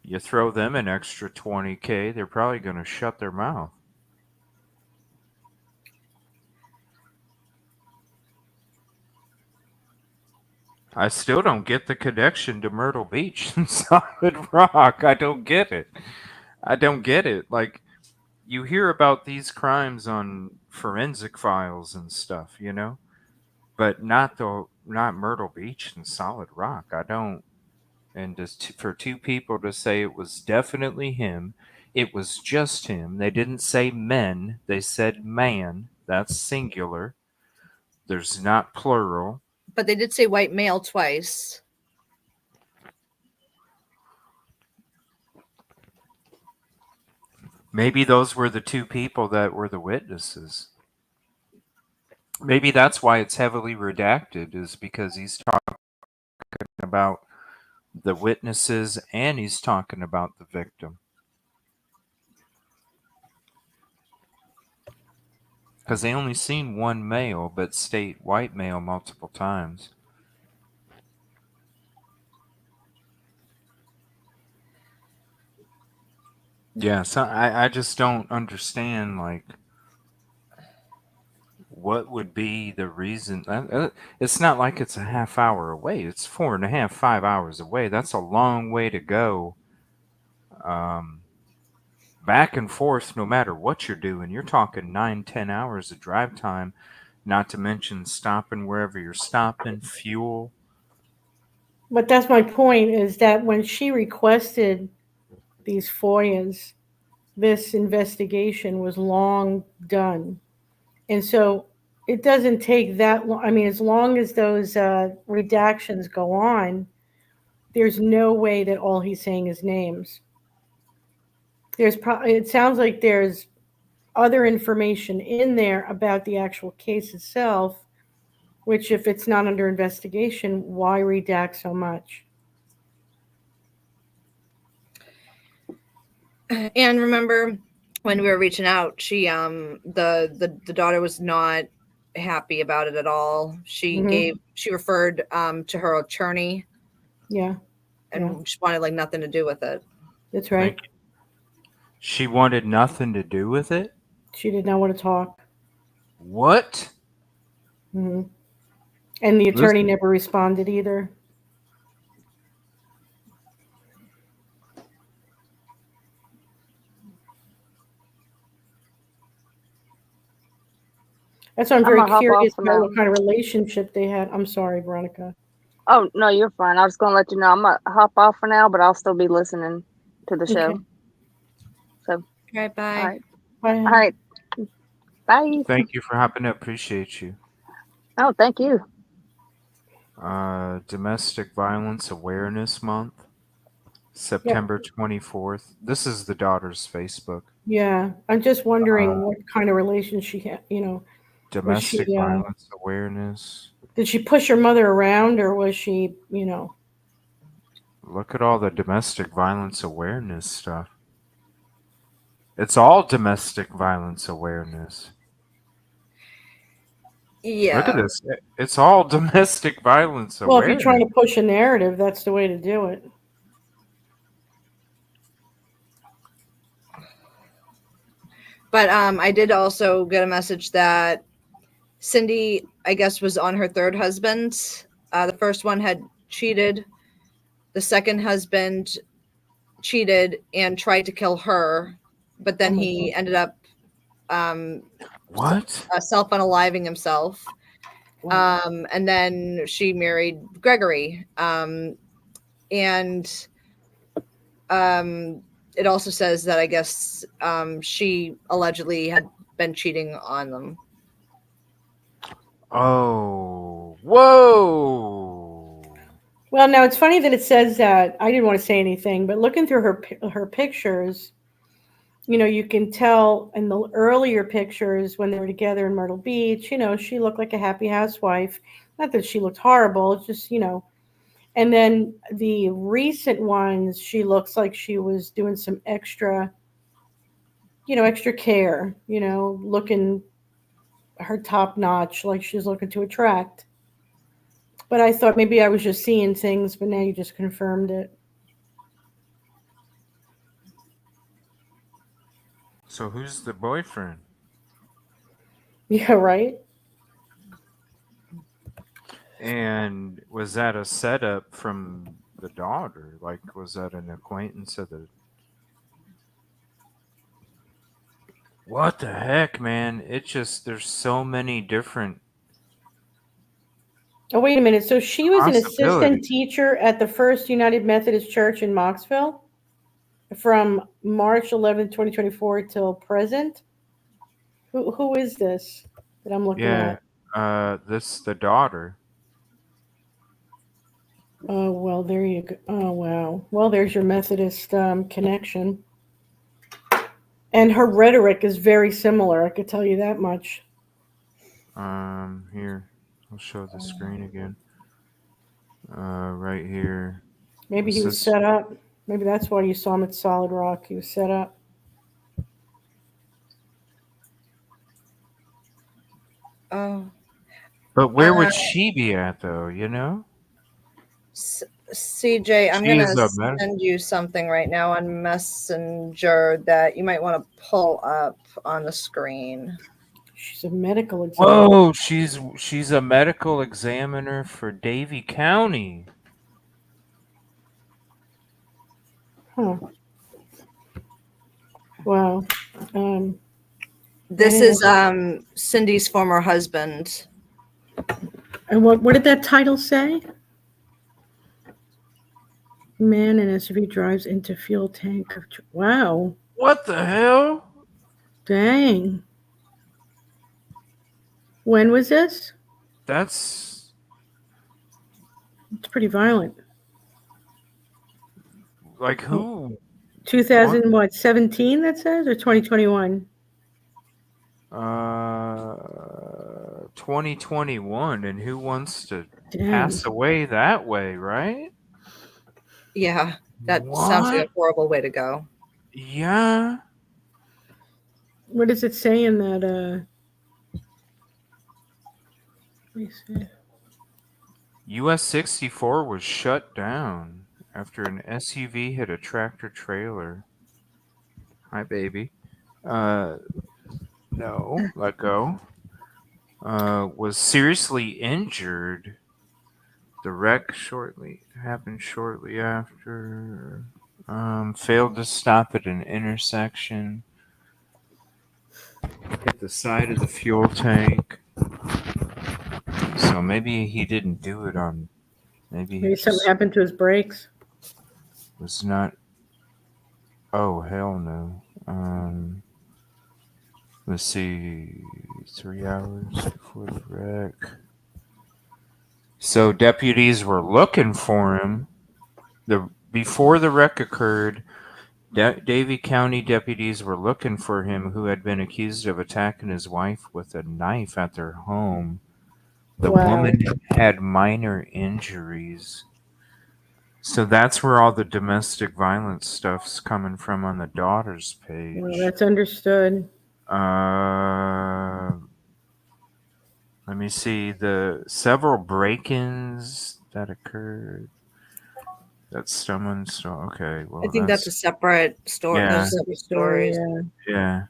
You throw them an extra 20K, they're probably going to shut their mouth. I still don't get the connection to Myrtle Beach and Solid Rock. I don't get it. I don't get it. Like, you hear about these crimes on forensic files and stuff, but not Myrtle Beach and Solid Rock. I don't. And just for two people to say it was definitely him, it was just him. They didn't say men, they said man. That's singular. There's not plural. But they did say white male twice. Maybe those were the two people that were the witnesses. Maybe that's why it's heavily redacted, is because he's talking about the witnesses and he's talking about the victim. Because they only seen one male, but state white male multiple times. Yeah, so I just don't understand, like, what would be the reason. It's not like it's a half hour away. It's 4.5, 5 hours away. That's a long way to go. Um, Back and forth, no matter what you're doing. You're talking 9, 10 hours of drive time, not to mention stopping wherever you're stopping, fuel. But that's my point, is that when she requested these FOIAs, this investigation was long done. And so it doesn't take that long. I mean, as long as those redactions go on, there's no way that all he's saying is names. It sounds like there's other information in there about the actual case itself, which if it's not under investigation, why redact so much? And remember when we were reaching out, she the daughter was not happy about it at all. She referred to her attorney. Yeah. And she wanted like nothing to do with it. That's right. She wanted nothing to do with it? She did not want to talk. What? And the attorney never responded either. That's why I'm very curious about what kind of relationship they had. I'm sorry, Veronica. Oh, no, you're fine. I was going to let you know. I'm going to hop off for now, but I'll still be listening to the show. Okay. So, all right, bye. All right. Bye. All right. Bye. Thank you for hopping up. Appreciate you. Oh, thank you. Domestic Violence Awareness Month, September 24th. This is the daughter's Facebook. Yeah, I'm just wondering what kind of relation she had, Domestic violence awareness. Did she push her mother around, or was she, Look at all the domestic violence awareness stuff. It's all domestic violence awareness. Yeah. Look at this. It's all domestic violence awareness. Well, if you're trying to push a narrative, that's the way to do it. But I did also get a message that Cindy, I guess, was on her third husband. The first one had cheated. The second husband cheated and tried to kill her, but then he ended up self-unaliving himself. And then she married Gregory. And it also says that I guess she allegedly had been cheating on them. Oh, whoa. Well, now it's funny that it says that. I didn't want to say anything, but looking through her pictures, you can tell in the earlier pictures when they were together in Myrtle Beach, she looked like a happy housewife. Not that she looked horrible, it's just, and then the recent ones, she looks like she was doing some extra care, looking her top notch, like she's looking to attract. But I thought maybe I was just seeing things, but now you just confirmed it. So who's the boyfriend? Yeah, right? And was that a setup from the daughter? Like, was that an acquaintance of the... What the heck, man? It just, there's so many different... Oh, wait a minute. So she was an assistant teacher at the First United Methodist Church in Moxville from March 11, 2024 till present? Who is this that I'm looking at? This the daughter. Oh, well, there you go. Oh, wow. Well, there's your Methodist connection. And her rhetoric is very similar. I could tell you that much. Here. I'll show the screen again. Right here. Maybe he was set up. Maybe that's why you saw him at Solid Rock. He was set up. Oh. But where would she be at, though, CJ, I'm going to send you something right now on Messenger that you might want to pull up on the screen. She's a medical examiner. Whoa, she's a medical examiner for Davie County. Huh. Wow. This is Cindy's former husband. And what did that title say? Man in SUV drives into fuel tank of... Wow. What the hell? Dang. When was this? That's It's pretty violent. like who? 2000 what? 17 that says, or 2021? 2021, and who wants to Dang. pass away that way, right? Yeah, that sounds like a What? horrible way to go. Yeah. What does it say in that? Let me see. US 64 was shut down after an SUV hit a tractor trailer. Hi, baby. No, let go. Was seriously injured. The wreck happened shortly after. Failed to stop at an intersection. Hit the side of the fuel tank. So maybe he didn't do it on. Maybe he Maybe something just happened to his brakes. was not. Oh hell no. Let's see. 3 hours before the wreck. So deputies were looking for him. Before the wreck occurred, Davie County deputies were looking for him, who had been accused of attacking his wife with a knife at their home. The woman had minor injuries. So that's where all the domestic violence stuff's coming from on the daughter's page. Well, that's understood. Let me see. The several break-ins that occurred. That's someone. So okay. Well, I think that's a separate story. Yeah. Those are separate stories. Yeah.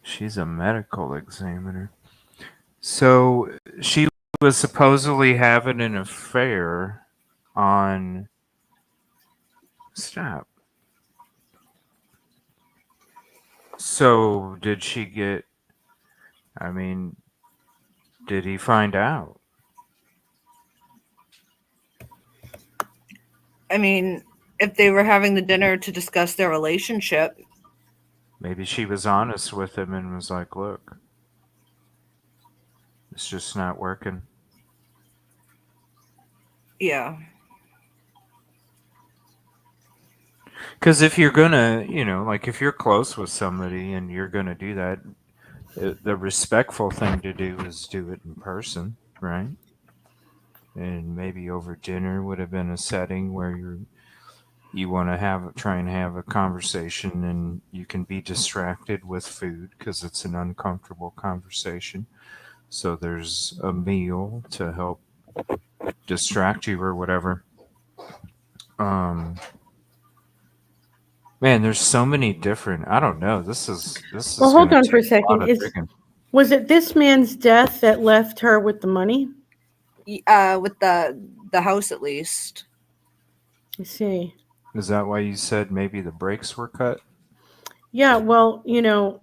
She's a medical examiner. So she was supposedly having an affair on. Stop. So did she get? I mean, did he find out? I mean, if they were having the dinner to discuss their relationship, Maybe she was honest with him and was like, "Look, it's just not working." yeah. Because if you're gonna, like if you're close with somebody and you're gonna do that, the respectful thing to do is do it in person, right? And maybe over dinner would have been a setting where you want to try and have a conversation, and you can be distracted with food because it's an uncomfortable conversation. So there's a meal to help distract you or whatever. Man, there's so many different. I don't know. This is. Well, hold gonna on for a take lot second. of digging. Was it this man's death that left her with the money? With the house, at least. I see. Is that why you said maybe the brakes were cut? Yeah, well, it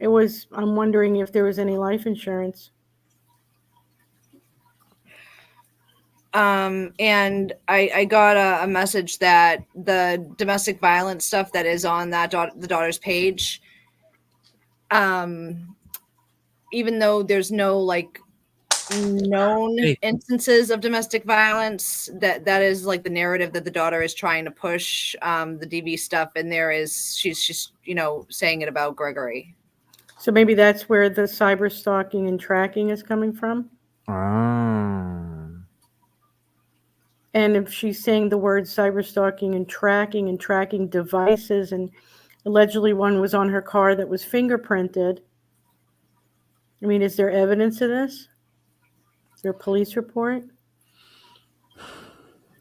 was. I'm wondering if there was any life insurance. And I got a message that the domestic violence stuff that is on that the daughter's page, even though there's no like known instances of domestic violence, that is like the narrative that the daughter is trying to push, the DV stuff, and she's just saying it about Gregory. So maybe that's where the cyber stalking and tracking is coming from. And if she's saying the word cyber stalking and tracking devices, and allegedly one was on her car that was fingerprinted. I mean, is there evidence of this? Is there a police report?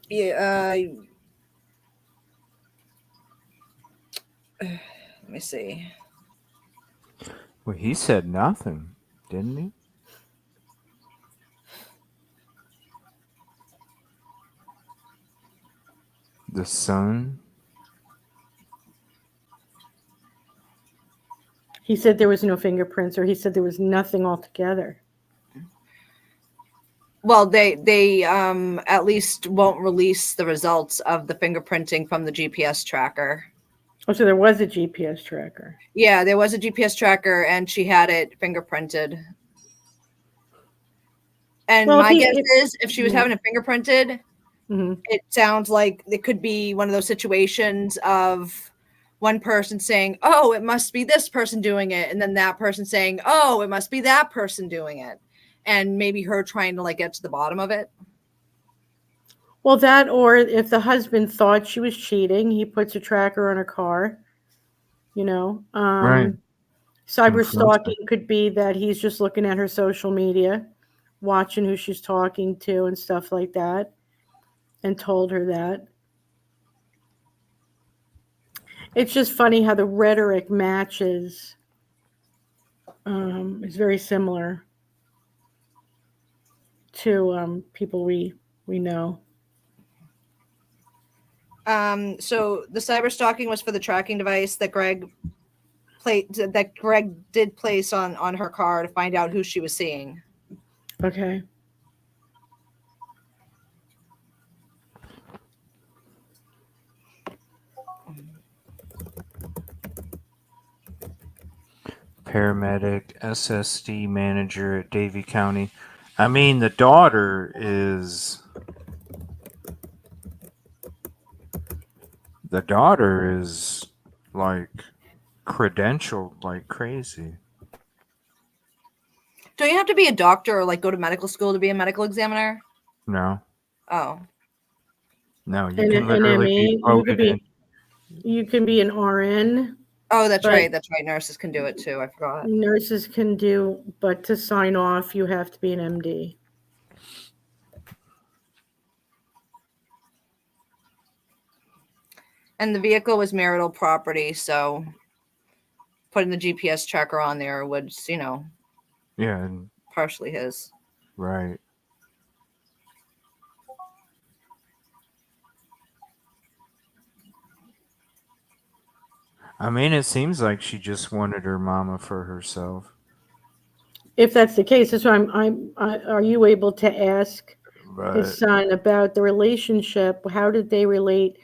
Yeah. Let me see. Well, he said nothing, didn't he? The son. He said there was no fingerprints, or he said there was nothing altogether. Well, they at least won't release the results of the fingerprinting from the GPS tracker. Oh, so there was a GPS tracker. Yeah, there was a GPS tracker, and she had it fingerprinted. And Well, my guess is, if she was yeah. having it fingerprinted, Mhm. it sounds like it could be one of those situations of one person saying, "Oh, it must be this person doing it," and then that person saying, "Oh, it must be that person doing it," and maybe her trying to like get to the bottom of it. Well, that, or if the husband thought she was cheating, he puts a tracker on her car. You know, Right. cyber Confirms stalking could be that he's just looking at her social media, watching who she's talking to and stuff like that, and told her that. It's just funny how the rhetoric matches. Is very similar to people we know. So the cyber stalking was for the tracking device that Greg did place on her car to find out who she was seeing. Okay. Paramedic, SSD manager at Davie County. I mean, the daughter is like credentialed like crazy. Do you have to be a doctor or like go to medical school to be a medical examiner? No. Oh. No, you can literally be quoted in. You can be an RN. Oh, that's right. That's right. Nurses can do it too. I forgot. Nurses can do, but to sign off, you have to be an MD. And the vehicle was marital property, so putting the GPS tracker on there would, Yeah. partially his. Right. I mean, it seems like she just wanted her mama for herself. If that's the case, that's why are you able to ask his son about the relationship? How did they relate,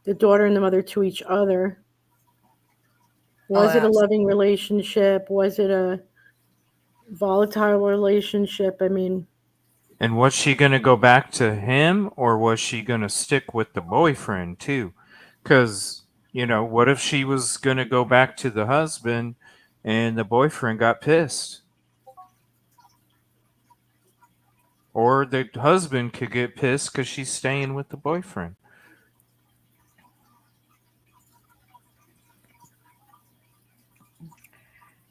the daughter and the mother, to each other? Was it a loving relationship? Was it a volatile relationship? I mean, and was she going to go back to him, or was she going to stick with the boyfriend too? Because, what if she was going to go back to the husband and the boyfriend got pissed? Or the husband could get pissed because she's staying with the boyfriend.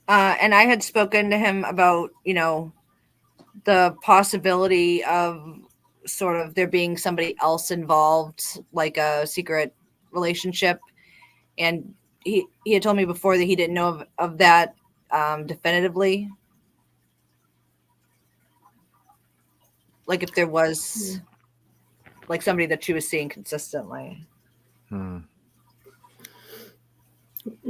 And I had spoken to him about, the possibility of sort of there being somebody else involved, like a secret relationship. And he had told me before that he didn't know of that definitively. Like if there was like somebody that she was seeing consistently.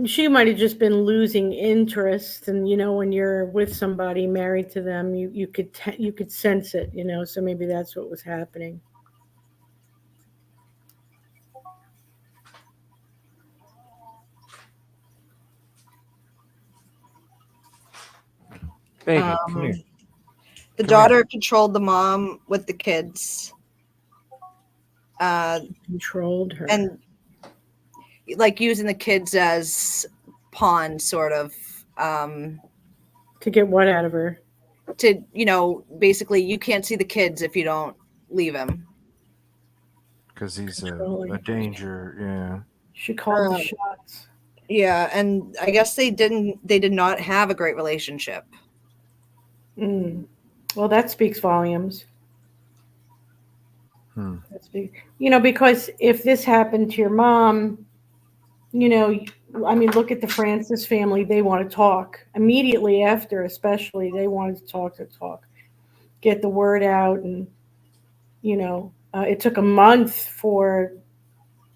She might have just been losing interest, and when you're with somebody married to them, you could sense it, so maybe that's what was happening. Baby, come here. The daughter controlled the mom with the kids. Controlled her. And like using the kids as pawns, sort of. To get what out of her? To, basically you can't see the kids if you don't leave him. Because he's a danger, yeah. She called the shots. Yeah, and I guess they did not have a great relationship. Well, that speaks volumes. Because if this happened to your mom, look at the Francis family. They want to talk immediately after, especially. They wanted to talk, get the word out. And, it took a month for,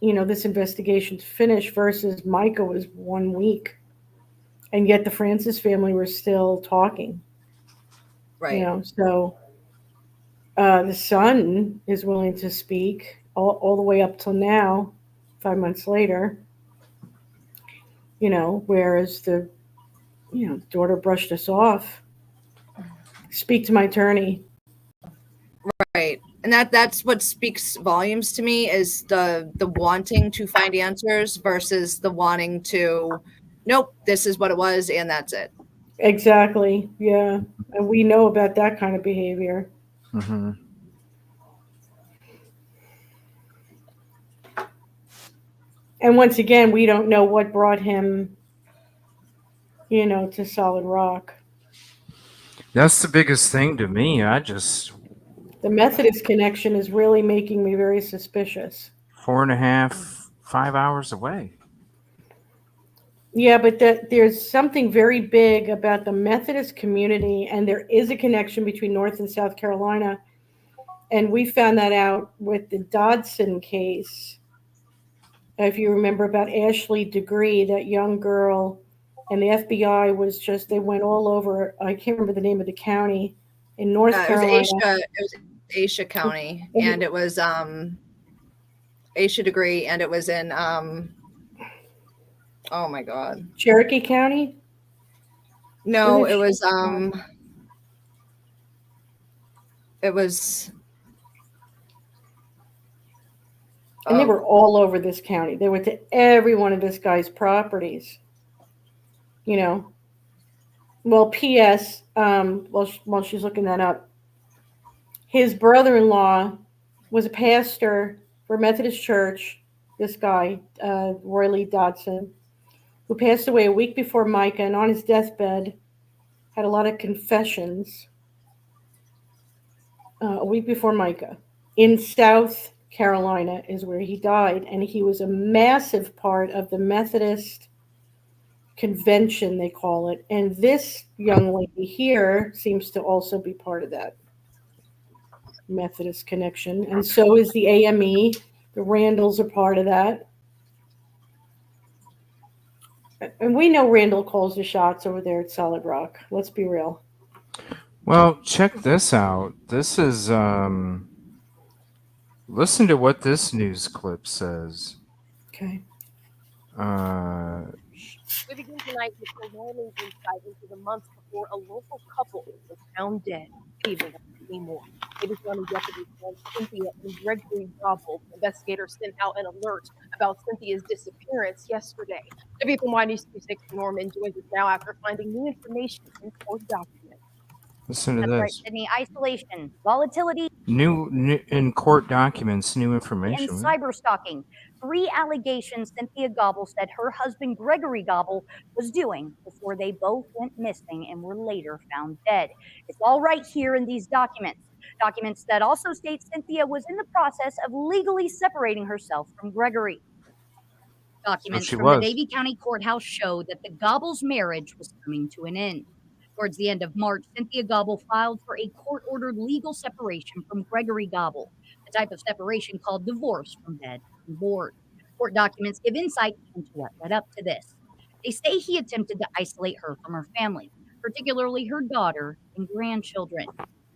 this investigation to finish versus Micah was 1 week. And yet the Francis family were still talking. Right. So The son is willing to speak all the way up till now, 5 months later. Whereas the daughter brushed us off. Speak to my attorney. Right. And that's what speaks volumes to me, is the wanting to find answers versus the wanting to, nope, this is what it was and that's it. Exactly. Yeah. And we know about that kind of behavior. Mm-hmm. And once again, we don't know what brought him, to solid rock. That's the biggest thing to me. The Methodist connection is really making me very suspicious. 4.5, 5 hours away. Yeah, but there's something very big about the Methodist community, and there is a connection between North and South Carolina. And we found that out with the Dodson case. If you remember about Ashley Degree, that young girl, and the FBI they went all over, I can't remember the name of the county in North Carolina. It was Aisha County, and it was Aisha Degree, and it was in oh my God, Cherokee County? No, it was and they were all over this county. They went to every one of this guy's properties. Well, P.S. While she's looking that up, his brother-in-law was a pastor for a Methodist church. This guy, Roy Lee Dodson, who passed away a week before Micah, and on his deathbed had a lot of confessions. A week before Micah, in South Carolina is where he died, and he was a massive part of the Methodist convention, they call it. And this young lady here seems to also be part of that Methodist connection, and so is the AME. The Randalls are part of that. And we know Randall calls the shots over there at Solid Rock. Let's be real. Well, check this out. This is, listen to what this news clip says. Okay. We begin tonight with alarming insight into the months before a local couple was found dead. Even anymore. Davis County deputies found Cynthia and Gregory Gobble. Investigators sent out an alert about Cynthia's disappearance yesterday. WFMY News 26 Norman joins us now after finding new information in court documents. Listen to That's this. right, Sydney. Isolation, volatility, New in court documents, new information. and cyber stalking. 3 allegations Cynthia Gobble said her husband Gregory Gobble was doing before they both went missing and were later found dead. It's all right here in these documents. Documents that also state Cynthia was in the process of legally separating herself from Gregory. Documents from the Davie County Courthouse show that the Gobble's marriage was coming to an end. Towards the end of March, Cynthia Gobble filed for a court-ordered legal separation from Gregory Gobble, the type of separation called divorce from bed and board. Court documents give insight into what led up to this. They say he attempted to isolate her from her family, particularly her daughter and grandchildren.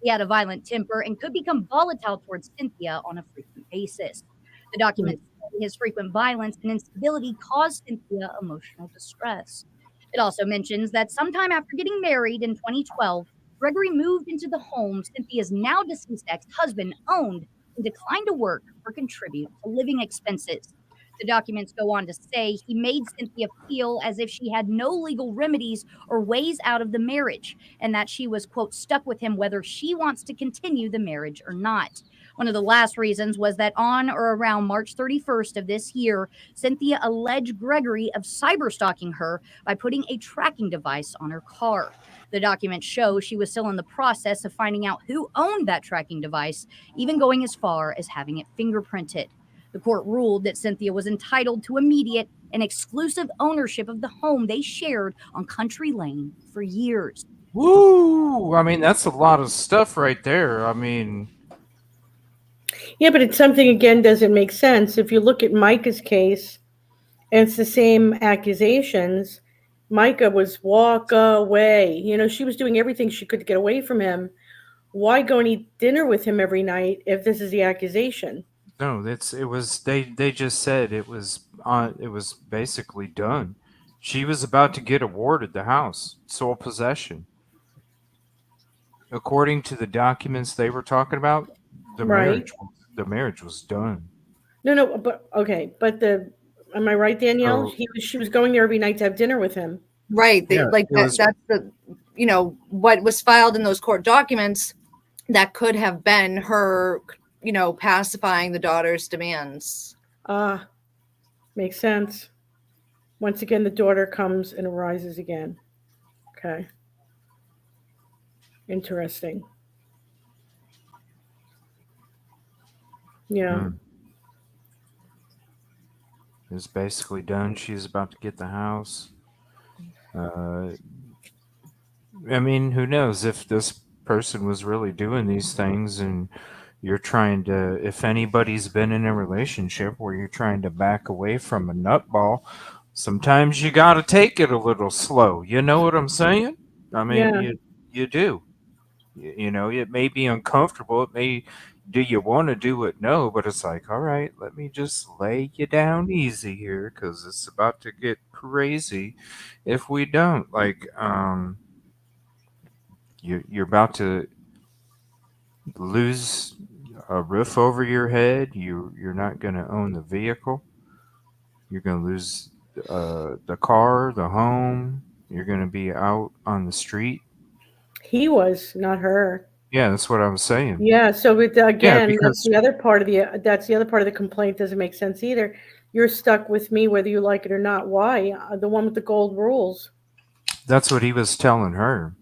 He had a violent temper and could become volatile towards Cynthia on a frequent basis. The documents say his frequent violence and instability caused Cynthia emotional distress. It also mentions that sometime after getting married in 2012, Gregory moved into the home Cynthia's now deceased ex-husband owned and declined to work or contribute to living expenses. The documents go on to say he made Cynthia feel as if she had no legal remedies or ways out of the marriage, and that she was, quote, stuck with him whether she wants to continue the marriage or not. One of the last reasons was that on or around March 31st of this year, Cynthia alleged Gregory of cyberstalking her by putting a tracking device on her car. The documents show she was still in the process of finding out who owned that tracking device, even going as far as having it fingerprinted. The court ruled that Cynthia was entitled to immediate and exclusive ownership of the home they shared on Country Lane for years. Woo! I mean, that's a lot of stuff right there. I mean... Yeah, but it's something, again, doesn't make sense. If you look at Micah's case, and it's the same accusations, Micah was walk away. She was doing everything she could to get away from him. why go and eat dinner with him every night if this is the accusation? No, it was they just said it was basically done. She was about to get awarded the house, sole possession. According to the documents they were talking about, Right. the marriage was done. No, but okay, but am I right, Danielle? So She was going there every night to have dinner with him. Right. They, yeah, like it was that's the, what was filed in those court documents that could have been her, pacifying the daughter's demands. Ah, makes sense. Once again, the daughter comes and arises again. Okay. Interesting. Yeah. mm, it was basically done. She's about to get the house. Uh, I mean, who knows if this person was really doing these things and you're trying to, if anybody's been in a relationship where you're trying to back away from a nutball, sometimes you got to take it a little slow. You know what I'm saying? I mean, Yeah. you do. You know, it may be uncomfortable. It may, do you want to do it? No, but it's like, all right, let me just lay you down easy here because it's about to get crazy if we don't. Like, you're about to lose a roof over your head. You're not going to own the vehicle. You're going to lose the car, the home. You're going to be out on the street. He was, not her. Yeah, that's what I was saying. Yeah, so Yeah, again, because that's the other part of the complaint doesn't make sense either. You're stuck with me whether you like it or not. Why? The one with the gold rules. that's what he was telling her.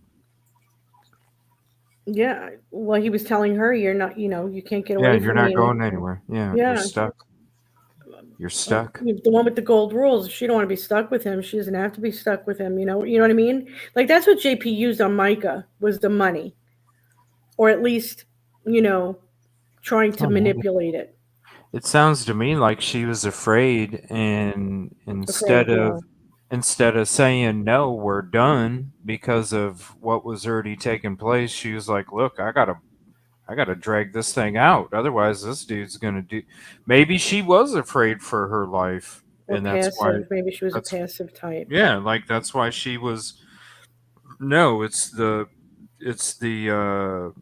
Yeah. Well, he was telling her you're not, you can't get Yeah, away you're from me. not going anywhere. Yeah, you're Yeah. stuck. You're stuck. The one with the gold rules. She don't want to be stuck with him. She doesn't have to be stuck with him. You know what I mean? Like that's what JP used on Micah was the money, or at least, you know, trying to Oh, maybe. manipulate it. It sounds to me like she was afraid, and Afraid of what? instead of saying no, we're done because of what was already taking place, she was like, "Look, I gotta drag this thing out. Otherwise, this dude's gonna do." Maybe she was afraid for her life, Or and that's why. passive. Maybe she was a That's passive type. yeah, like that's why she was. No, it's it's the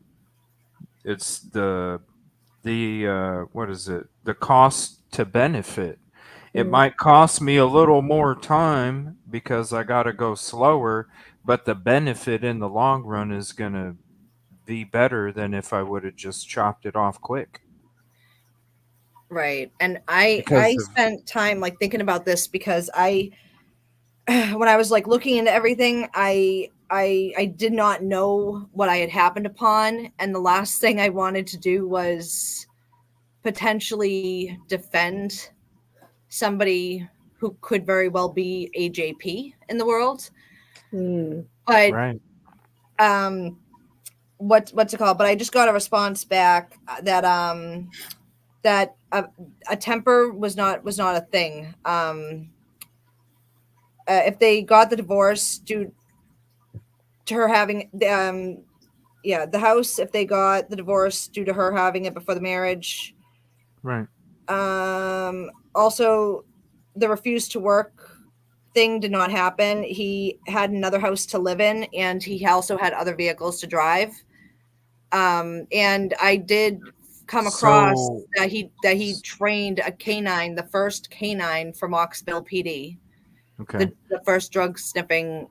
what is it? The cost to benefit. It Mm. might cost me a little more time because I got to go slower, but the benefit in the long run is going to be better than if I would have just chopped it off quick. Right. And I Because of spent time like thinking about this because I when I was like looking into everything, I did not know what I had happened upon, and the last thing I wanted to do was potentially defend somebody who could very well be a JP in the world. Mm. But right. What's it called? But I just got a response back that that a temper was not a thing. If they got the divorce due to her having the house, if they got the divorce due to her having it before the marriage. Right. Also, the refuse to work thing did not happen. He had another house to live in, and he also had other vehicles to drive. And I did come across So that he trained a canine, the first canine from Oxville PD, okay. the first drug sniffing.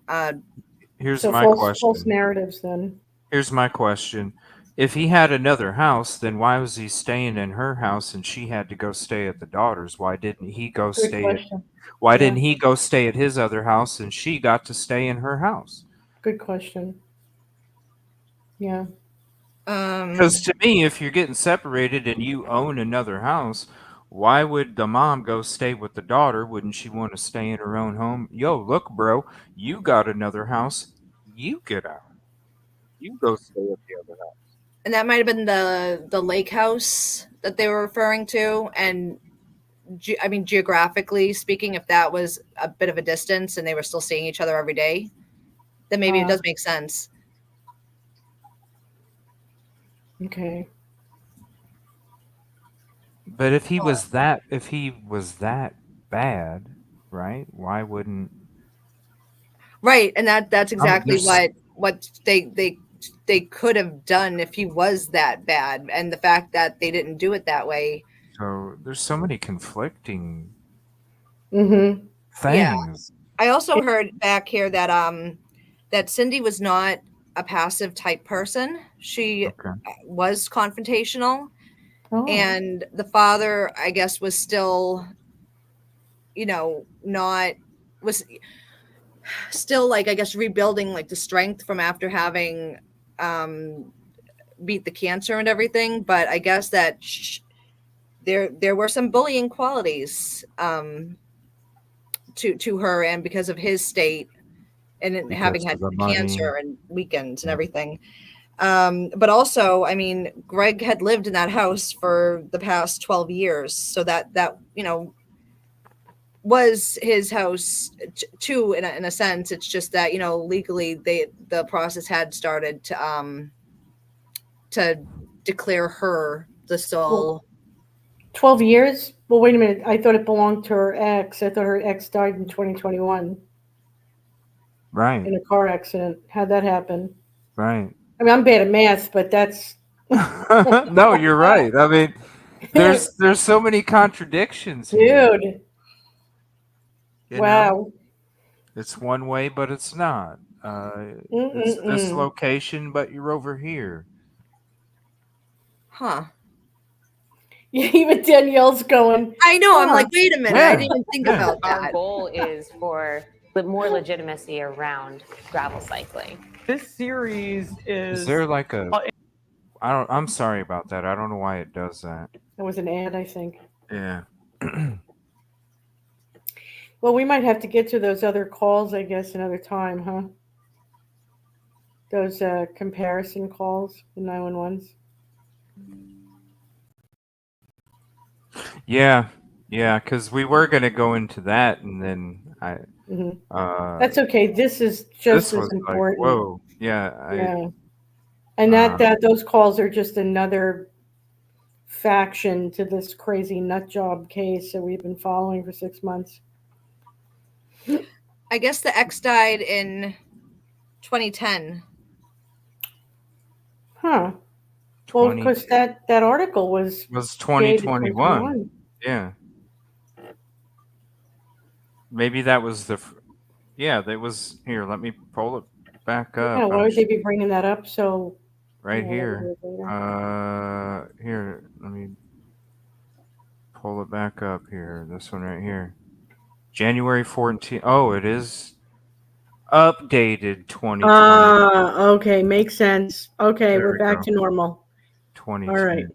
Here's So my false question. narratives then. Here's my question. If he had another house, then why was he staying in her house and she had to go stay at the daughter's? Why didn't he go Good stay at question. Why Yeah. didn't he go stay at his other house and she got to stay in her house? Good question. Yeah. Because to me, if you're getting separated and you own another house, why would the mom go stay with the daughter? Wouldn't she want to stay in her own home? Yo, look, bro, you got another house. You get out. You go stay at the other house. And that might have been the lake house that they were referring to. And I mean, geographically speaking, if that was a bit of a distance and they were still seeing each other every day, then maybe it does make sense. Okay. But if he was that bad, right? Why wouldn't Right, and that's I mean, exactly there's what they could have done if he was that bad, and the fact that they didn't do it that way. there's so many conflicting Mm-hmm. Yeah. things. I also heard back here that that Cindy was not a passive type person. She Okay. was confrontational, Oh. and the father, I guess, was still, not was still, like, I guess, rebuilding, like, the strength from after having beat the cancer and everything. But I guess that there were some bullying qualities to her, and because of his state and having Because had of the money. cancer and weekends and Yeah. everything. But also, I mean, Greg had lived in that house for the past 12 years, so that was his house too, in a sense. It's just that, legally the process had started to declare her the Well, sole. 12 years? Well, wait a minute. I thought it belonged to her ex. I thought her ex died in 2021 Right. in a car accident. How'd that happen? Right. I mean, I'm bad at math, but that's No, you're right. I mean, there's so many contradictions here. dude. You know, Wow. it's one way, but it's not. It's this Mm-mm-mm. location, but you're over here. Huh. Even Danielle's going, I know. I'm huh. like, wait a minute. I Yeah. didn't even think Yeah. about Our that. goal is for more legitimacy around gravel cycling. This series Is is there like a? I'm sorry about that. I don't know why it does that. That was an ad, I think. Yeah. Well, we might have to get to those other calls, I guess, another time, huh? Those comparison calls, the 911s. Yeah. Yeah. Because we were gonna go into that, and then Hmm. uh, That's okay. This is just this as was like, important. whoa. Yeah. Yeah. And Uh, that those calls are just another faction to this crazy nut job case that we've been following for 6 months. I guess the ex died in 2010. Huh. Well, 20 because that article was was dated 2021. 2021. Yeah. Maybe that was yeah, that was here. Let me pull it back Yeah, up. why would they be bringing that up so Right here. years later? Here, let me pull it back up here. This one right here. January 14th. Oh, it is updated 2020. Okay, makes sense. Okay, There we're we back go. to normal. All right. 2010.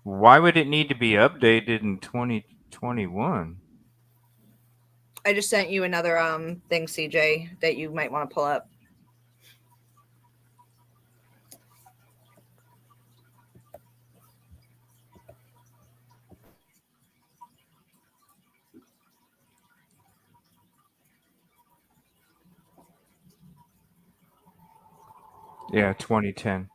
Why would it need to be updated in 2021? I just sent you another thing, CJ, that you might want to pull up. Yeah, 2010.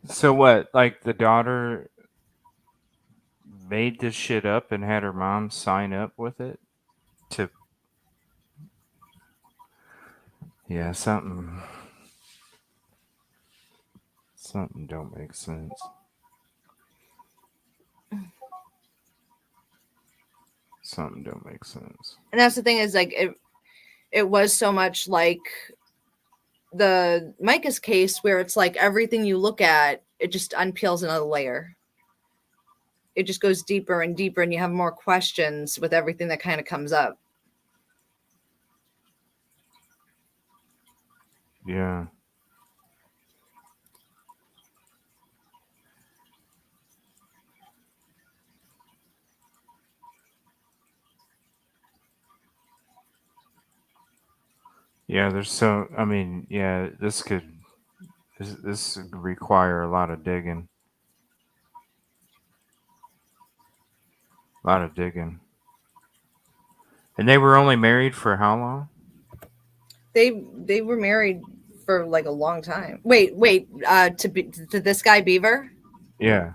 So what? Like the daughter made this shit up and had her mom sign up with it to yeah, something don't make sense. Something don't make sense. And that's the thing, is like it was so much like the Micah's case, where it's like everything you look at, it just unpeels another layer. It just goes deeper and deeper, and you have more questions with everything that kind of comes up. Yeah. Yeah, there's so I mean, yeah, this could require a lot of digging. A lot of digging. And they were only married for how long? They were married for like a long time. Wait, to this guy Beaver? Yeah.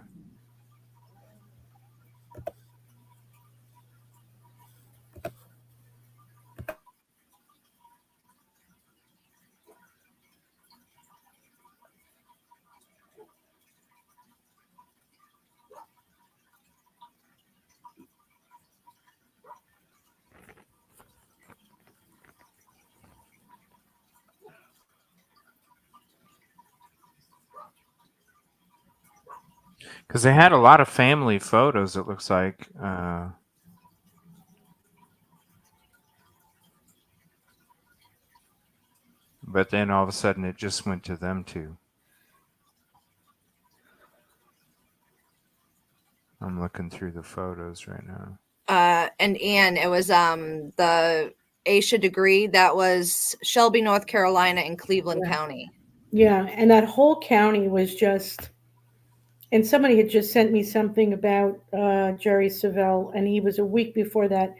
Because they had a lot of family photos, it looks like. But then all of a sudden it just went to them two. I'm looking through the photos right now. And Anne, it was the Aisha degree that was Shelby, North Carolina, and Cleveland County. Yeah, and that whole county was just. And somebody had just sent me something about Jerry Savelle, and he was a week before that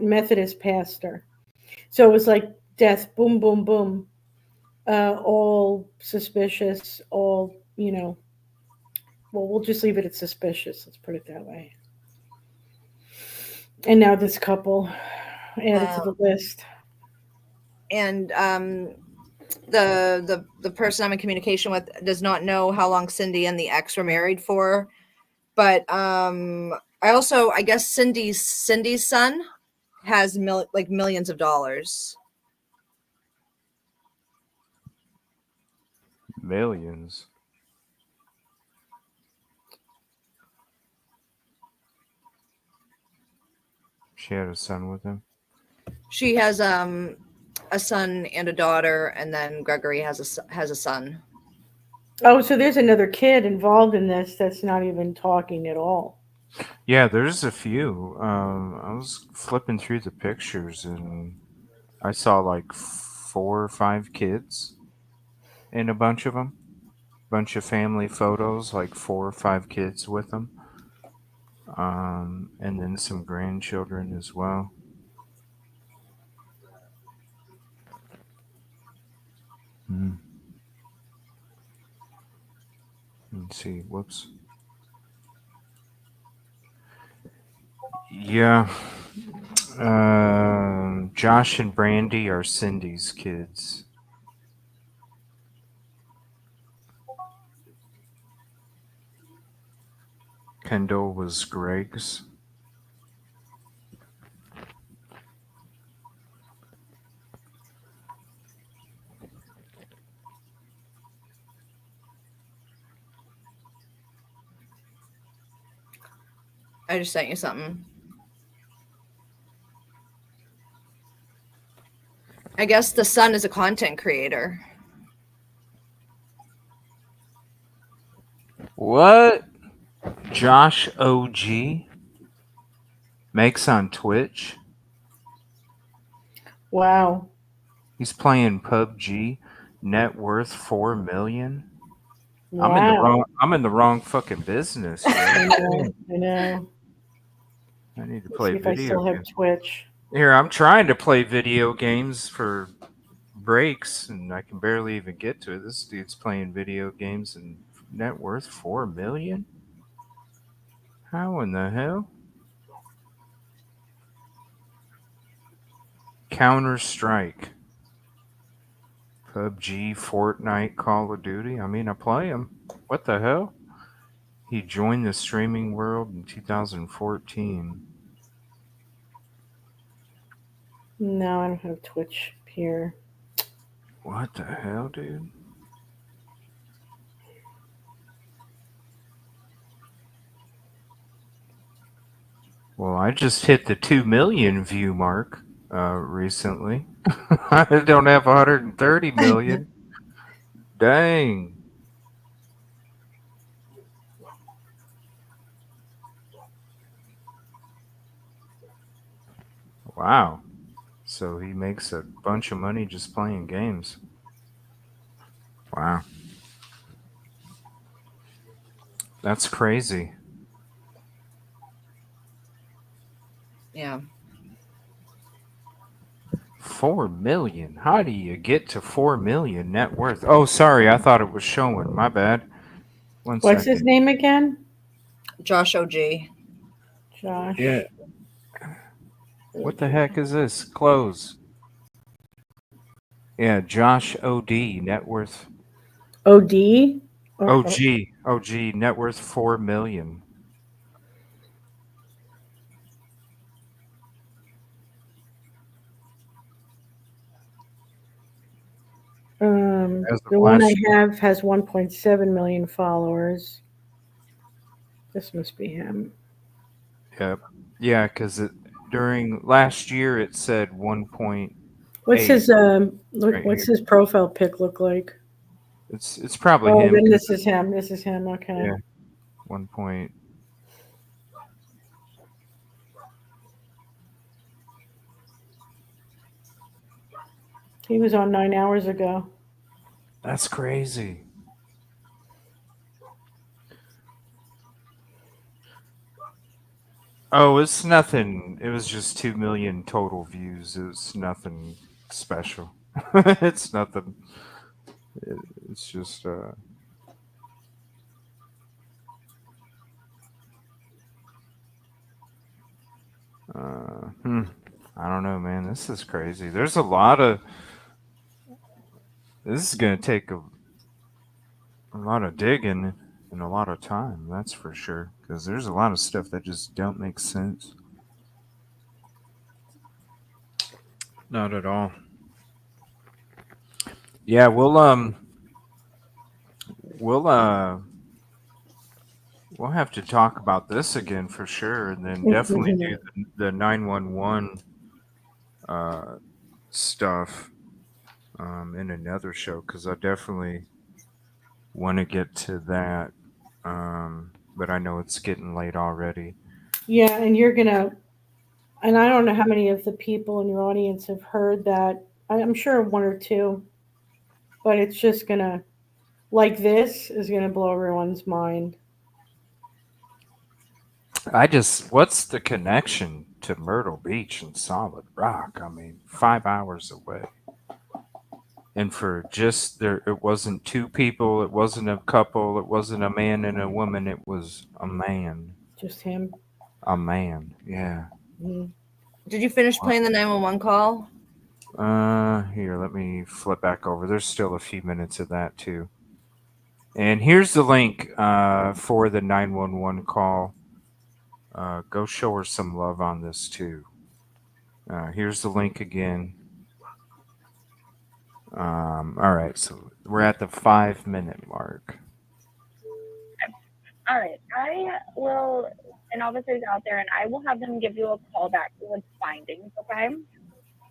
Methodist pastor. So it was like death, boom, boom, boom, all suspicious, all Well, we'll just leave it at suspicious. Let's put it that way. And now this couple added to the list. And the person I'm in communication with does not know how long Cindy and the ex were married for, but I guess Cindy's son has millions of dollars. Millions. She had a son with him. She has a son and a daughter, and then Gregory has a son. Oh, so there's another kid involved in this that's not even talking at all. Yeah, there's a few. I was flipping through the pictures and I saw like 4 or 5 kids in a bunch of them. Bunch of family photos, like 4 or 5 kids with them. And then some grandchildren as well. Let's see. Whoops. Yeah. Josh and Brandy are Cindy's kids. Kendall was Greg's. I just sent you something. I guess the son is a content creator. What? Josh OG makes on Twitch. Wow. He's playing PUBG. Net worth 4 million. Wow. I'm in the wrong fucking business. I know. I need to Let's play see if I video still have games. Twitch. Here, I'm trying to play video games for breaks, and I can barely even get to it. This dude's playing video games and net worth 4 million. How in the hell? Counter-Strike, PUBG, Fortnite, Call of Duty. I mean, I play them. What the hell? He joined the streaming world in 2014. No, I don't have Twitch here. What the hell, dude? Well, I just hit the 2 million view mark recently. I don't have 130 million. Dang. Wow. So he makes a bunch of money just playing games. Wow. That's crazy. Yeah. 4 million. How do you get to 4 million net worth? Oh, sorry, I thought it was showing. My bad. One What's his second. name again? Josh OG. Josh. Yeah. What the heck is this? Close. Yeah, Josh OD net worth. OD? Or, OG net worth 4 million. As of the one I last year. have has 1.7 million followers. This must be him. Yep. Yeah, because during last year it said 1.8. What's his right what's here. his profile pic look like? It's probably Oh, him. then this is him. This is him. Okay. Yeah. 1 point. He was on 9 hours ago. That's crazy. Oh, it's nothing. It was just 2 million total views. It's nothing special. It's nothing. It's just I don't know, man. This is crazy. There's a lot of. This is gonna take a lot of digging and a lot of time. That's for sure. Because there's a lot of stuff that just don't make sense. Not at all. Yeah, we'll we'll have to talk about this again for sure, and then definitely do the 911 stuff in another show because I definitely want to get to that. But I know it's getting late already. Yeah, and you're gonna, and I don't know how many of the people in your audience have heard that. I'm sure one or two, but it's just gonna, like this, is gonna blow everyone's mind. What's the connection to Myrtle Beach and Solid Rock? I mean, 5 hours away. And for just there, it wasn't two people, it wasn't a couple, it wasn't a man and a woman, it was a man. Just him. A man, yeah. Did you finish playing the 911 call? Here, let me flip back over. There's still a few minutes of that too. And here's the link for the 911 call. Go show her some love on this too. Here's the link again. All right, so we're at the 5-minute mark. All right. I will send officers out there, and I will have them give you a call back with findings. Okay.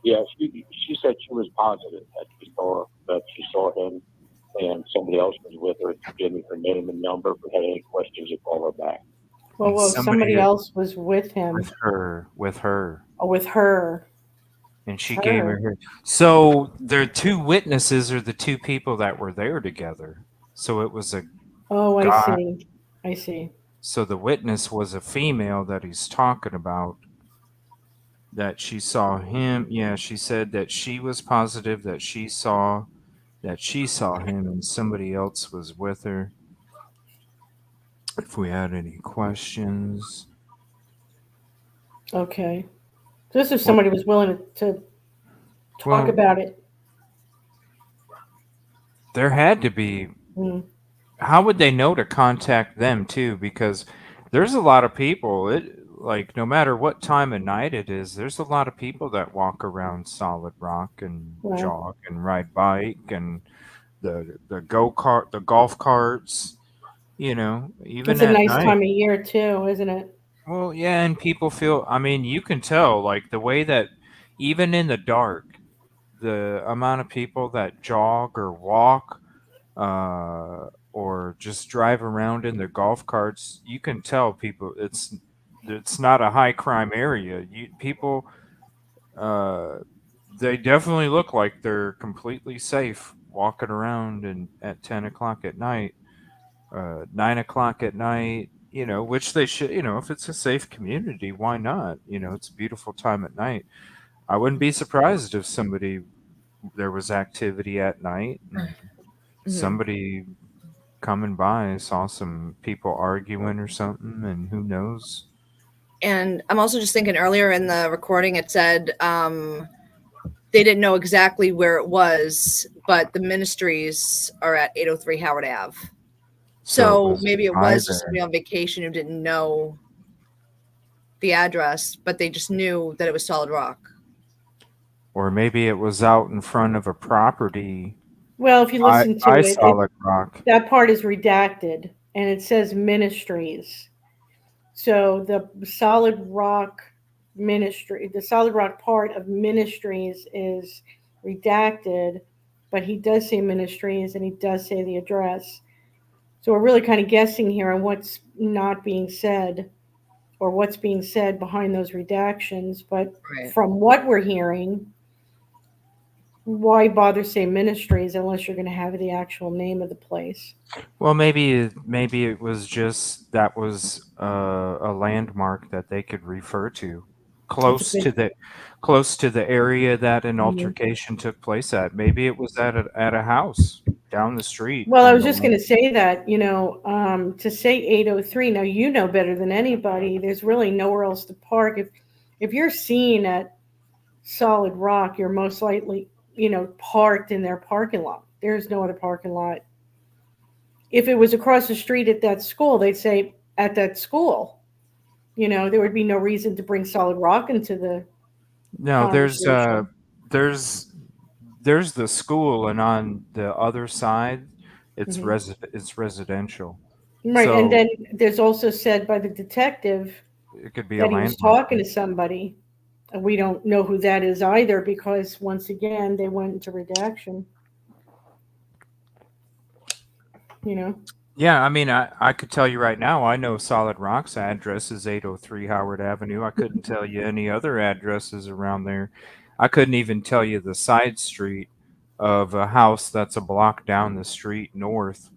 Yeah, she said she was positive that she saw him, and somebody else was with her. She gave me her name and number. If we had any questions, you call her back. Well, somebody else was with him. With her. Oh, with her. And she gave her. So the two witnesses are the two people that were there together. So it was a. Oh, I guy. see. I see. So the witness was a female that he's talking about. That she saw him. Yeah, she said that she was positive that she saw him, and somebody else was with her. If we had any questions. Okay. Just if somebody was willing to talk about it. There had to be. How would they know to contact them too? Because there's a lot of people. Like no matter what time of night it is, there's a lot of people that walk around Solid Rock and jog and ride bike and the go-kart, the golf carts. You know, even it's a nice night. time of year too, isn't it? Well, yeah, and people feel. I mean, you can tell like the way that even in the dark, the amount of people that jog or walk. Or just drive around in their golf carts, you can tell people it's not a high crime area. People, they definitely look like they're completely safe walking around and at 10 o'clock at night, 9 o'clock at night. You know, which they should. You know, if it's a safe community, why not? You know, it's a beautiful time at night. I wouldn't be surprised if there was activity at night and somebody coming by saw some people arguing or something, and who knows. And I'm also just thinking earlier in the recording, it said they didn't know exactly where it was, but the ministries are at 803 Howard Ave. So maybe it was just somebody on vacation who didn't know the address, but they just knew that it was Solid Rock. Or maybe it was out in front of a property. Well, if you listen to it, Solid Rock. that part is redacted, and it says ministries. So the Solid Rock ministry, the Solid Rock part of ministries is redacted, but he does say ministries and he does say the address. So we're really kind of guessing here on what's not being said or what's being said behind those redactions. But from what we're hearing, why bother say ministries unless you're going to have the actual name of the place? Well, maybe it was just that was a landmark that they could refer to, close to the area that an altercation took place at. Maybe it was at a house down the street. Well, I was just going to say that, to say 803. Now you know better than anybody. There's really nowhere else to park. If you're seen at Solid Rock, you're most likely parked in their parking lot. There's no other parking lot. If it was across the street at that school, they'd say at that school. There would be no reason to bring Solid Rock into the conversation. There's the school, and on the other side, it's residential. Right, so and then there's also said by the detective it could be that a he was landmark. talking to somebody. We don't know who that is either because, once again, they went into redaction. Yeah, I mean, I could tell you right now, I know Solid Rock's address is 803 Howard Avenue. I couldn't tell you any other addresses around there. I couldn't even tell you the side street of a house that's a block down the street north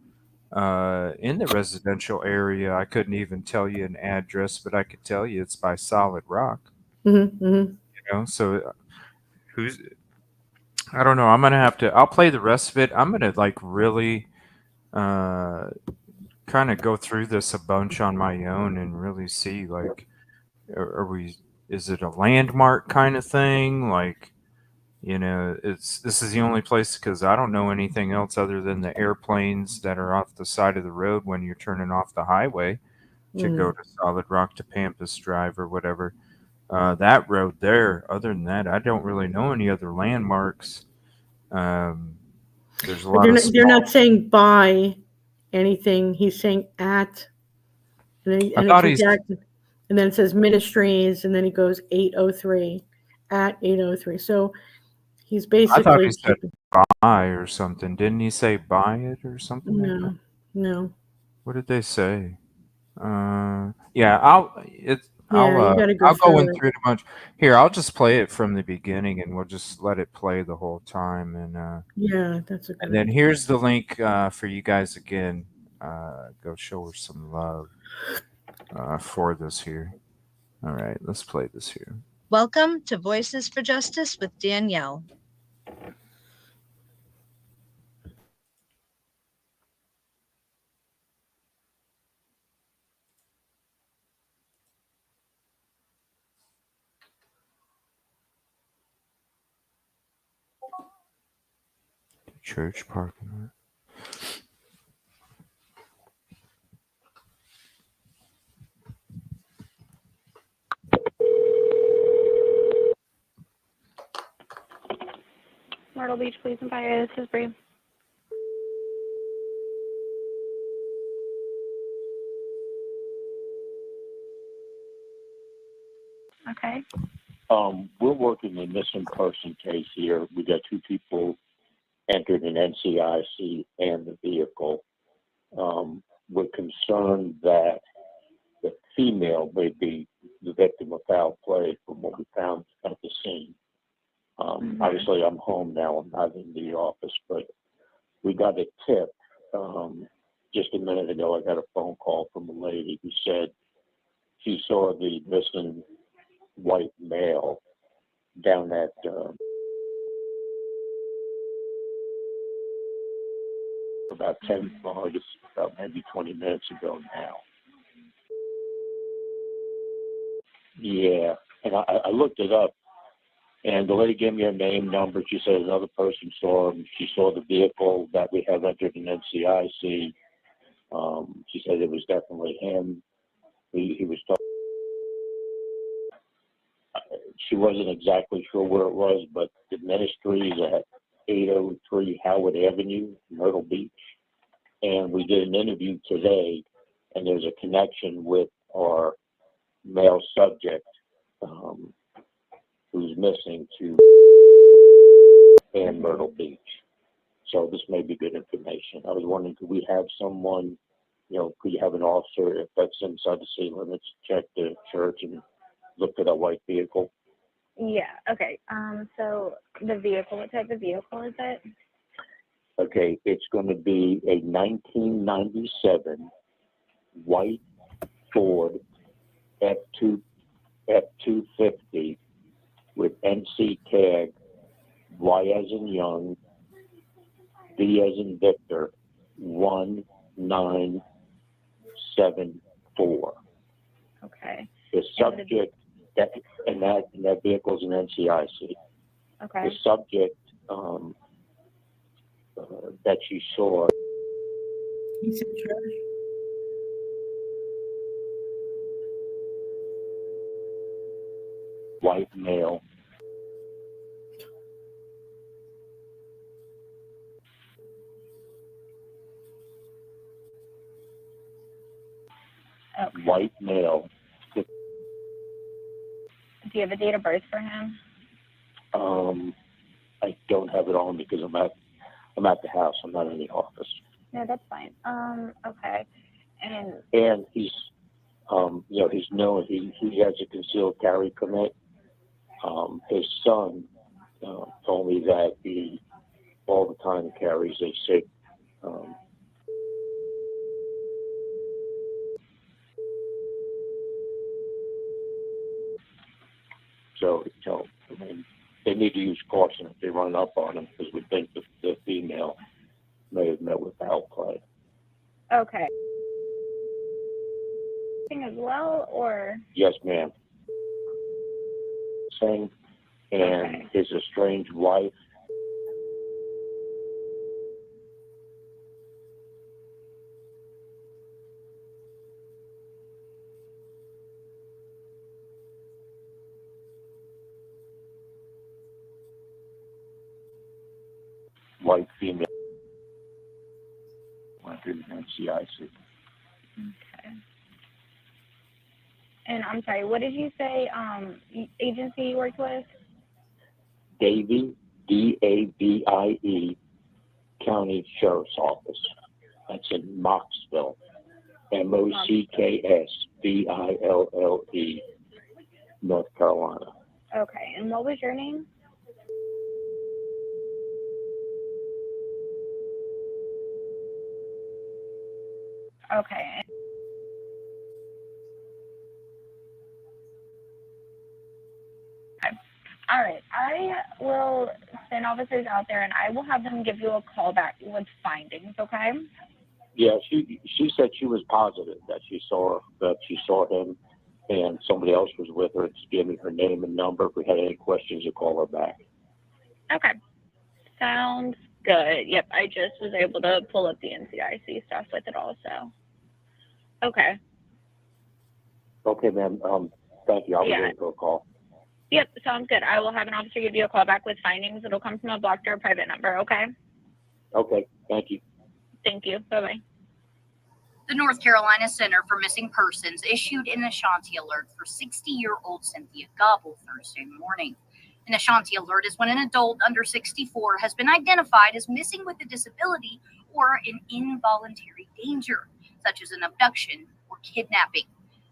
in the residential area. I couldn't even tell you an address, but I could tell you it's by Solid Rock. So I don't know. I'll play the rest of it. I'm going to really kind of go through this a bunch on my own and really see is it a landmark kind of thing? This is the only place, because I don't know anything else other than the airplanes that are off the side of the road when you're turning off the highway to go to Solid Rock to Pampas Drive or whatever. That road there. Other than that, I don't really know any other landmarks. There's a lot of they're not saying by anything. He's saying at, and it's redacted. And then it says ministries, and then he goes 803 at 803. So he's basically. I thought he said buy or something. Didn't he say buy it or something? No, no. What did they say? Yeah, I'll go in through it a bunch. Here, I'll just play it from the beginning, and we'll just let it play the whole time. And yeah, that's a good. And then here's the link for you guys again. Go show her some love for this here. All right, let's play this here. Welcome to Voices for Justice with Danielle. Church parking lot. Myrtle Beach Police and Fire, this is Bree. Okay. We're working a missing person case here. We got two people entered in NCIC and the vehicle. We're concerned that the female may be the victim of foul play from what we found at the scene. Obviously, I'm home now. I'm not in the office, but we got a tip just a minute ago. I got a phone call from a lady who said she saw the missing white male down at about 10, well, just about maybe 20 minutes ago now. Yeah, and I looked it up, and the lady gave me her name, number. She said another person saw him. She saw the vehicle that we have entered in NCIC. She said it was definitely him. He was talking. She wasn't exactly sure where it was, but the ministry is at 803 Howard Avenue, Myrtle Beach. And we did an interview today, and there's a connection with our male subject who's missing to in Myrtle Beach. So this may be good information. I was wondering, could we have someone, could you have an officer, if that's inside the city limits, check the church and look for that white vehicle? Yeah, okay. So the vehicle, what type of vehicle is it? Okay, it's going to be a 1997 white Ford F-250 with NC tag Y as in Young, V as in Victor, 1974. Okay. The subject, that vehicle's an NCIC. Okay. The subject that you saw. He's in church. White male. Okay. White male. Do you have a date of birth for him? I don't have it on because I'm at the house. I'm not in the office. No, that's fine. Okay. And he's he's known he has a concealed carry permit. His son told me that he all the time carries a SIG. So I mean, they need to use caution if they run up on him, because we think that the female may have met with foul play. Okay. As well, or? Yes, ma'am. Same. And his estranged wife. White female. Went through the NCIC. Okay. And I'm sorry, what did you say agency you worked with? Davie, D-A-V-I-E, County Sheriff's Office. That's in Mocksville. M-O-C-K-S-V-I-L-L-E, North Carolina. Okay, and what was your name? Okay. All right. I will send officers out there, and I will have them give you a call back with findings. Okay. Yeah, she said she was positive that she saw him, and somebody else was with her. She gave me her name and number. If we had any questions, you call her back. Okay. Sounds good. Yep, I just was able to pull up the NCIC stuff with it also. Okay. Okay, ma'am. Thank you. I'll be waiting for a call. Yep, sounds good. I will have an officer give you a call back with findings. It'll come from a blocked or a private number, okay? Okay, thank you. Thank you. Bye-bye. The North Carolina Center for Missing Persons issued an Ashanti alert for 60-year-old Cynthia Gobble Thursday morning. An Ashanti alert is when an adult under 64 has been identified as missing with a disability or in involuntary danger, such as an abduction or kidnapping.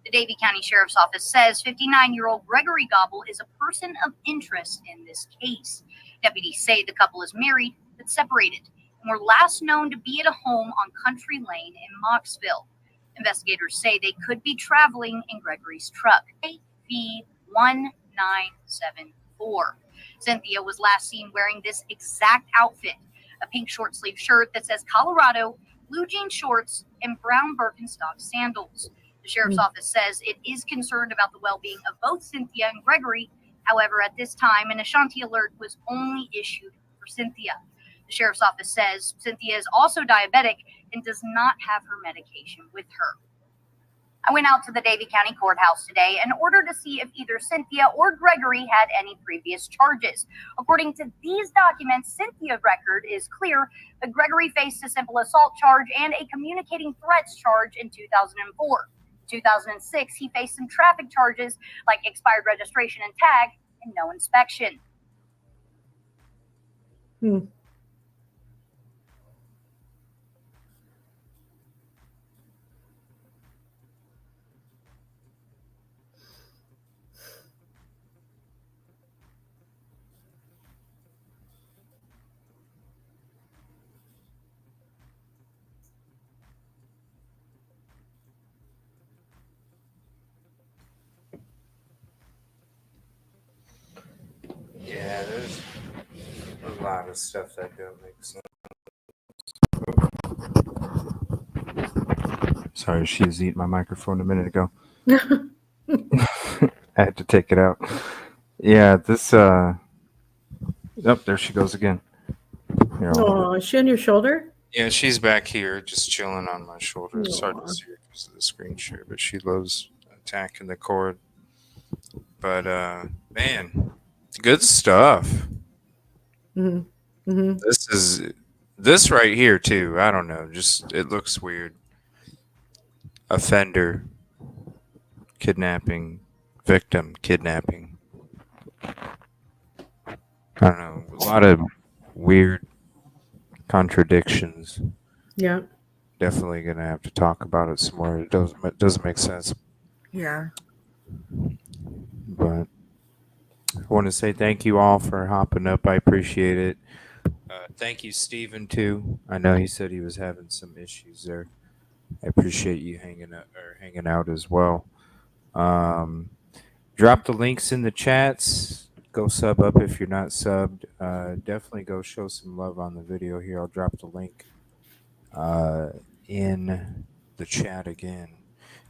The Davie County Sheriff's Office says 59-year-old Gregory Gobble is a person of interest in this case. Deputies say the couple is married but separated and were last known to be at a home on Country Lane in Mocksville. Investigators say they could be traveling in Gregory's truck, AV1974. 2004. Cynthia was last seen wearing this exact outfit, a pink short sleeve shirt that says Colorado, blue jean shorts, and brown Birkenstock sandals. The sheriff's office says it is concerned about the well-being of both Cynthia and Gregory. However, at this time, an Ashanti alert was only issued for Cynthia. The sheriff's office says Cynthia is also diabetic and does not have her medication with her. I went out to the Davie County Courthouse today in order to see if either Cynthia or Gregory had any previous charges. According to these documents, Cynthia's record is clear, but Gregory faced a simple assault charge and a communicating threats charge in 2004. In 2006, he faced some traffic charges like expired registration and tag and no inspection. Yeah, there's a lot of stuff that don't make sense. Sorry, she was eating my microphone a minute ago. I had to take it out. Yeah, this oh, there she goes again. Oh, is she on your shoulder? Yeah, she's back here, just chilling on my shoulder. It's hard to see her because of the screen share, but she loves attacking the cord. But man, good stuff. This right here too. I don't know, just it looks weird. Offender, kidnapping, victim, kidnapping. I don't know, a lot of weird contradictions. Yeah. Definitely gonna have to talk about it some more. It doesn't make sense. Yeah. But I want to say thank you all for hopping up. I appreciate it. Thank you, Steven, too. I know he said he was having some issues there. I appreciate you hanging out as well. Drop the links in the chats. Go sub up if you're not subbed. Definitely go show some love on the video here. I'll drop the link in the chat again.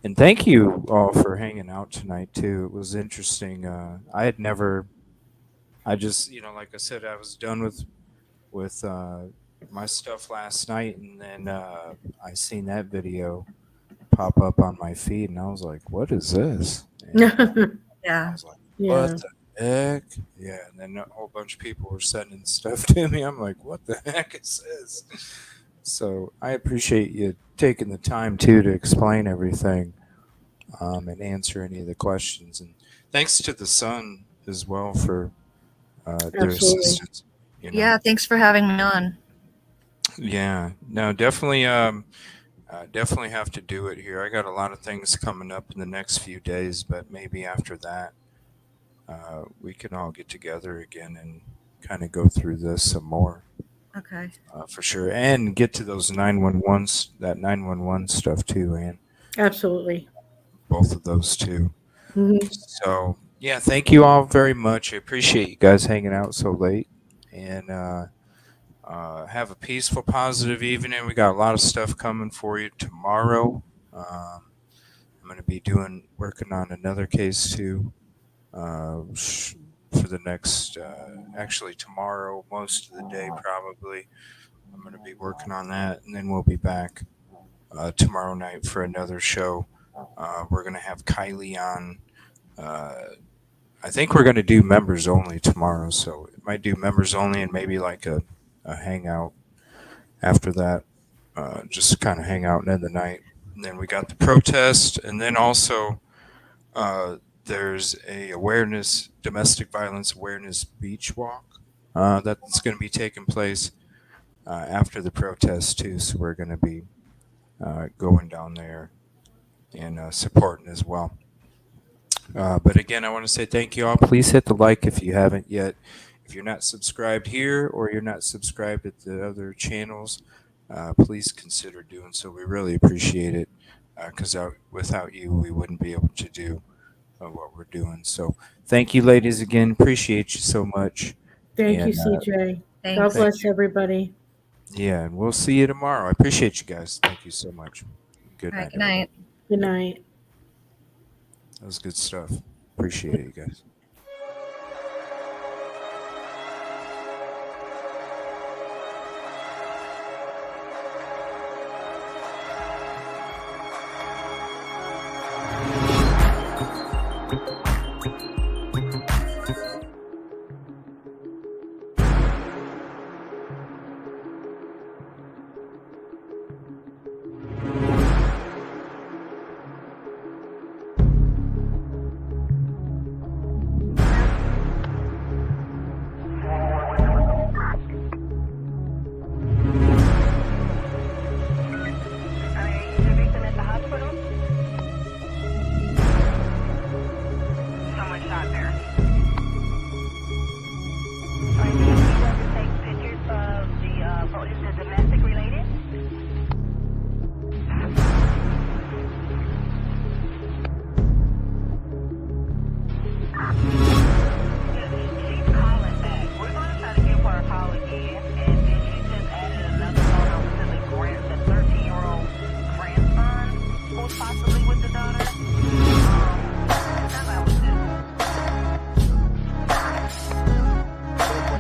And thank you all for hanging out tonight too. It was interesting. I just, like I said, I was done with my stuff last night, and then I seen that video pop up on my feed, and I was like, "What is this?" And Yeah. I was like, "What the heck?" Yeah, and then a whole bunch of people were sending stuff to me. I'm like, "What the heck is this?" So I appreciate you taking the time too to explain everything and answer any of the questions. And thanks to the Sun as well for their assistance. Yeah, thanks for having me on. Yeah, no, definitely definitely have to do it here. I got a lot of things coming up in the next few days, but maybe after that we can all get together again and kind of go through this some more. Okay. For sure, and get to those 911 stuff too, Ann. Absolutely. Both of those too. So yeah, thank you all very much. I appreciate you guys hanging out so late, and have a peaceful, positive evening. We got a lot of stuff coming for you tomorrow. I'm going to be working on another case too for the next, actually tomorrow, most of the day probably. I'm going to be working on that, and then we'll be back tomorrow night for another show. We're going to have Kylie on. I think we're going to do members only tomorrow, so it might do members only and maybe like a hangout after that, just kind of hang out and end the night. And then we got the protest, and then also there's a domestic violence awareness beach walk that's going to be taking place after the protest too. So we're going to be going down there and supporting as well. But again, I want to say thank you all. Please hit the like if you haven't yet. If you're not subscribed here or you're not subscribed at the other channels, please consider doing so. We really appreciate it because without you, we wouldn't be able to do of what we're doing. So thank you, ladies, again. Appreciate you so much. Thank you, And CJ. God Thanks. bless everybody. yeah, and we'll see you tomorrow. I appreciate you guys. Thank you so much. Good All right, night. good night. Good night. That was good stuff. Appreciate it, you guys. Someone shot there. Alright, do you need us to take pictures of is it domestic related? She's calling back. We're going to try to give her a call again, and then she just added another phone number to the 13-year-old grandson who's possibly with the daughter. That was it. Where's the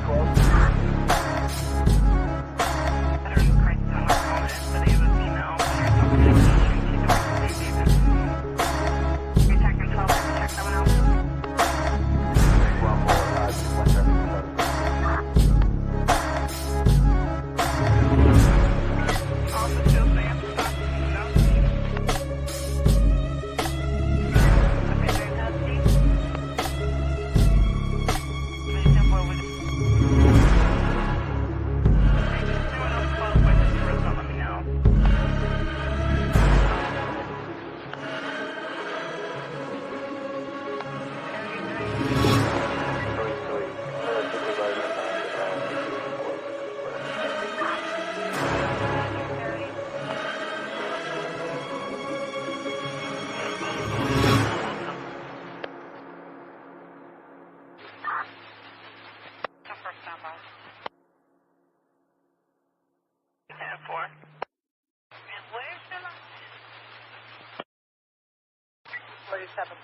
47.